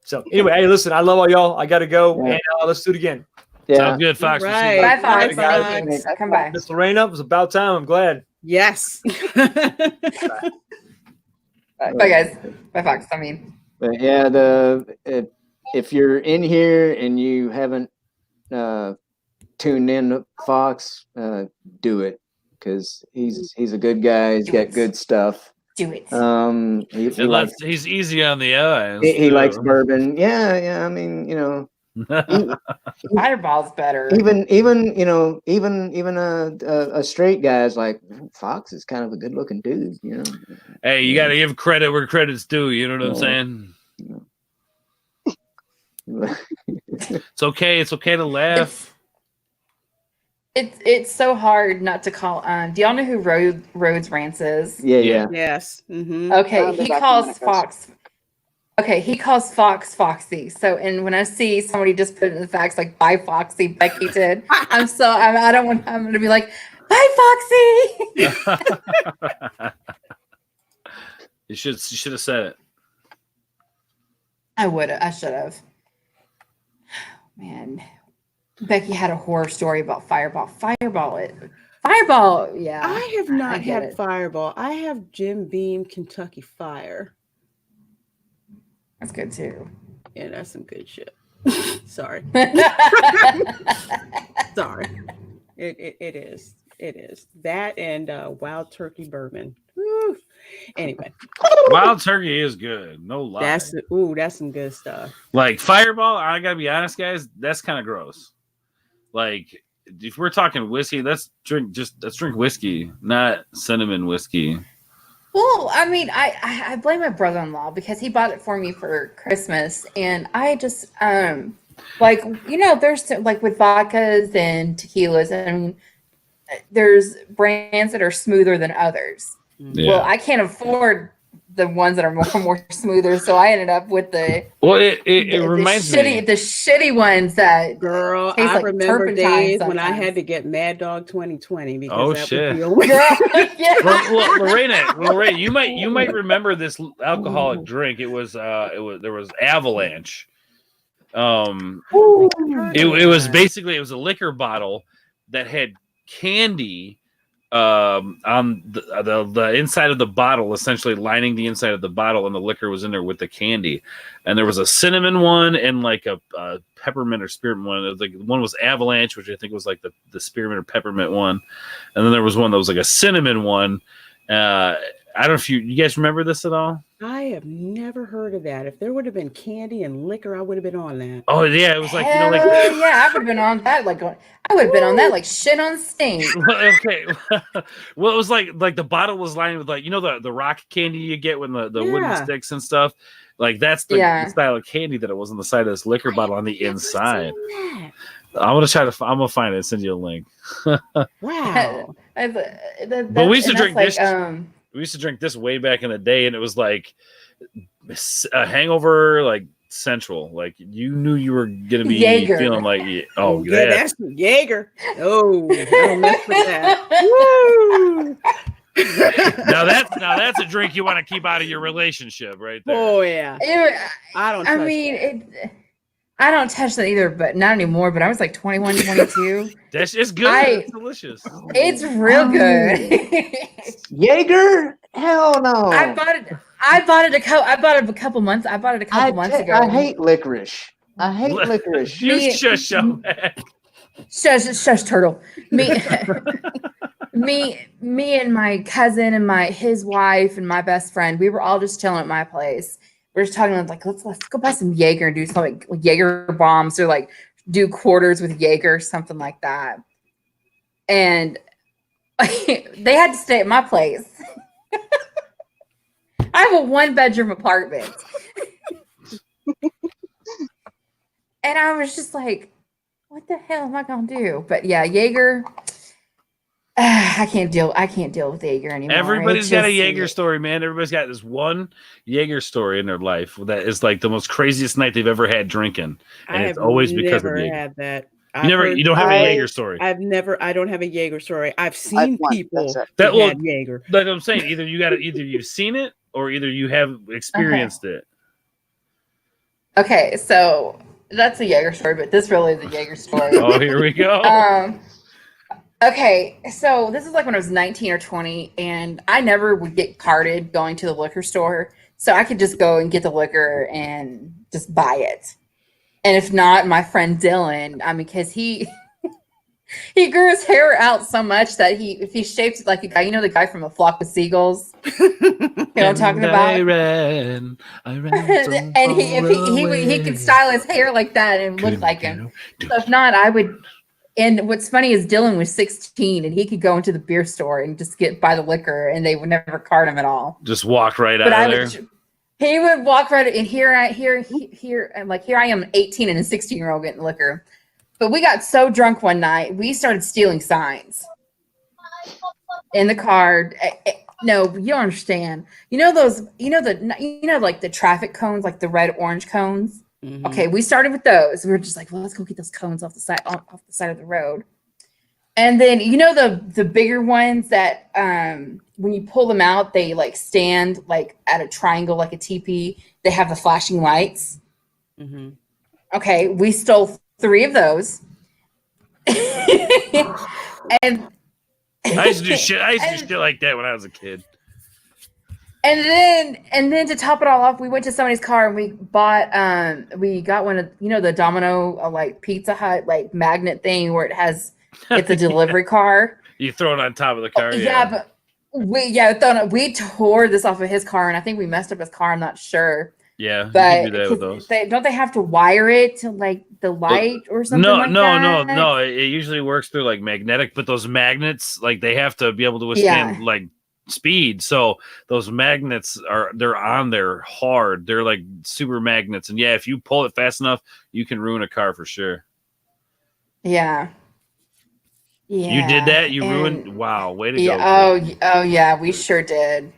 Speaker 4: So anyway, hey, listen, I love all y'all. I got to go, and let's do it again.
Speaker 2: Yeah.
Speaker 1: Sounds good, Fox. We'll see you.
Speaker 6: Bye, Fox.
Speaker 4: guys.
Speaker 6: Thank you. Come by.
Speaker 4: Miss Lorena, it was about time. I'm glad.
Speaker 3: Yes.
Speaker 6: Bye, guys. Bye, Fox. I mean,
Speaker 2: But yeah, if you're in here and you haven't tuned in to Fox, do it, because he's a good guy. He's got good stuff.
Speaker 6: do it.
Speaker 1: He's easy on the eyes.
Speaker 2: He likes bourbon. Yeah. I mean,
Speaker 6: Fireball's better.
Speaker 2: even a straight guy is like, Fox is kind of a good looking dude.
Speaker 1: Hey, you got to give credit where credit's due. You know what I'm saying? It's okay. It's okay to laugh.
Speaker 6: It's so hard not to call. Do y'all know who Rhodes Rants is?
Speaker 2: Yeah.
Speaker 3: Yes. Mm-hmm.
Speaker 6: Okay, he calls Fox. Okay, he calls Fox Foxy. So, and when I see somebody just put in the facts like "Bye Foxy," Becky did. I'm going to be like, "Bye Foxy."
Speaker 1: You should have said it.
Speaker 6: I should have. Man, Becky had a horror story about Fireball. Fireball, yeah.
Speaker 3: I have not
Speaker 6: get
Speaker 3: had
Speaker 6: it.
Speaker 3: Fireball. I have Jim Beam Kentucky Fire.
Speaker 6: That's good too.
Speaker 3: Yeah, that's some good shit. Sorry. Sorry. It is. It is. That and Wild Turkey Bourbon. Woo. Anyway.
Speaker 1: Wild Turkey is good. No lie.
Speaker 3: That's some good stuff.
Speaker 1: Like Fireball, I gotta be honest, guys, that's kind of gross. Like, if we're talking whiskey, let's drink whiskey, not cinnamon whiskey.
Speaker 6: Well, I mean, I blame my brother-in-law because he bought it for me for Christmas, and I just there's like with vodkas and tequilas, I mean, there's brands that are smoother than others.
Speaker 1: Yeah.
Speaker 6: Well, I can't afford the ones that are more smoother, so I ended up with the
Speaker 1: reminds me
Speaker 6: the shitty ones that
Speaker 3: Girl,
Speaker 6: taste
Speaker 3: I
Speaker 6: like
Speaker 3: remember
Speaker 6: turpentine
Speaker 3: days when I
Speaker 6: sometimes.
Speaker 3: had to get Mad Dog 2020 because
Speaker 1: Oh,
Speaker 3: that
Speaker 1: shit.
Speaker 3: was the only
Speaker 1: Lorena, you might remember this alcoholic drink. It was Avalanche. It was basically a liquor bottle that had candy on the inside of the bottle, essentially lining the inside of the bottle, and the liquor was in there with the candy. And there was a cinnamon one and like a peppermint or spearmint one. It was like one was Avalanche, which I think was like the spearmint or peppermint one, and then there was one that was like a cinnamon one. I don't know if you guys remember this at all.
Speaker 3: I have never heard of that. If there would have been candy and liquor, I would have been on that.
Speaker 1: Oh yeah, it was like
Speaker 6: yeah, I would have been on that. I would have been on that like shit on steam.
Speaker 1: Okay, well, it was like the bottle was lined with the rock candy you get when the wooden sticks and stuff. Like that's the style of candy that it was on the side of this liquor bottle on the inside. I'm gonna find it and send you a link.
Speaker 3: Wow.
Speaker 1: But we used to drink this. We used to drink this way back in the day, and it was like a hangover, like central. Like you knew you were gonna be feeling like,
Speaker 3: that's Jaeger. Oh, I don't mess with that. Woo!
Speaker 1: now that's a drink you want to keep out of your relationship, right there.
Speaker 3: Oh yeah. I don't.
Speaker 6: I don't touch that either, but not anymore. But I was like 21, 22.
Speaker 1: It's good. It's delicious.
Speaker 6: It's real good.
Speaker 2: Jaeger? Hell no.
Speaker 6: I bought it a couple months ago.
Speaker 2: I hate licorice.
Speaker 1: You shush,
Speaker 6: Shush, turtle. Me and my cousin and his wife and my best friend, we were all just chilling at my place. We're just talking like, let's go buy some Jaeger and do something like Jaeger bombs or like do quarters with Jaeger, something like that. And they had to stay at my place. I have a 1-bedroom apartment. And I was just like, what the hell am I going to do? But yeah, Jaeger, I can't deal with Jaeger anymore.
Speaker 1: Everybody's got a Jaeger story, man. Everybody's got this one Jaeger story in their life that is like the most craziest night they've ever had drinking, and it's always because of Jaeger.
Speaker 3: Had that.
Speaker 1: You don't have a Jaeger story.
Speaker 3: I don't have a Jaeger story. I've seen people
Speaker 1: that
Speaker 3: had Jaeger.
Speaker 1: That's what I'm saying. Either you've seen it or either you have experienced it.
Speaker 6: Okay, so that's a Jaeger story, but this really is a Jaeger story.
Speaker 1: Oh, here we go.
Speaker 6: Okay, so this is like when I was 19 or 20, and I never would get carded going to the liquor store. So I could just go and get the liquor and just buy it. And if not, my friend Dylan, because he grew his hair out so much that if he shaped it like a guy, the guy from A Flock with Seagulls. You know what I'm talking about? I ran and he could style his hair like that and look like him. So if not, I would. And what's funny is Dylan was 16 and he could go into the beer store and just buy the liquor and they would never card him at all.
Speaker 1: Just walk right out of there.
Speaker 6: He would walk right in here. I'm like, here I am, 18 and a 16-year-old getting liquor. But we got so drunk one night, we started stealing signs in the car. No, you don't understand. Like the traffic cones, like the red orange cones. Mm-hmm. Okay, we started with those. We were just like, well, let's go get those cones off the side of the road. And then the bigger ones that when you pull them out, they like stand like at a triangle, like a teepee. They have the flashing lights. Mm-hmm. Okay, we stole 3 of those. And
Speaker 1: I used to do shit like that when I was a kid.
Speaker 6: And then to top it all off, we went to somebody's car and we got one of the Domino like Pizza Hut like magnet thing where it's a delivery car.
Speaker 1: You throw it on top of the car.
Speaker 6: But we tore this off of his car and I think we messed up his car. I'm not sure.
Speaker 1: Yeah,
Speaker 6: but
Speaker 1: you can do that with those.
Speaker 6: Don't they have to wire it to like the light or something?
Speaker 1: No. It usually works through like magnetic, but those magnets like they have to be able to withstand like speed. So those magnets they're on there hard. They're like super magnets, and if you pull it fast enough, you can ruin a car for sure.
Speaker 6: Yeah.
Speaker 1: You did that. You ruined. Wow, way to go.
Speaker 6: Oh yeah, we sure did.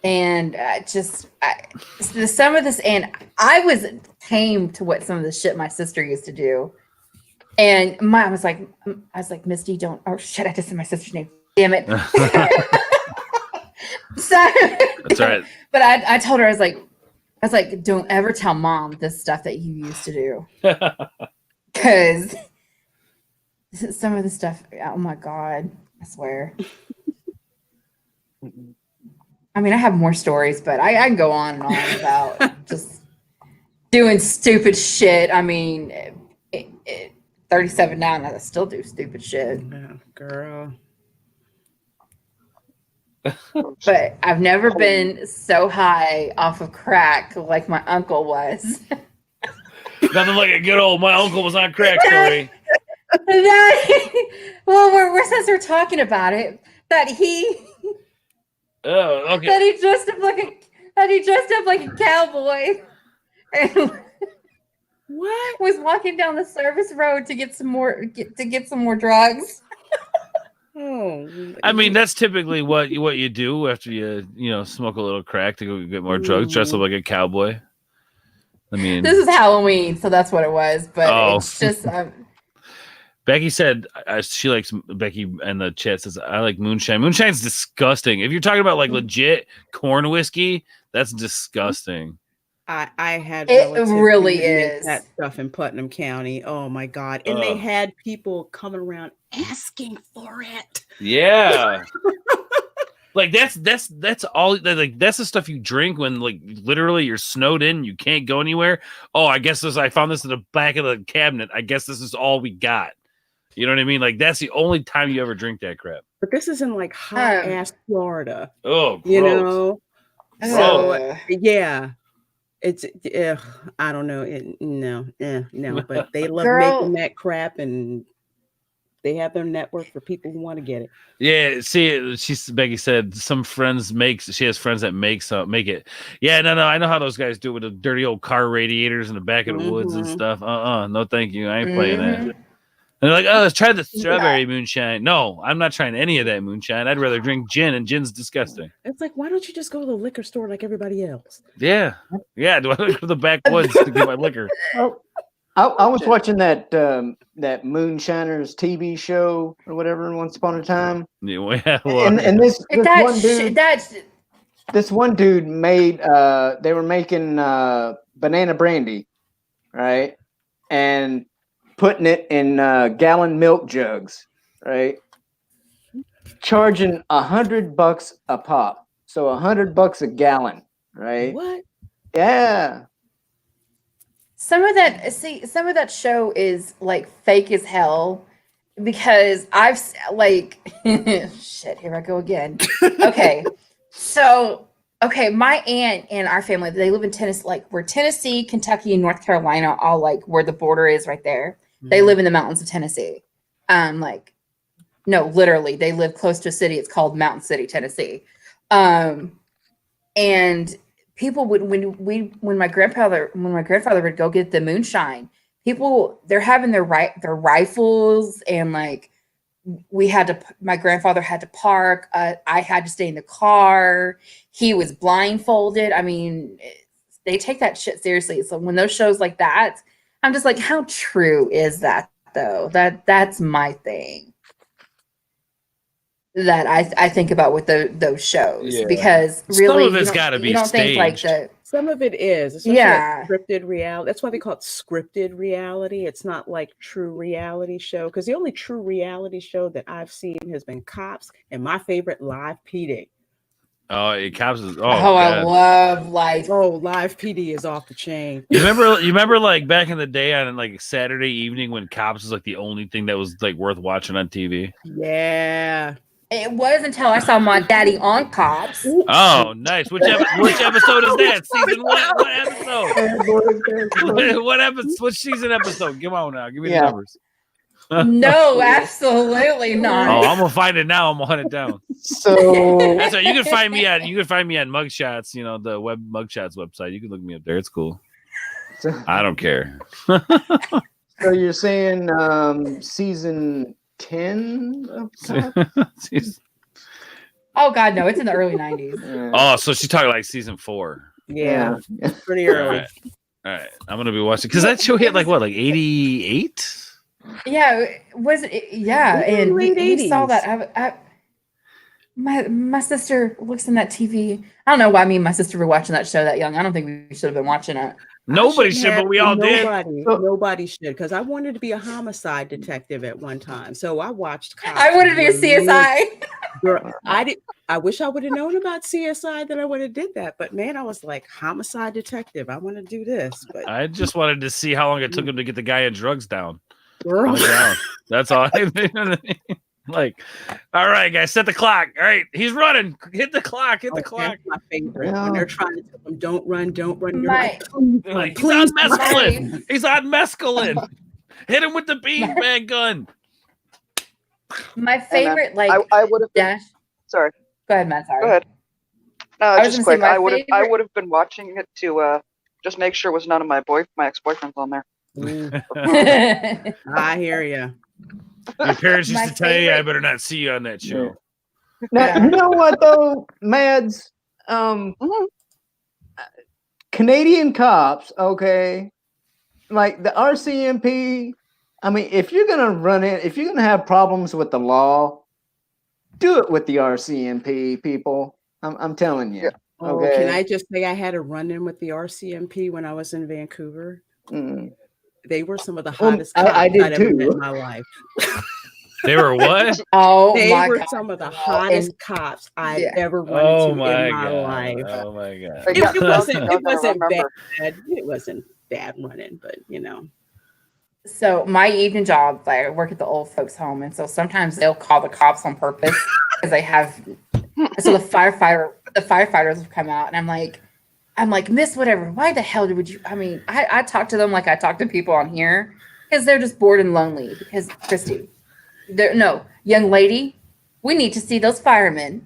Speaker 6: And some of this, and I was tame to what some of the shit my sister used to do. And I was like, Misty, don't. Oh shit! I just said my sister's name. Damn it. So,
Speaker 1: that's right.
Speaker 6: But I told her, I was like, don't ever tell mom this stuff that you used to do, because some of the stuff. Oh my god, I swear. I mean, I have more stories, but I can go on and on about just doing stupid shit. I mean, 37 now, and I still do stupid shit.
Speaker 3: Yeah, girl.
Speaker 6: But I've never been so high off of crack like my uncle was.
Speaker 1: Nothing like a good old my uncle was on crack story.
Speaker 6: Since we're talking about it, that he he dressed up like a cowboy and was walking down the service road to get some more drugs.
Speaker 3: Oh,
Speaker 1: I mean, that's typically what you do after you smoke a little crack to go get more drugs. Dress up like a cowboy. I mean,
Speaker 6: this is Halloween, so that's what it was. But it's just
Speaker 1: Becky said she likes Becky in the chat says I like moonshine. Moonshine's disgusting. If you're talking about like legit corn whiskey, that's disgusting.
Speaker 3: I had
Speaker 6: it really is
Speaker 3: that stuff in Putnam County. Oh my god! And they had people coming around asking for it.
Speaker 1: Yeah, like that's all. Like that's the stuff you drink when like literally you're snowed in, you can't go anywhere. Oh, I guess I found this in the back of the cabinet. I guess this is all we got. You know what I mean? Like that's the only time you ever drink that crap.
Speaker 3: But this is in like hot ass Florida.
Speaker 1: Oh, gross.
Speaker 3: You know. So yeah. It's I don't know. No. But they love making that crap, and they have their network for people who want to get it.
Speaker 1: Yeah, see, Becky said some friends she has friends that make it. Yeah, no, I know how those guys do it with the dirty old car radiators in the back of the woods and stuff. No, thank you. I ain't playing that. they're like, oh, let's try the strawberry moonshine. No, I'm not trying any of that moonshine. I'd rather drink gin, and gin's disgusting.
Speaker 3: It's like, why don't you just go to the liquor store like everybody else?
Speaker 1: Yeah. Do I go to the backwoods to get my liquor?
Speaker 2: Oh, I was watching that that Moonshiners TV show or whatever once upon a time,
Speaker 1: Yeah, well,
Speaker 2: and this one dude,
Speaker 6: That's
Speaker 2: this one dude made they were making banana brandy, right, and putting it in gallon milk jugs, right, charging $100 a pop, so $100 a gallon, right?
Speaker 3: What?
Speaker 2: Yeah.
Speaker 6: some of that show is like fake as hell because like shit, here I go again. Okay. So, my aunt and our family, they live in Tennessee, like we're Tennessee, Kentucky, and North Carolina, all like where the border is right there. They live in the mountains of Tennessee. Like, no, literally, they live close to a city. It's called Mountain City, Tennessee. And people would when my grandfather would go get the moonshine, they're having their rifles, and like my grandfather had to park. I had to stay in the car. He was blindfolded. I mean, they take that shit seriously. So when those shows like that, I'm just like, how true is that though? That's my thing that I think about with those shows, because really
Speaker 1: some of it's got to be staged.
Speaker 6: Think like that.
Speaker 3: Some of it is, especially
Speaker 6: Yeah.
Speaker 3: like scripted reality. That's why they call it scripted reality. It's not like true reality show, because the only true reality show that I've seen has been Cops, and my favorite, Live PD.
Speaker 1: Oh, it Cops is.
Speaker 6: I love life.
Speaker 3: Oh, Live PD is off the chain.
Speaker 1: You remember like back in the day on like Saturday evening when Cops was like the only thing that was like worth watching on TV.
Speaker 3: Yeah.
Speaker 6: It was until I saw my daddy on Cops.
Speaker 1: Oh, nice. Which episode is that? Season what episode? What episode? Which season episode? Come on now, give me the numbers.
Speaker 6: No, absolutely not.
Speaker 1: Oh, I'm gonna find it now. I'm gonna hunt it down.
Speaker 2: So
Speaker 1: That's right. You can find me on Mugshots. You know, the Mugshots website. You can look me up there. It's cool. I don't care.
Speaker 2: So you're saying season 10 of Cops?
Speaker 6: Oh God, no! It's in the early '90s.
Speaker 1: Oh, so she's talking like season 4.
Speaker 3: Yeah. Pretty early.
Speaker 1: All right. I'm gonna be watching because that show hit like what, like 88?
Speaker 6: Yeah, was it? Yeah, and we saw that. My sister looks in that TV. I don't know why me and my sister were watching that show that young. I don't think we should have been watching it.
Speaker 1: Nobody should, but we all did.
Speaker 3: Nobody should, because I wanted to be a homicide detective at one time. So I watched Cops.
Speaker 6: I wanted to be a CSI.
Speaker 3: Girl, I wish I would have known about CSI, that I would have did that. But man, I was like, homicide detective. I want to do this. But
Speaker 1: I just wanted to see how long it took him to get the guy in drugs down.
Speaker 3: girl,
Speaker 1: That's all. Like, all right, guys, set the clock. All right, he's running. Hit the clock. Hit the clock.
Speaker 3: That's my favorite. When they're trying to tell them, don't run. You're
Speaker 1: Like, he's on mescaline. He's on mescaline. Hit him with the beanbag gun.
Speaker 6: My favorite,
Speaker 5: I would have.
Speaker 6: Dash.
Speaker 5: Sorry.
Speaker 6: Go ahead, Matt. Sorry.
Speaker 5: Go ahead. No,
Speaker 6: I was
Speaker 5: just
Speaker 6: gonna
Speaker 5: quick.
Speaker 6: say my
Speaker 5: I
Speaker 6: favorite-
Speaker 5: would have been watching it to just make sure it was none of my ex-boyfriends on there.
Speaker 3: I hear you.
Speaker 1: Your parents used
Speaker 6: My
Speaker 1: to tell you, I
Speaker 6: favorite-
Speaker 1: better not see you on that show.
Speaker 2: Now, you know what though, Mads? Canadian Cops, okay, like the RCMP. I mean, if you're gonna have problems with the law, do it with the RCMP people. I'm telling you.
Speaker 5: Yeah.
Speaker 3: Oh,
Speaker 2: Okay.
Speaker 3: can I just say I had a run-in with the RCMP when I was in Vancouver?
Speaker 2: Mm.
Speaker 3: They were some of the
Speaker 2: Well,
Speaker 3: hottest
Speaker 2: I
Speaker 3: cops
Speaker 2: did
Speaker 3: I'd ever met
Speaker 2: too.
Speaker 3: in my life.
Speaker 1: They were what?
Speaker 6: Oh
Speaker 3: They
Speaker 6: my
Speaker 3: were
Speaker 6: God.
Speaker 3: some of the hottest cops I've
Speaker 6: Yeah.
Speaker 3: ever run
Speaker 1: Oh
Speaker 3: into
Speaker 1: my
Speaker 3: in my
Speaker 1: god!
Speaker 3: life.
Speaker 1: Oh my god!
Speaker 5: But yeah,
Speaker 3: It wasn't
Speaker 5: y'all gotta
Speaker 3: bad.
Speaker 5: remember.
Speaker 3: It wasn't bad running, but you know.
Speaker 6: So my evening job, I work at the old folks' home, and so sometimes they'll call the cops on purpose because they have. So the firefighters will come out, and I'm like, Miss whatever. Why the hell would you? I mean, I talk to them like I talk to people on here because they're just bored and lonely. Because Christy, young lady, we need to see those firemen.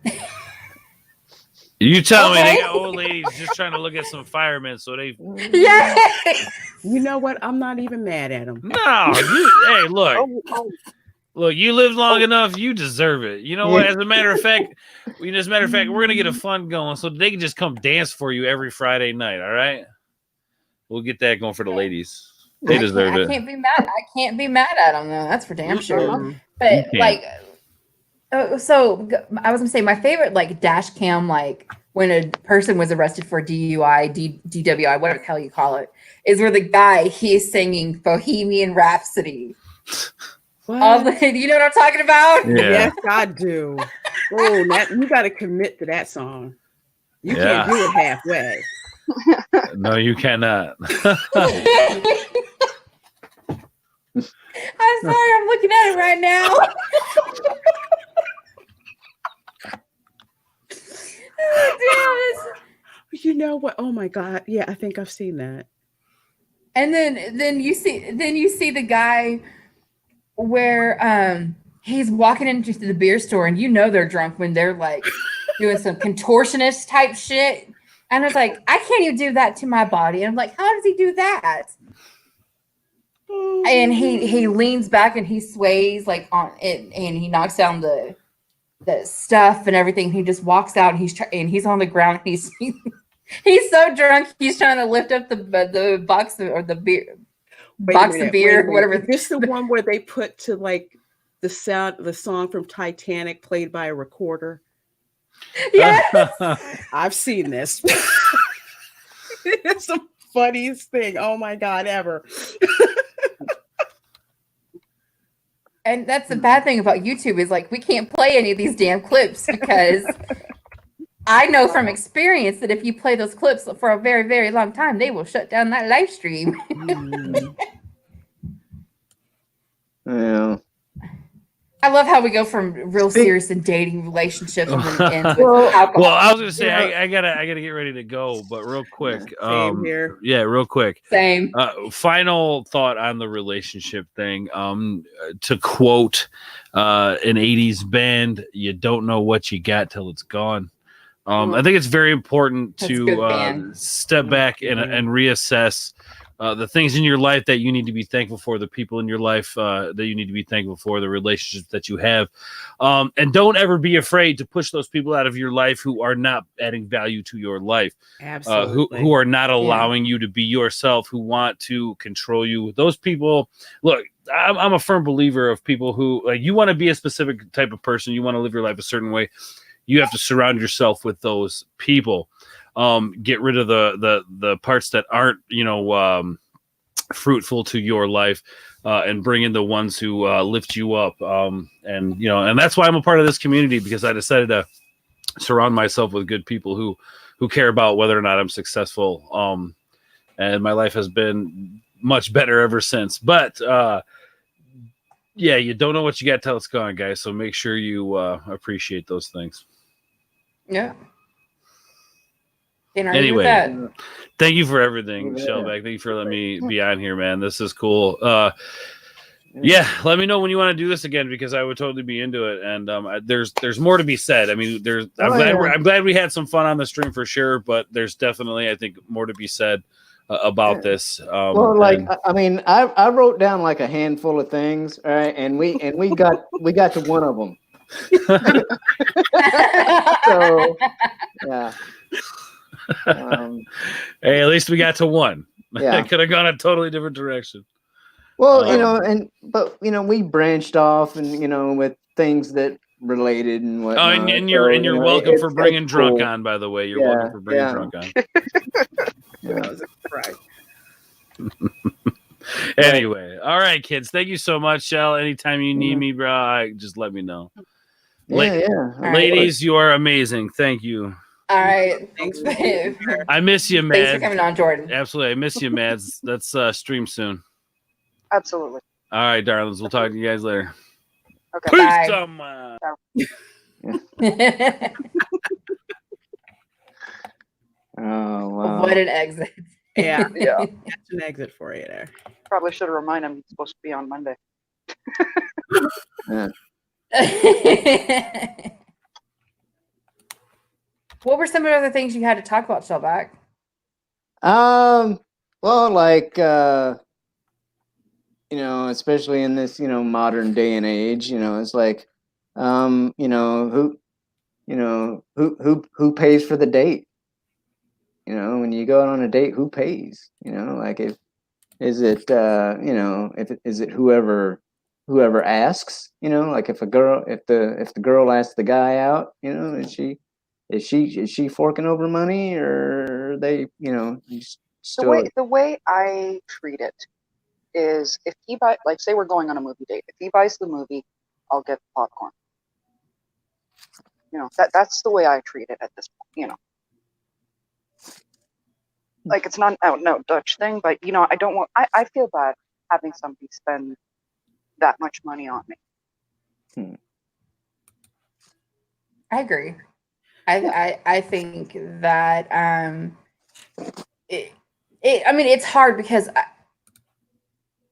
Speaker 1: You tell me they
Speaker 6: Okay.
Speaker 1: got old ladies just trying to look at some firemen, so they.
Speaker 6: Yeah.
Speaker 3: You know what? I'm not even mad at them.
Speaker 1: No, hey, look, you lived long enough, you deserve it. You know what? As a matter of fact, we're gonna get a fund going so they can just come dance for you every Friday night. All right, we'll get that going for the ladies. They deserve it.
Speaker 6: I can't be mad. I can't be mad at them though. That's for damn sure.
Speaker 3: Mm-mm.
Speaker 6: But
Speaker 1: You
Speaker 6: like, so I was gonna say my favorite like dash cam, like when a person was arrested for DUI, DWI, whatever the hell you call it, is where the guy he's singing Bohemian Rhapsody.
Speaker 3: What?
Speaker 6: You know what I'm talking about?
Speaker 1: Yeah.
Speaker 3: Yes, I do. Oh, you got to commit to that song. You
Speaker 1: Yeah.
Speaker 3: can't do it halfway.
Speaker 1: No, you cannot.
Speaker 6: I'm sorry, I'm looking at it right now. Oh, damn it.
Speaker 3: You know what? Oh my God. Yeah, I think I've seen that.
Speaker 6: And then you see the guy where he's walking into the beer store and you know they're drunk when they're like doing some contortionist type shit. And it's like, I can't even do that to my body. And I'm like, how does he do that? And he leans back and he sways like on it and he knocks down the stuff and everything. He just walks out and he's on the ground. He's so drunk. He's trying to lift up the box or the beer box of beer, whatever.
Speaker 3: Is this the one where they put to like the song from Titanic played by a recorder?
Speaker 6: Yes.
Speaker 3: I've seen this. It's the funniest thing. Oh my God, ever.
Speaker 6: And that's the bad thing about YouTube is like we can't play any of these damn clips because I know from experience that if you play those clips for a very, very long time, they will shut down that live stream.
Speaker 2: Yeah.
Speaker 6: I love how we go from real serious and dating relationships and then ends with alcohol.
Speaker 1: Well, I was gonna say I gotta get ready to go, but real quick,
Speaker 3: Same here.
Speaker 1: Yeah, real quick.
Speaker 6: Same.
Speaker 1: Final thought on the relationship thing. To quote an '80s band, "You don't know what you got till it's gone." I think it's very important
Speaker 6: That's a good
Speaker 1: to
Speaker 6: band.
Speaker 1: step back and reassess the things in your life that you need to be thankful for, the people in your life that you need to be thankful for, the relationships that you have. And don't ever be afraid to push those people out of your life who are not adding value to your life,
Speaker 3: Absolutely.
Speaker 1: who are not allowing you to be yourself, who want to control you. Those people, look, I'm a firm believer of people who, like, you want to be a specific type of person, you want to live your life a certain way, you have to surround yourself with those people. Get rid of the parts that aren't, fruitful to your life, and bring in the ones who lift you up. And that's why I'm a part of this community, because I decided to surround myself with good people who care about whether or not I'm successful. And my life has been much better ever since. But you don't know what you got till it's gone, guys. So make sure you appreciate those things.
Speaker 6: Yeah.
Speaker 1: Anyway, thank you for everything, Shellback. Thank you for letting me be on here, man. This is cool. Let me know when you want to do this again, because I would totally be into it. And there's more to be said. I mean, I'm glad we had some fun on the stream for sure, but there's definitely, I think, more to be said about this.
Speaker 2: I wrote down like a handful of things, all right, and we got to one of them. So yeah.
Speaker 1: Hey, at least we got to one.
Speaker 2: Yeah.
Speaker 1: It could have gone a totally different direction.
Speaker 2: Well, we branched off and with things that related and whatnot.
Speaker 1: Oh, and you're welcome for bringing Drunk on, by the way. You're welcome for bringing Drunk on.
Speaker 3: Right.
Speaker 1: Anyway, all right, kids. Thank you so much, Shell. Anytime you need me, bro, just let me know. Ladies, you are amazing. Thank you.
Speaker 6: All right.
Speaker 3: Thanks.
Speaker 1: I miss you, Mads.
Speaker 6: Thanks for coming on, Jordan.
Speaker 1: Absolutely. I miss you, Mads. Let's stream soon.
Speaker 5: Absolutely.
Speaker 1: All right, darlings. We'll talk to you guys later.
Speaker 5: Okay.
Speaker 1: Peace,
Speaker 6: Bye.
Speaker 2: Oh wow!
Speaker 6: What an exit.
Speaker 3: Yeah.
Speaker 5: Yeah.
Speaker 3: That's an exit for you there.
Speaker 5: Probably should have reminded him he's supposed to be on Monday.
Speaker 2: Yeah.
Speaker 6: What were some of the other things you had to talk about, Shellback?
Speaker 2: Well, like you know, especially in this, you know, modern day and age, you know, it's like, you know, who pays for the date? You know, when you go out on a date, who pays? You know, like if is it you know, is it whoever asks? You know, like if the girl asks the guy out, you know, is she forking over money, or are they, you know, still
Speaker 5: The way I treat it is, if he buy, like, say we're going on a movie date, if he buys the movie, I'll get the popcorn. You know, that's the way I treat it at this point. You know, like, it's not an out and out Dutch thing, but you know, I feel bad having somebody spend that much money on me.
Speaker 6: I agree. I think that I mean, it's hard because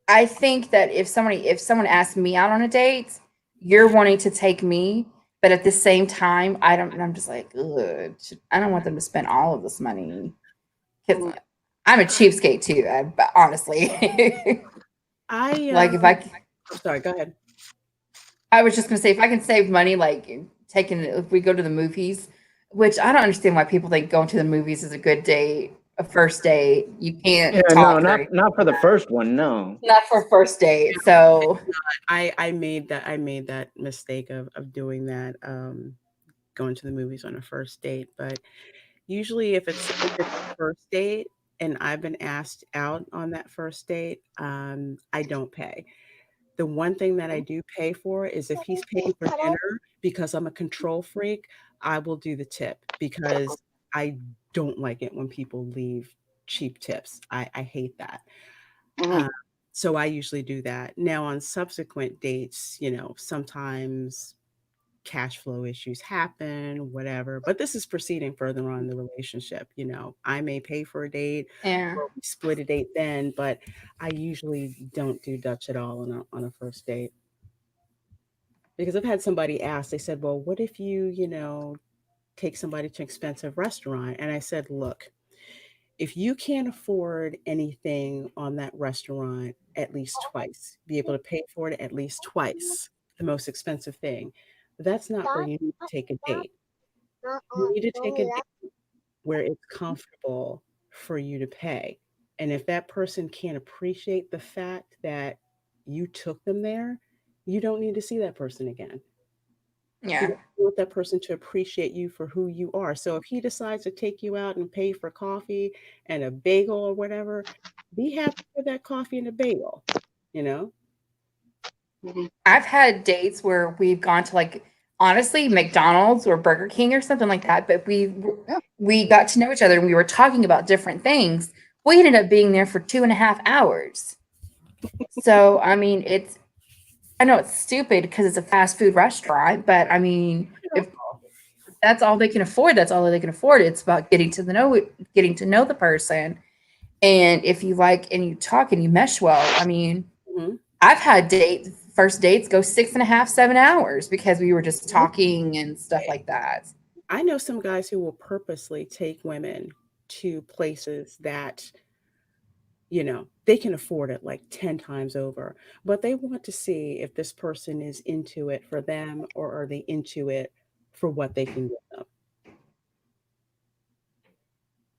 Speaker 6: I think that if someone asks me out on a date, you're wanting to take me, but at the same time, I'm just like, ugh, I don't want them to spend all of this money, because I'm a cheapskate too. Honestly, like,
Speaker 3: I'm sorry, go ahead.
Speaker 6: I was just gonna say, if I can save money, like if we go to the movies, which I don't understand why people think going to the movies is a good date, a first date. You can't talk.
Speaker 2: no, not for the first one, no.
Speaker 6: Not for first date. So
Speaker 3: I made that mistake of doing that, going to the movies on a first date. But usually if it's a first date and I've been asked out on that first date, I don't pay. The one thing that I do pay for is if he's paying for dinner, because I'm a control freak, I will do the tip, because I don't like it when people leave cheap tips. I hate that. So I usually do that. Now, on subsequent dates, you know, sometimes cash flow issues happen, whatever. But this is proceeding further on in the relationship. You know, I may pay for a date,
Speaker 6: yeah,
Speaker 3: or we split a date then, but I usually don't do Dutch at all on a first date. Because I've had somebody ask, they said, well, what if you know, take somebody to an expensive restaurant? And I said, look, if you can't afford anything on that restaurant at least twice, be able to pay for it at least twice, the most expensive thing, that's not where you need to take a date. You need to take a date where it's comfortable for you to pay. And if that person can't appreciate the fact that you took them there, you don't need to see that person again.
Speaker 6: yeah,
Speaker 3: You want that person to appreciate you for who you are. So if he decides to take you out and pay for coffee and a bagel or whatever, be happy with that coffee and a bagel, you know?
Speaker 6: I've had dates where we've gone to, like, honestly, McDonald's or Burger King or something like that, but we got to know each other and we were talking about different things. We ended up being there for 2.5 hours. So I mean, I know it's stupid because it's a fast food restaurant, but I mean, if that's all they can afford, that's all they can afford. It's about getting to know the person, and if you like and you talk and you mesh well. I mean, I've had first dates go 6.5, 7 hours because we were just talking and stuff like that.
Speaker 3: I know some guys who will purposely take women to places that, you know, they can afford it like 10 times over, but they want to see if this person is into it for them, or are they into it for what they can give them.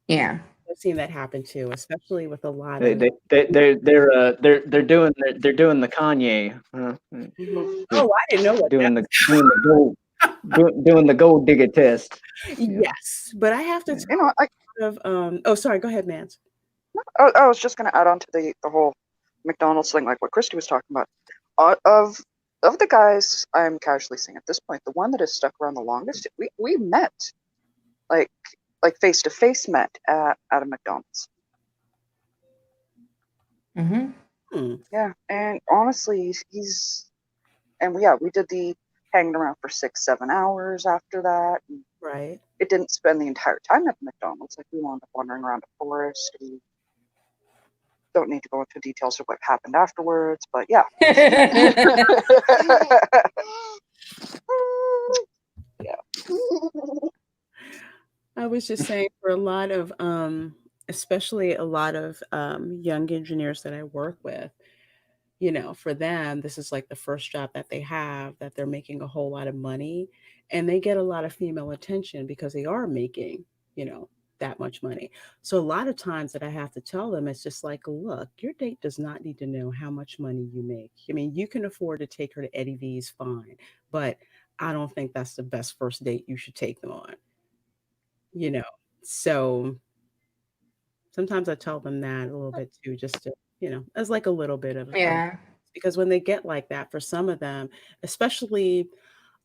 Speaker 6: Yeah.
Speaker 3: I've seen that happen too, especially with a lot
Speaker 2: They're
Speaker 3: of
Speaker 2: doing the Kanye.
Speaker 3: Oh, I didn't know what
Speaker 2: doing
Speaker 3: that
Speaker 2: doing the gold digger test.
Speaker 3: Yes, but I have to
Speaker 5: You know,
Speaker 3: oh, sorry, go ahead, Mance.
Speaker 5: I was just going to add on to the whole McDonald's thing, like what Christy was talking about. Of the guys I'm casually seeing at this point, the one that has stuck around the longest, we met, like face to face, met at a McDonald's. Yeah, and honestly, we did the hanging around for 6-7 hours after that.
Speaker 3: Right.
Speaker 5: It didn't spend the entire time at the McDonald's. Like, we wound up wandering around a forest. We don't need to go into details of what happened afterwards, but yeah.
Speaker 3: Yeah. I was just saying for a lot of especially a lot of young engineers that I work with, for them, this is like the first job that they have that they're making a whole lot of money, and they get a lot of female attention because they are making, you know, that much money. So a lot of times that I have to tell them, it's just like, look, your date does not need to know how much money you make. I mean, you can afford to take her to Eddie V's, fine, but I don't think that's the best first date you should take them on, you know. So sometimes I tell them that a little bit too, just to, as like a little bit of
Speaker 6: Yeah.
Speaker 3: because when they get like that, for some of them, especially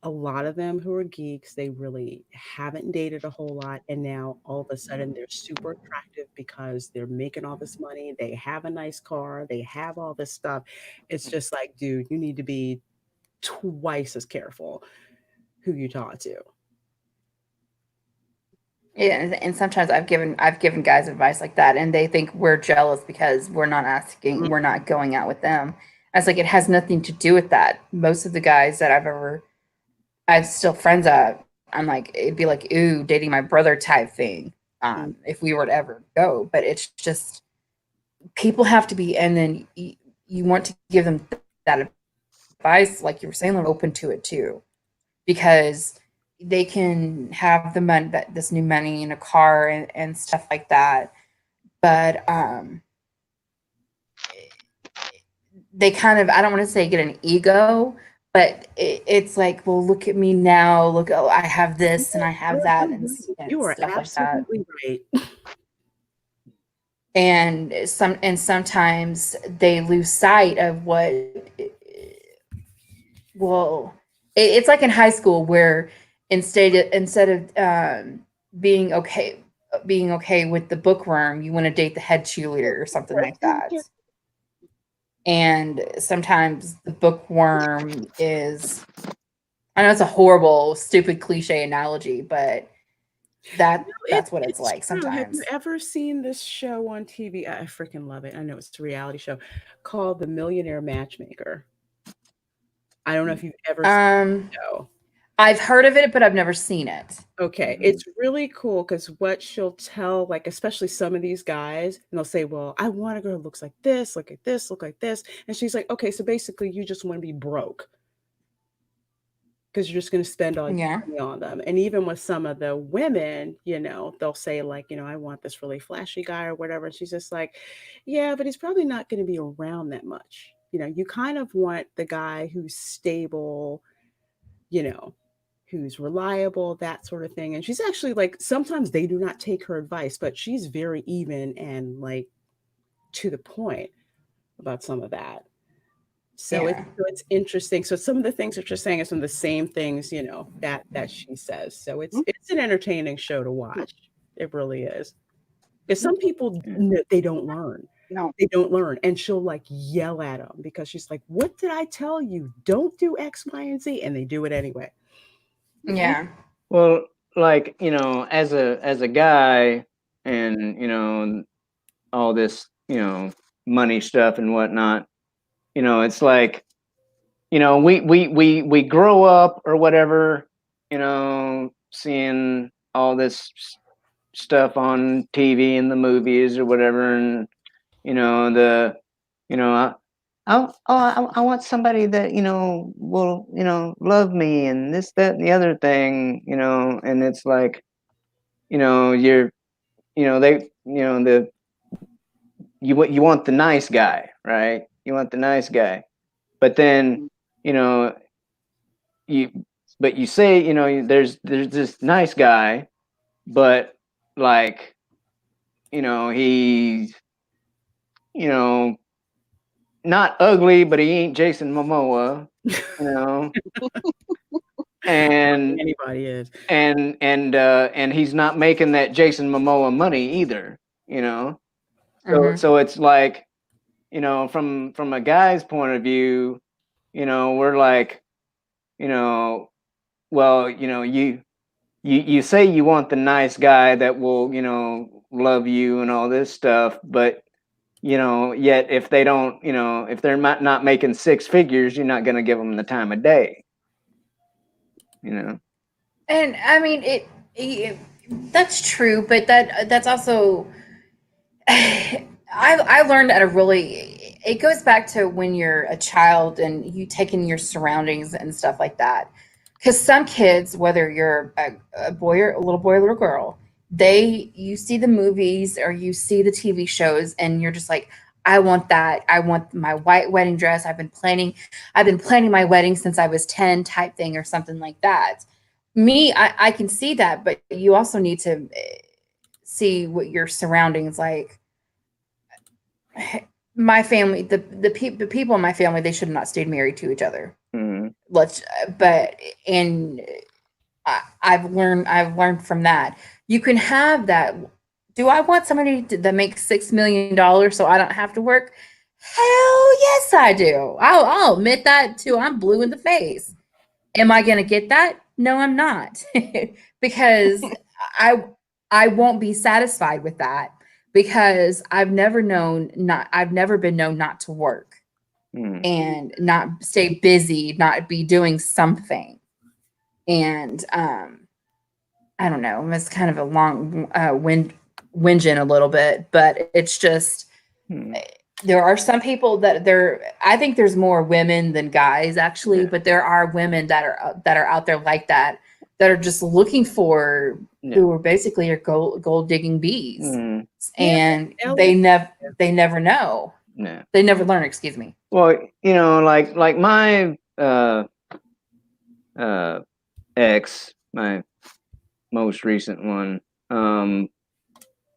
Speaker 3: a lot of them who are geeks, they really haven't dated a whole lot. And now all of a sudden they're super attractive because they're making all this money. They have a nice car. They have all this stuff. It's just like, dude, you need to be twice as careful who you talk to.
Speaker 6: Yeah, and sometimes I've given guys advice like that, and they think we're jealous because we're not going out with them. I was like, it has nothing to do with that. Most of the guys that I'm still friends at, I'm like, it'd be like, ooh, dating my brother type thing, if we were to ever go. But it's just people have to be, and then you want to give them that advice, like you were saying, they're open to it too, because they can have the money, that this new money in a car and stuff like that, but they kind of, I don't want to say get an ego, but it's like, well, look at me now, look, oh, I have this and I have that, and
Speaker 3: You are
Speaker 6: stuff like that.
Speaker 3: absolutely right.
Speaker 6: And sometimes they lose sight of what, well, it's like in high school where instead of being okay with the bookworm, you want to date the head cheerleader or something like that. And sometimes the bookworm is, I know it's a horrible, stupid cliche analogy, but that's what it's like
Speaker 3: true. Have
Speaker 6: sometimes.
Speaker 3: you ever seen this show on TV? I freaking love it. I know it's a reality show called The Millionaire Matchmaker. I don't know if you've ever seen the show.
Speaker 6: I've heard of it, but I've never seen it.
Speaker 3: Okay, it's really cool because what she'll tell, like especially some of these guys, and they'll say, "Well, I want a girl who looks like this, look like this, look like this," and she's like, "Okay, so basically, you just want to be broke because you're just going to spend all your money on them." And even with some of the women, they'll say like, "I want this really flashy guy or whatever," and she's just like, "Yeah, but he's probably not going to be around that much." You kind of want the guy who's stable, who's reliable, that sort of thing. And she's actually like, sometimes they do not take her advice, but she's very even and like to the point about some of that. So it's interesting. So some of the things that you're saying are some of the same things, that she says. So it's an entertaining show to watch. It really is. Because some people, they don't learn.
Speaker 5: No.
Speaker 3: They don't learn. And she'll like yell at them because she's like, what did I tell you? Don't do X, Y, and Z. And they do it anyway.
Speaker 6: Yeah.
Speaker 2: Well, like, as a guy and, all this, money stuff and whatnot, it's like, we grow up or whatever, seeing all this stuff on TV and the movies or whatever. And, I want somebody that, will, love me and this, that, and the other thing, and it's like, you're, you want the nice guy, right? You want the nice guy, but then, you say, there's this nice guy, but like, he's, not ugly, but he ain't Jason Momoa, and
Speaker 3: anybody is,
Speaker 2: and he's not making that Jason Momoa money either, So it's like, from a guy's point of view, we're like, well, you say you want the nice guy that will, love you and all this stuff, but yet if they don't, if they're not making six figures, you're not going to give them the time of day,
Speaker 6: And I mean, That's true, but that's also I learned at a really it goes back to when you're a child and you take in your surroundings and stuff like that. Because some kids, whether you're a boy or a little boy or little girl, you see the movies or you see the TV shows and you're just like, I want that. I want my white wedding dress. I've been planning my wedding since I was 10 type thing or something like that. Me, I can see that, but you also need to see what your surroundings like. My family, the people in my family, they should have not stayed married to each other.
Speaker 2: Mhm.
Speaker 6: And I've learned from that. You can have that. Do I want somebody that makes $6 million so I don't have to work? Hell yes, I do. I'll admit that too. I'm blue in the face. Am I going to get that? No, I'm not, because I I won't be satisfied with that because I've never been known not to work
Speaker 2: Mhm.
Speaker 6: and not stay busy, not be doing something. And I don't know, it's kind of a long whinging a little bit, but it's just
Speaker 2: Mhm.
Speaker 6: there are some people I think there's more women than guys actually,
Speaker 2: Yeah.
Speaker 6: but there are women that are out there like that are just looking for
Speaker 2: Yeah.
Speaker 6: who are basically your gold digging bees.
Speaker 2: Mhm.
Speaker 6: And
Speaker 3: Yeah,
Speaker 6: they never know.
Speaker 2: Yeah.
Speaker 6: They never learn, excuse me.
Speaker 2: Well, like my ex, my most recent one,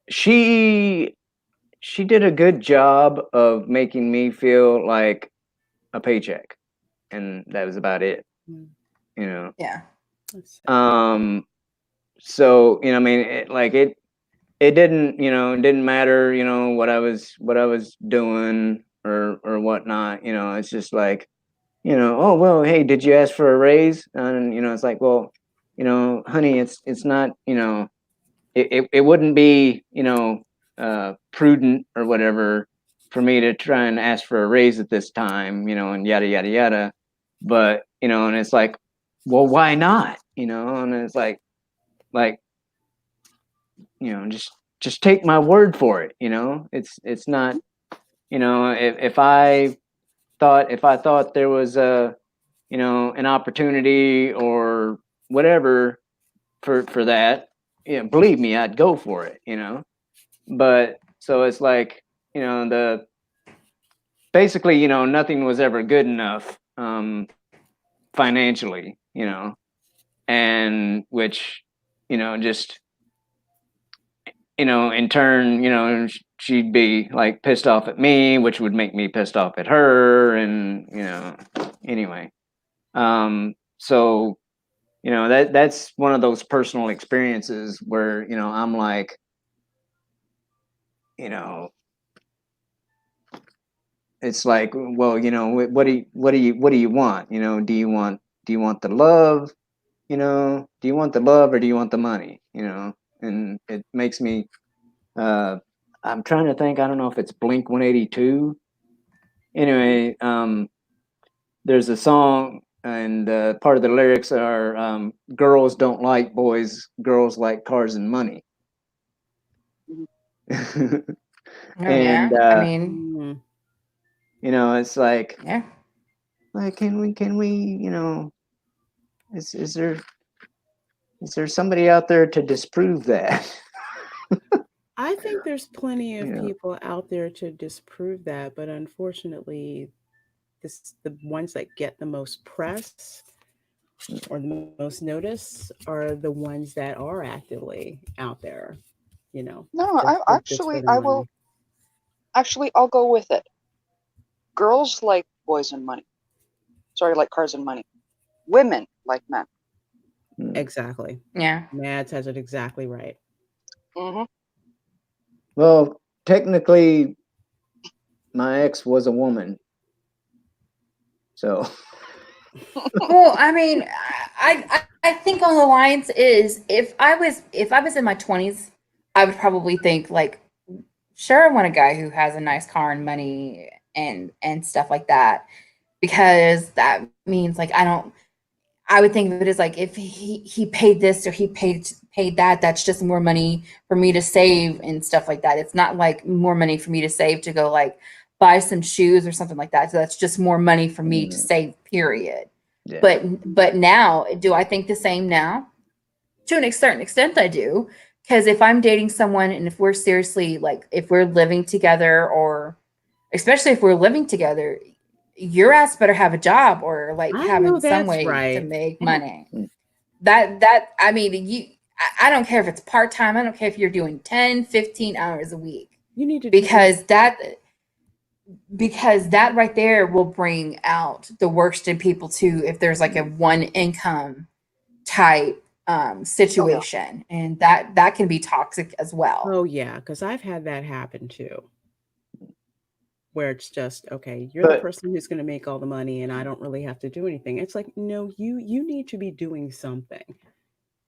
Speaker 2: she did a good job of making me feel like a paycheck, and that was about it.
Speaker 3: Mm.
Speaker 2: You know.
Speaker 6: Yeah.
Speaker 2: So I mean, it didn't, it didn't matter, what I was doing or whatnot. It's just like, oh well, hey, did you ask for a raise? And it's like, well, honey, it's not, it wouldn't be, prudent or whatever for me to try and ask for a raise at this time, and yada yada yada. But and it's like, well, why not? And it's like just take my word for it. It's not, if I thought there was a, an opportunity or whatever for that, believe me, I'd go for it. But so it's like, the basically, nothing was ever good enough financially, and which, just, in turn, she'd be like pissed off at me, which would make me pissed off at her. And, anyway. So, that's one of those personal experiences where, I'm like, it's like, well, what do you want? Do you want the love? Do you want the love or do you want the money? And it makes me, I'm trying to think, I don't know if it's Blink 182. Anyway, there's a song and part of the lyrics are, girls don't like boys, girls like cars and money.
Speaker 6: Oh
Speaker 2: And
Speaker 6: yeah. I mean,
Speaker 2: it's like,
Speaker 6: yeah.
Speaker 2: like, can we, is there somebody out there to disprove that?
Speaker 3: I think there's plenty of
Speaker 2: Yeah.
Speaker 3: people out there to disprove that, but unfortunately, the ones that get the most press or the most notice are the ones that are actively out there,
Speaker 5: No,
Speaker 3: just for the money.
Speaker 5: I'll go with it. Girls like boys and money. Sorry, like cars and money. Women like men.
Speaker 3: Exactly.
Speaker 6: Yeah.
Speaker 3: Mads has it exactly right.
Speaker 5: Mm-hmm.
Speaker 2: Well, technically, my ex was a woman, so.
Speaker 6: Well, I mean, I think on the lines is if I was in my 20s, I would probably think like, sure, I want a guy who has a nice car and money and stuff like that, because that means like I would think of it as like if he paid this or he paid that, that's just more money for me to save and stuff like that. It's not like more money for me to save to go like buy some shoes or something like that. So that's just more money for me to save, period.
Speaker 2: Yeah.
Speaker 6: But now, do I think the same now? To a certain extent, I do. Because if I'm dating someone and if we're seriously like if we're living together, or especially if we're living together, your ass better have a job or like
Speaker 3: I
Speaker 6: have
Speaker 3: know
Speaker 6: in some
Speaker 3: that's
Speaker 6: way to
Speaker 3: right.
Speaker 6: make money. That I mean, I don't care if it's part-time. I don't care if you're doing 10, 15 hours a week.
Speaker 3: You need to
Speaker 6: because that right there will bring out the worst in people too if there's like a one income type situation, and that can be toxic as well.
Speaker 3: Oh yeah, because I've had that happen too, where it's just okay, you're the person who's going to make all the money and I don't really have to do anything. It's like, no, you need to be doing something.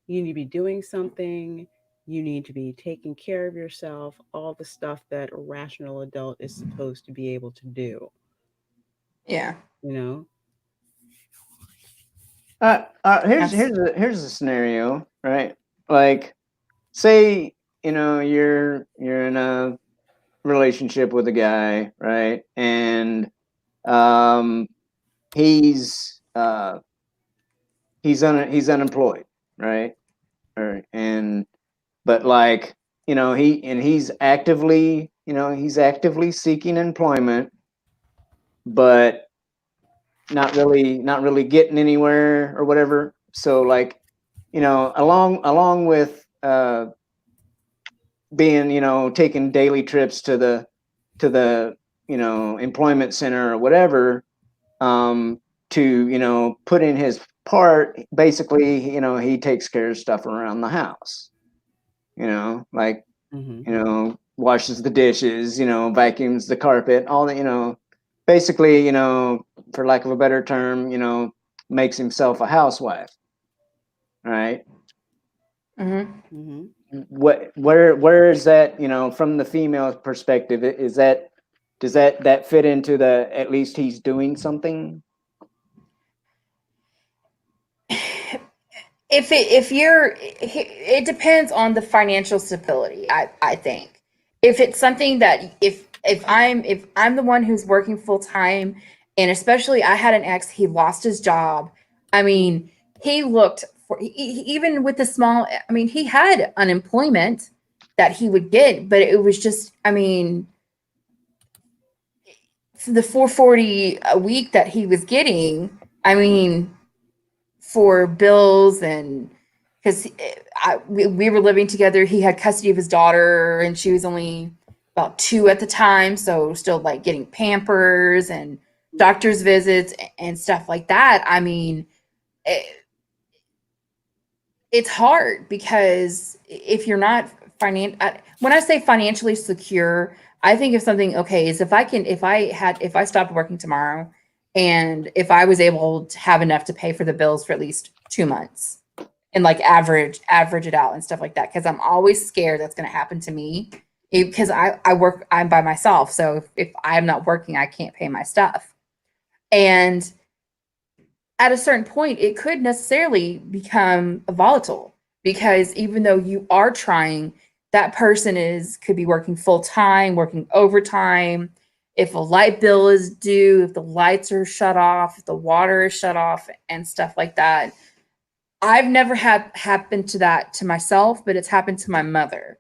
Speaker 3: You need to be doing something. You need to be taking care of yourself, all the stuff that a rational adult is supposed to be able to do.
Speaker 6: Yeah.
Speaker 3: You know?
Speaker 2: Here's a scenario, right? Like, say, you're in a relationship with a guy, right? And he's unemployed, right? But like, he's actively seeking employment, but not really getting anywhere or whatever. So like, along with being, taking daily trips to the employment center or whatever, to put in his part, basically, he takes care of stuff around the house, like, washes the dishes, vacuums the carpet, all the, basically, for lack of a better term, makes himself a housewife, right? Where is that, from the female perspective, does that fit into the, at least he's doing something?
Speaker 6: It depends on the financial stability. I think if it's something that if I'm the one who's working full time, and especially I had an ex, he lost his job. I mean, he looked for even with the small. I mean, he had unemployment that he would get, but it was just. I mean, the $440 a week that he was getting. I mean, for bills and because we were living together. He had custody of his daughter and she was only about 2 at the time. So still like getting Pampers and doctor's visits and stuff like that. I mean, it's hard because if you're not when I say financially secure, I think of something, okay, is if I stopped working tomorrow and if I was able to have enough to pay for the bills for at least 2 months and like average it out and stuff like that. Cause I'm always scared that's going to happen to me because I'm by myself. So if I'm not working, I can't pay my stuff. And at a certain point, it could necessarily become volatile because even though you are trying, that person could be working full time, working overtime. If a light bill is due, if the lights are shut off, if the water is shut off, and stuff like that. I've never had happened to that to myself, but it's happened to my mother.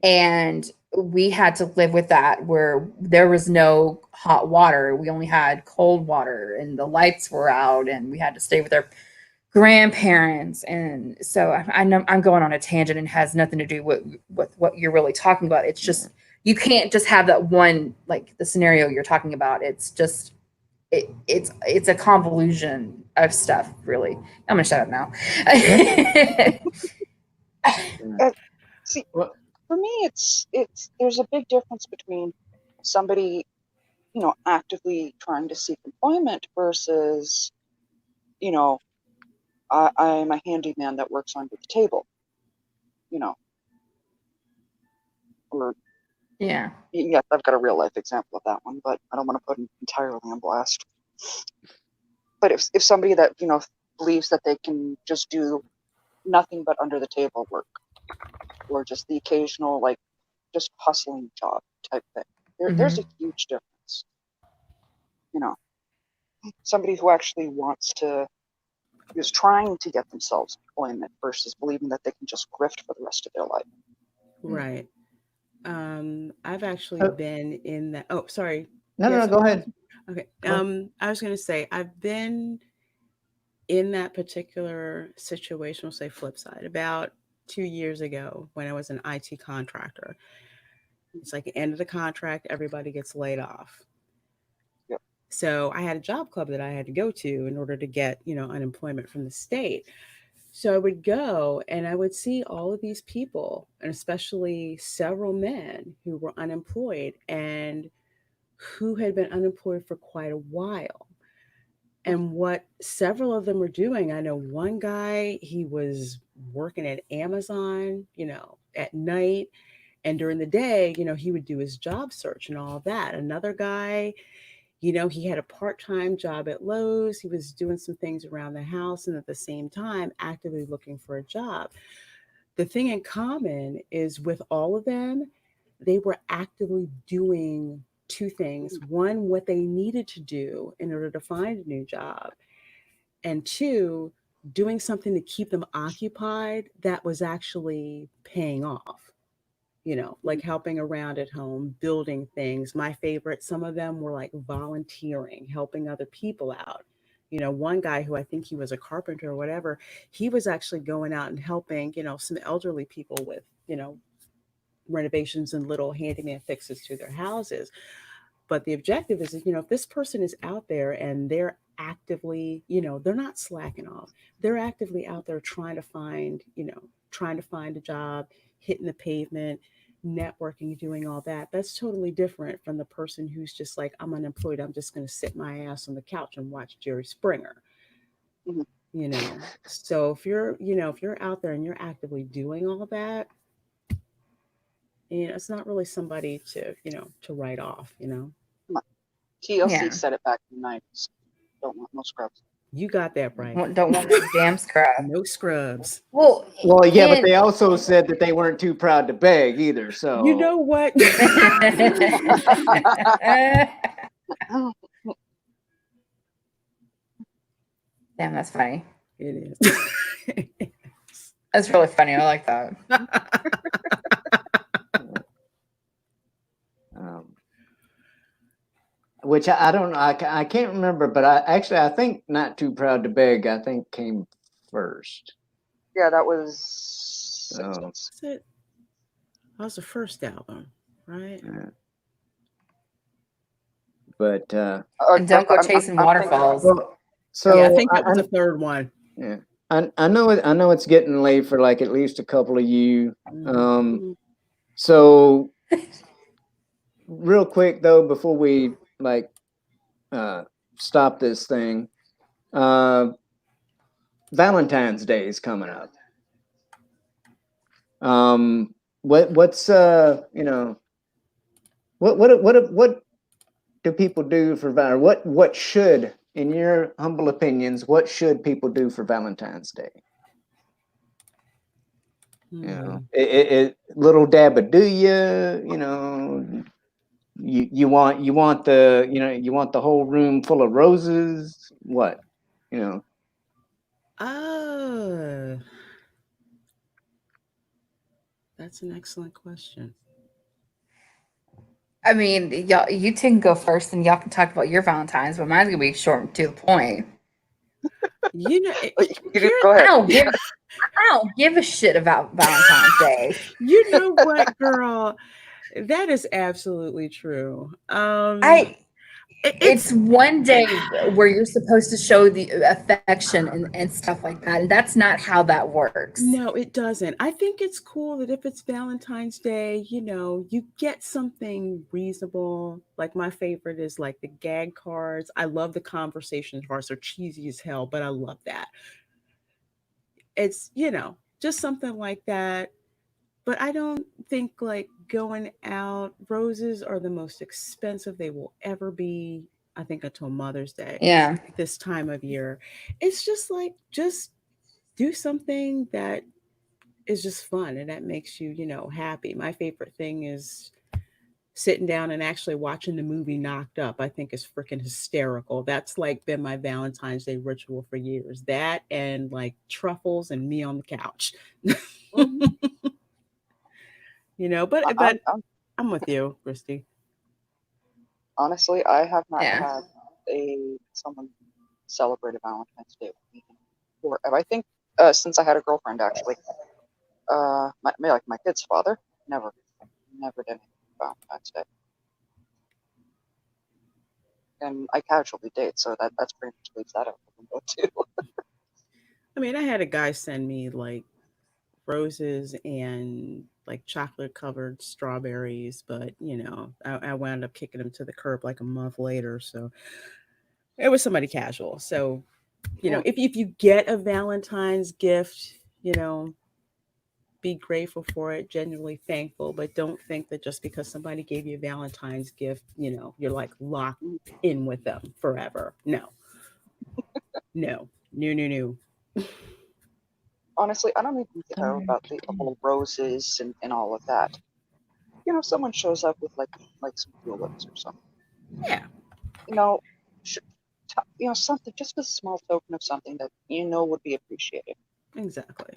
Speaker 6: And we had to live with that where there was no hot water. We only had cold water and the lights were out and we had to stay with our grandparents. And so I know I'm going on a tangent and has nothing to do with what you're really talking about. It's just, you can't just have that one, like the scenario you're talking about. It's just, it's a convolution of stuff, really. I'm gonna shut up now.
Speaker 5: See, for me, it's there's a big difference between somebody, actively trying to seek employment versus, I'm a handyman that works under the table, or
Speaker 6: yeah.
Speaker 5: Yes, I've got a real life example of that one, but I don't want to put it entirely on blast. But if somebody that believes that they can just do nothing but under the table work, or just the occasional like just hustling job type thing. There's a huge difference. You know, somebody who actually is trying to get themselves employment versus believing that they can just grift for the rest of their life.
Speaker 3: Right. I've actually been in that. Oh, sorry.
Speaker 2: No, go ahead.
Speaker 3: Okay. I was going to say I've been in that particular situation. We'll say flip side. About 2 years ago, when I was an IT contractor, it's like the end of the contract, everybody gets laid off.
Speaker 5: Yep.
Speaker 3: So I had a job club that I had to go to in order to get, unemployment from the state. So I would go and I would see all of these people, and especially several men who were unemployed and who had been unemployed for quite a while. And what several of them were doing, I know one guy, he was working at Amazon, at night. And during the day, he would do his job search and all of that. Another guy, he had a part-time job at Lowe's. He was doing some things around the house and at the same time actively looking for a job. The thing in common is with all of them, they were actively doing two things. One, what they needed to do in order to find a new job. And two, doing something to keep them occupied that was actually paying off. Like helping around at home, building things. My favorite, some of them were like volunteering, helping other people out. One guy who I think he was a carpenter or whatever, he was actually going out and helping, some elderly people with, renovations and little handyman fixes to their houses. But the objective is, if this person is out there and they're actively, they're not slacking off. They're actively out there trying to find a job, hitting the pavement, networking, doing all that. That's totally different from the person who's just like, I'm unemployed. I'm just going to sit my ass on the couch and watch Jerry Springer. So if you're out there and you're actively doing all that, it's not really somebody to write off.
Speaker 5: TLC said it back in the 90s. Don't want no scrubs.
Speaker 3: You got that right.
Speaker 6: Don't want no damn scrub.
Speaker 3: No scrubs.
Speaker 2: Well, yeah, but they also said that they weren't too proud to beg either. So
Speaker 3: you know what?
Speaker 6: Damn, that's funny.
Speaker 3: It is.
Speaker 6: That's really funny. I like that.
Speaker 2: Which I don't know. I can't remember, but I think Not Too Proud to Beg, I think, came first.
Speaker 5: Yeah, that was Sixpence.
Speaker 3: That was the first album, right?
Speaker 2: Yeah. But
Speaker 6: and Don't Go Chasing Waterfalls.
Speaker 2: So
Speaker 3: yeah, I think that was the third one.
Speaker 2: Yeah, I know it's getting late for like at least a couple of you. So real quick though, before we stop this thing, Valentine's Day is coming up. What's what do people do for Valentine's? What should, in your humble opinions, what should people do for Valentine's Day? Little dab of do you want the whole room full of roses? What?
Speaker 3: That's an excellent question.
Speaker 6: I mean, y'all, you two can go first, and y'all can talk about your Valentine's, but mine's gonna be short and to the point.
Speaker 5: Go ahead.
Speaker 6: I don't give a shit about Valentine's Day.
Speaker 3: You know what, girl? That is absolutely true.
Speaker 6: It's one day where you're supposed to show the affection and stuff like that. And that's not how that works.
Speaker 3: No, it doesn't. I think it's cool that if it's Valentine's Day, you get something reasonable. Like my favorite is like the gag cards. I love the conversation cards. They're cheesy as hell, but I love that. It's, just something like that. But I don't think like going out, roses are the most expensive they will ever be. I think, until Mother's Day.
Speaker 6: Yeah.
Speaker 3: This time of year, it's just like, just do something that is just fun and that makes you, happy. My favorite thing is sitting down and actually watching the movie Knocked Up. I think is freaking hysterical. That's like been my Valentine's Day ritual for years. That and like truffles and me on the couch.
Speaker 5: Mhm.
Speaker 3: But
Speaker 5: I'm
Speaker 3: I'm with you, Christy.
Speaker 5: honestly, I have not
Speaker 6: Yeah.
Speaker 5: had someone celebrate a Valentine's Day with me forever. I think since I had a girlfriend, actually, my kid's father never did anything for Valentine's Day, and I casually date, so that's pretty much leaves that out the window too.
Speaker 3: I mean, I had a guy send me like roses and like chocolate covered strawberries, but I wound up kicking him to the curb like a month later. So it was somebody casual. So,
Speaker 5: Yeah.
Speaker 3: if you get a Valentine's gift, be grateful for it, genuinely thankful, but don't think that just because somebody gave you a Valentine's gift, you're like locked in with them forever. No, no, no, no, no.
Speaker 5: Honestly, I don't even care about the whole roses and all of that. If someone shows up with like some tulips or something,
Speaker 3: Yeah,
Speaker 5: you know, sh- something, just a small token of something that would be appreciated.
Speaker 3: exactly.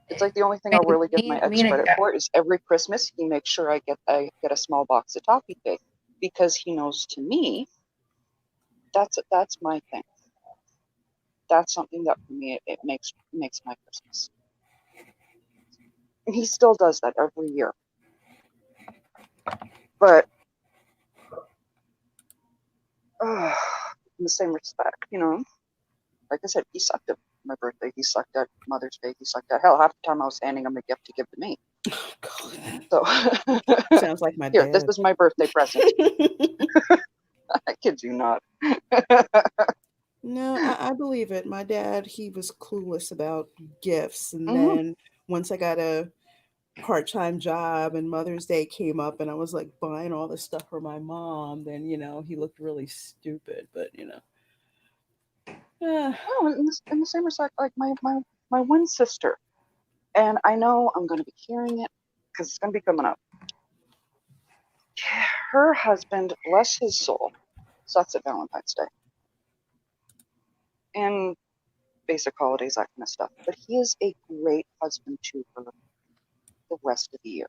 Speaker 5: It's like the only thing
Speaker 6: I
Speaker 5: I'll
Speaker 6: mean,
Speaker 5: really give my ex
Speaker 6: me and
Speaker 5: credit for is every Christmas he makes sure I get a small box of toffee cake, because he knows, to me, that's my thing. That's something that for me it makes my Christmas. And he still does that every year. But in the same respect, like I said, he sucked at my birthday. He sucked at Mother's Day. He sucked at, hell, half the time I was handing him a gift to give to me. So
Speaker 3: Sounds like my
Speaker 5: here, this
Speaker 3: dad.
Speaker 5: is my birthday present. I kid you not.
Speaker 3: No, I believe it. My dad, he was clueless about gifts. And
Speaker 5: Mhm.
Speaker 3: then once I got a part-time job and Mother's Day came up and I was like buying all this stuff for my mom, then, he looked really stupid. But, uh,
Speaker 5: Oh, in the same respect, like my one sister, and I know I'm going to be hearing it because it's going to be coming up. Her husband, bless his soul, sucks at Valentine's Day and basic holidays, that kind of stuff. But he is a great husband to her the rest of the year.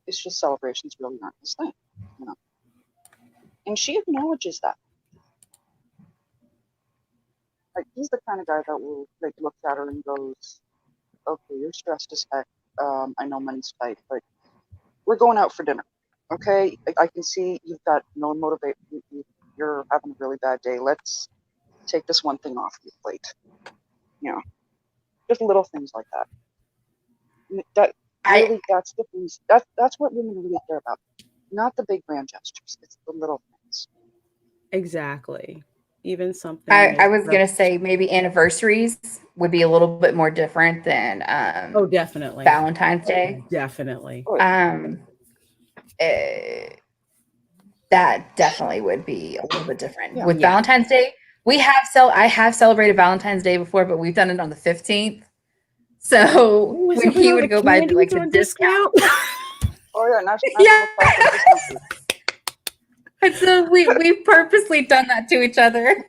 Speaker 5: It's just celebrations really aren't his thing, and she acknowledges that. Like, he's the kind of guy that will like look at her and goes, "Okay, you're stressed as heck. I know money's tight, but we're going out for dinner. Okay, I can see you've got no motivate. You're having a really bad day. Let's take this one thing off your plate. Just little things like that. That
Speaker 6: I
Speaker 5: really, that's the things. That's what women really care about. Not the big grand gestures. It's the little things.
Speaker 3: exactly. Even
Speaker 6: I,
Speaker 3: something
Speaker 6: I
Speaker 3: as
Speaker 6: was gonna say maybe anniversaries would be a little bit more different than
Speaker 3: oh, definitely.
Speaker 6: Valentine's Day.
Speaker 3: Definitely.
Speaker 5: Oh,
Speaker 6: That definitely would be a little bit different.
Speaker 5: yeah.
Speaker 6: With
Speaker 3: Yeah.
Speaker 6: Valentine's Day, I have celebrated Valentine's Day before, but we've done it on the 15th. So
Speaker 3: Oh, is
Speaker 6: when
Speaker 3: it when
Speaker 6: he
Speaker 3: all
Speaker 6: would
Speaker 3: the
Speaker 6: go by
Speaker 3: candy's
Speaker 6: like the
Speaker 3: on
Speaker 6: discount.
Speaker 3: discount?
Speaker 5: Oh yeah. National
Speaker 6: Yeah.
Speaker 5: Chocolate Discount Week.
Speaker 6: And so we've purposely done that to each other.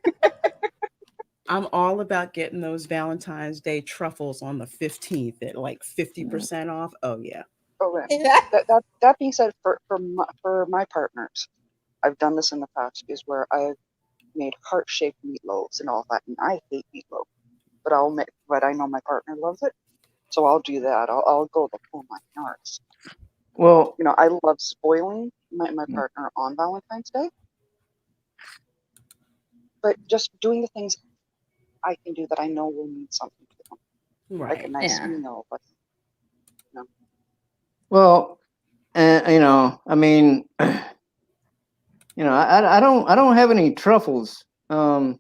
Speaker 3: I'm all about getting those Valentine's Day truffles on the 15th at like 50% off. Oh, yeah.
Speaker 5: Oh yeah.
Speaker 6: Yeah.
Speaker 5: That being said, for my partners, I've done this in the past, is where I've made heart-shaped meatloaves and all that, and I hate meatloaf, but I know my partner loves it, so I'll do that. I'll go the full 9 yards.
Speaker 2: Well,
Speaker 5: I love spoiling my partner on Valentine's Day, but just doing the things I can do that I know will mean something to them, like a
Speaker 3: Right.
Speaker 5: nice
Speaker 6: Yeah.
Speaker 5: meal, but
Speaker 2: well, I mean, I don't have any truffles. But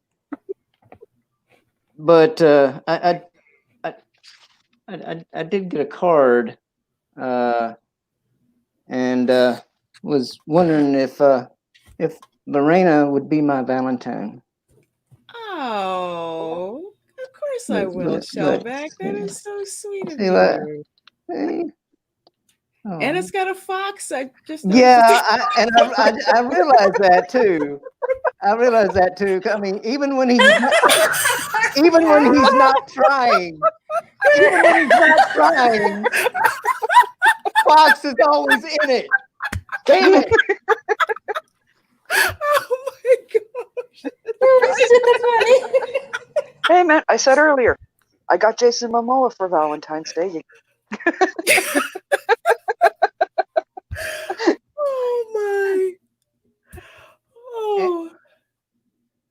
Speaker 2: I did get a card, and was wondering if if Lorena would be my Valentine.
Speaker 3: Oh, of course I will, Shellback. That is so sweet of
Speaker 2: See
Speaker 3: you.
Speaker 2: that? Hey. Oh.
Speaker 3: And it's got a fox. I just
Speaker 2: yeah, I realized that too. I realized that too. I mean, even when he's not trying, Fox is always in it. Damn it!
Speaker 3: Oh my gosh!
Speaker 6: That's funny.
Speaker 5: Hey man, I said earlier, I got Jason Momoa for Valentine's Day.
Speaker 3: Oh my! Oh.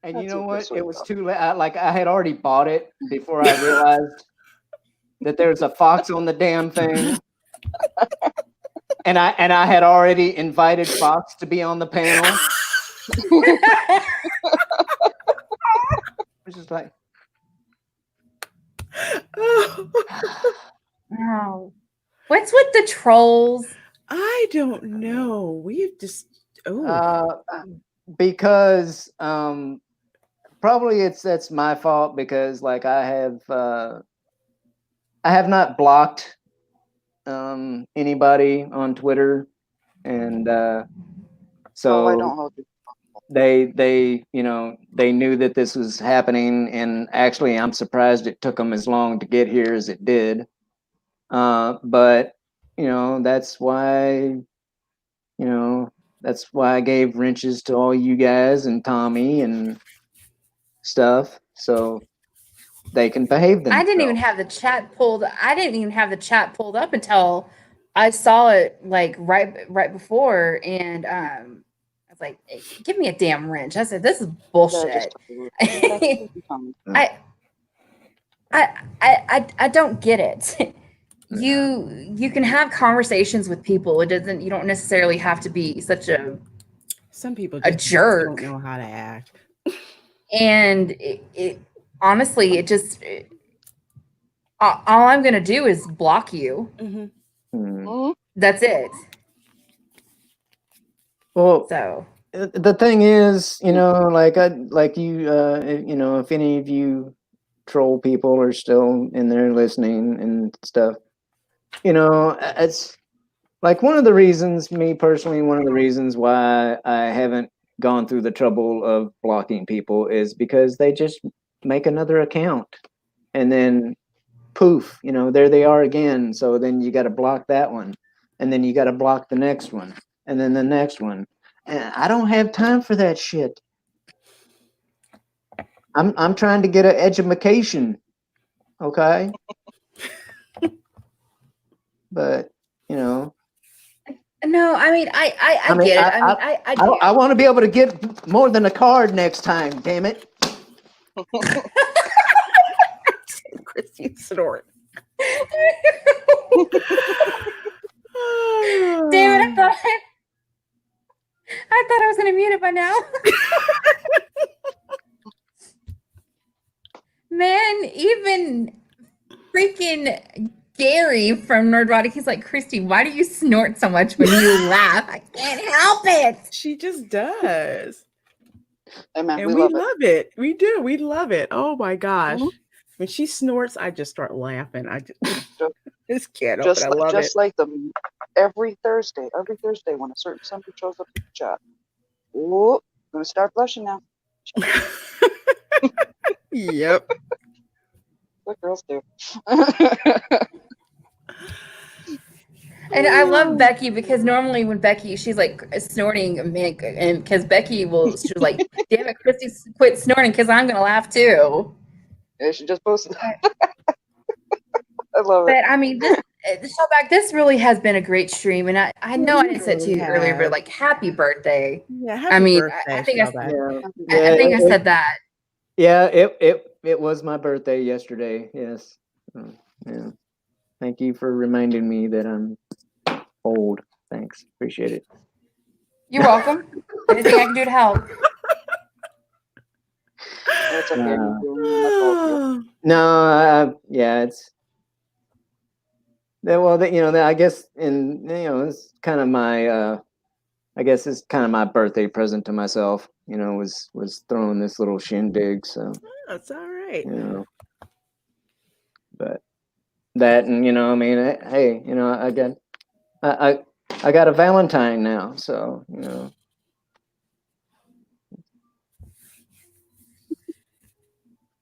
Speaker 2: And you
Speaker 5: That's
Speaker 2: know
Speaker 5: what
Speaker 2: what?
Speaker 5: this
Speaker 2: It
Speaker 5: was
Speaker 2: was too late. I had already bought it before I realized that there's a fox on the damn thing. And I had already invited Fox to be on the panel. Which is like,
Speaker 6: Oh. What's with the trolls?
Speaker 3: I don't know. We've just
Speaker 2: because probably that's my fault because like I have not blocked anybody on Twitter, and so
Speaker 5: I don't hold you.
Speaker 2: they they knew that this was happening, and actually I'm surprised it took them as long to get here as it did. But that's why I gave wrenches to all you guys and Tommy and stuff, so they can behave themselves.
Speaker 6: I didn't even have the chat pulled. I didn't even have the chat pulled up until I saw it like right before, and I was like, hey, "Give me a damn wrench." I said, "This is bullshit." I don't get it. You can have conversations with people. You don't necessarily have to be such
Speaker 3: some people
Speaker 6: a
Speaker 3: just
Speaker 6: jerk.
Speaker 3: don't know how to act.
Speaker 6: And it honestly, all I'm gonna do is block you.
Speaker 3: Mm-hmm.
Speaker 6: That's it.
Speaker 2: Well,
Speaker 6: so
Speaker 2: the thing is, if any of you troll people are still in there listening and stuff, it's like one of the reasons why I haven't gone through the trouble of blocking people is because they just make another account and then poof, there they are again. So then you got to block that one, and then you got to block the next one, and then the next one. And I don't have time for that shit. I'm trying to get an education, okay? But
Speaker 6: no, I mean, I get it.
Speaker 2: I want to be able to get more than a card next time. Damn it!
Speaker 3: Christy snort.
Speaker 6: Damn it! I thought I was going to mute it by now. Man, even freaking Gary from Nerdrotic, he's like, Christy, why do you snort so much when you laugh? I can't help it.
Speaker 3: She just does.
Speaker 5: Hey man,
Speaker 3: and we love it. We do. We love it. Oh my gosh. Mm-hmm. When she snorts, I just start laughing. I just can't help it. I love it.
Speaker 5: Just like every Thursday when a certain somebody shows up in the chat. Ooh, I'm gonna start blushing now.
Speaker 3: Yep.
Speaker 5: What girls do.
Speaker 6: And I love Becky because normally when she's like snorting, and because she's like, damn it, Christy, quit snorting because I'm gonna laugh too.
Speaker 5: Yeah, she just posted that. I love it.
Speaker 6: But I mean, this really has been a great stream, and I know I didn't say it to you earlier, but like, happy birthday!
Speaker 3: Yeah, happy birthday,
Speaker 6: I think
Speaker 2: I
Speaker 6: said that.
Speaker 2: Yeah, it was my birthday yesterday. Yes. Yeah. Thank you for reminding me that I'm old. Thanks. Appreciate it.
Speaker 6: You're welcome. Anything I can do to help.
Speaker 5: It's okay.
Speaker 2: No, yeah, it's well, I guess, and it's kind of my I guess it's kind of my birthday present to myself. You know, was throwing this little shindig. So
Speaker 3: That's all right.
Speaker 2: you know, but that and you know, I mean, hey, you know, I got a Valentine now, so you know.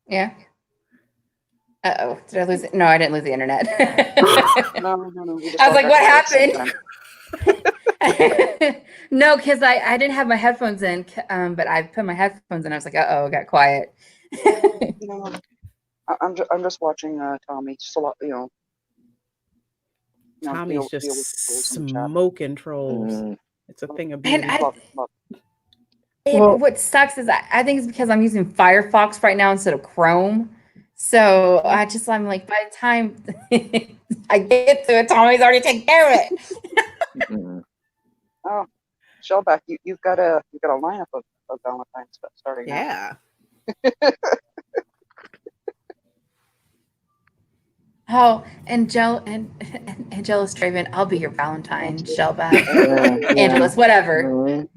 Speaker 6: Yeah. Uh-oh. Did I lose it? No, I didn't lose the internet.
Speaker 5: No. We just
Speaker 6: I
Speaker 5: all
Speaker 6: was like,
Speaker 5: got
Speaker 6: what
Speaker 5: quiet at the same
Speaker 6: happened?
Speaker 5: time.
Speaker 6: No, because I didn't have my headphones in, but I put my headphones in. I was like, uh-oh, it got quiet.
Speaker 5: No, I'm just watching Tommy. Just a lot,
Speaker 3: Tommy's
Speaker 5: deal with the trolls
Speaker 3: just
Speaker 5: in the chat.
Speaker 3: smoking trolls.
Speaker 2: Mm.
Speaker 3: It's a thing of
Speaker 6: And
Speaker 3: beauty.
Speaker 2: Well-
Speaker 6: what sucks is I think it's because I'm using Firefox right now instead of Chrome. So I'm like, by the time I get to it, Tommy's already taken care of it.
Speaker 2: Mm.
Speaker 5: Oh, Shellback, you've got a lineup of Valentine's starting now.
Speaker 3: Yeah.
Speaker 6: Oh, Angela Straven, I'll be your Valentine, Shellback,
Speaker 2: Yeah,
Speaker 6: Angelus, whatever.
Speaker 2: Mhm.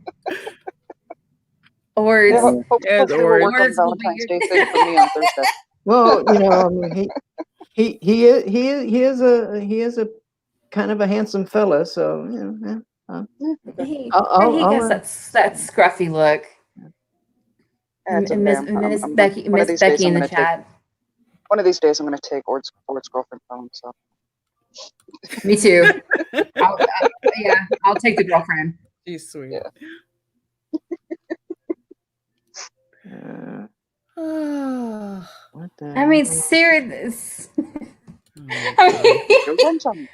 Speaker 6: Or
Speaker 5: Yeah,
Speaker 6: it's,
Speaker 5: hopefully we'll work on
Speaker 6: Words will be
Speaker 5: Valentine's
Speaker 6: your-
Speaker 5: Day thing for me on Thursday.
Speaker 2: Well, you know, I mean, he is a kind of a handsome fella, so you know,
Speaker 6: he
Speaker 2: I'll
Speaker 6: gets that scruffy look.
Speaker 5: Yeah, it's okay.
Speaker 6: Miss
Speaker 5: I'm-
Speaker 6: Becky,
Speaker 5: one of
Speaker 6: Miss
Speaker 5: these days
Speaker 6: Becky
Speaker 5: I'm
Speaker 6: in the
Speaker 5: gonna take-
Speaker 6: chat.
Speaker 5: One of these days, I'm going to take Ord's girlfriend home. So
Speaker 6: Me too. I'll take the girlfriend.
Speaker 3: She's sweet.
Speaker 5: Yeah.
Speaker 2: What the
Speaker 6: I mean,
Speaker 2: hell?
Speaker 6: serious.
Speaker 3: Oh,
Speaker 5: go on, Tommy.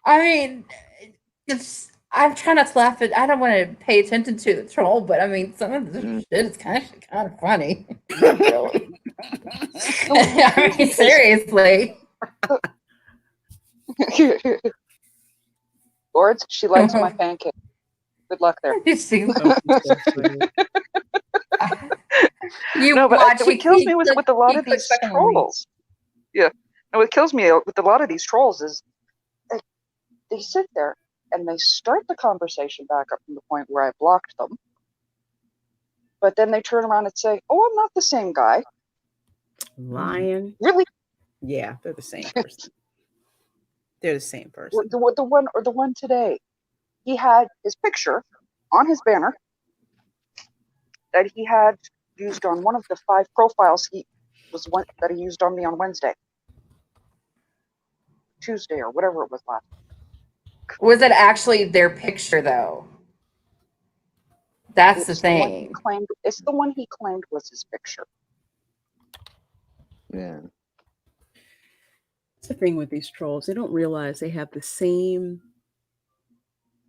Speaker 6: I mean, it's. I'm trying not to laugh at. I don't want to pay attention to the troll, but I mean, some of the shit is kind of funny. Really. I mean, seriously.
Speaker 5: Ords, she likes my pancake. Good luck there. No, but what kills me with a lot of these trolls. Yeah. No, what kills me with a lot of these trolls is they sit there and they start the conversation back up from the point where I blocked them. But then they turn around and say, "Oh, I'm not the same guy."
Speaker 3: Lion.
Speaker 5: Really?
Speaker 3: Yeah, they're the same person. They're the same person.
Speaker 5: The one today, he had his picture on his banner that he had used on one of the 5 profiles that he used on me on Wednesday, Tuesday, or whatever it was last.
Speaker 6: Was it actually their picture though? That's the thing.
Speaker 5: It's the one he claimed was his picture.
Speaker 2: Yeah.
Speaker 3: It's the thing with these trolls. They don't realize they have the same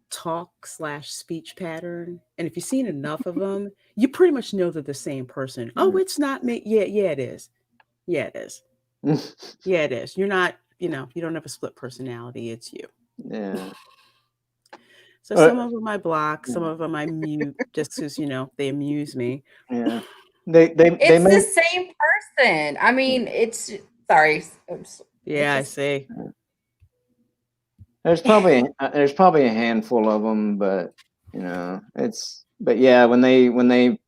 Speaker 3: talk/speech pattern. And if you've seen enough of them, you pretty much know they're the same person. Oh, it's not me. Yeah, it is. Yeah, it is. Yeah, it is. You're not, you don't have a split personality. It's you.
Speaker 2: Yeah.
Speaker 3: So some of them I block, some of them I mute just because, they amuse me.
Speaker 2: Yeah.
Speaker 6: It's the same person. I mean, it's sorry.
Speaker 3: Yeah, I see.
Speaker 2: There's probably a handful of them, but but yeah, when they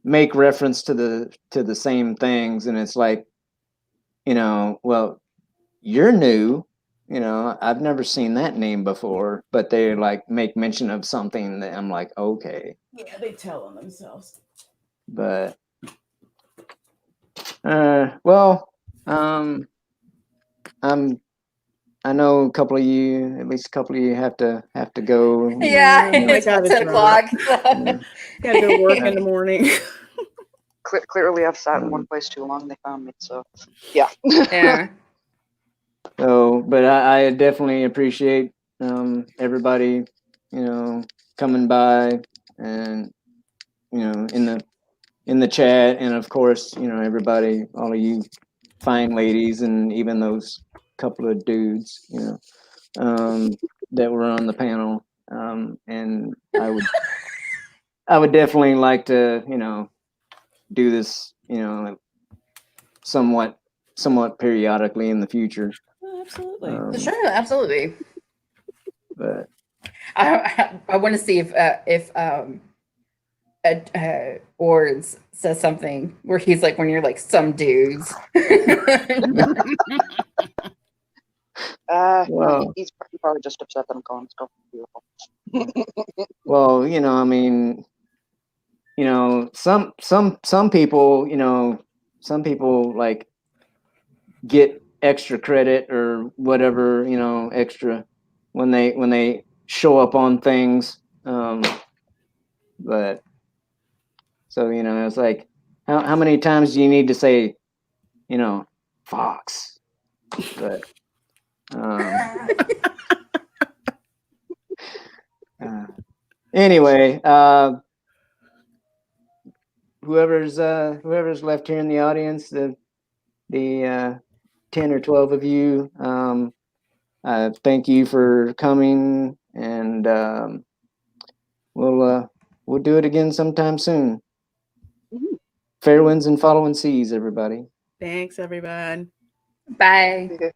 Speaker 2: make reference to the same things, and it's like, well, you're new, I've never seen that name before, but they like make mention of something that I'm like, okay.
Speaker 3: Yeah, they tell on themselves.
Speaker 2: But well, I know at least a couple of you have to go.
Speaker 6: Yeah, it's
Speaker 3: got
Speaker 6: 10 o'clock.
Speaker 3: Gotta go work in the morning.
Speaker 5: Clearly, I've sat in one place too long. They found me, so yeah.
Speaker 6: Yeah.
Speaker 2: So, but I definitely appreciate everybody, coming by and in the chat, and of course, everybody, all of you fine ladies, and even those couple of dudes, that were on the panel. And I would definitely like to, do this, somewhat periodically in the future.
Speaker 3: Absolutely.
Speaker 6: Sure, absolutely.
Speaker 2: But
Speaker 6: I want to see if Ords says something where he's like, when you're like some dudes.
Speaker 2: Well,
Speaker 5: He's probably just upset that I'm calling his girlfriend beautiful.
Speaker 2: well, I mean, some people, some people like get extra credit or whatever, extra when they show up on things. But so, it's like, how many times do you need to say, Fox? But anyway, whoever's left here in the audience, the 10 or 12 of you, thank you for coming, and we'll do it again sometime soon. Fair winds and following seas, everybody.
Speaker 3: Thanks, everyone.
Speaker 6: Bye.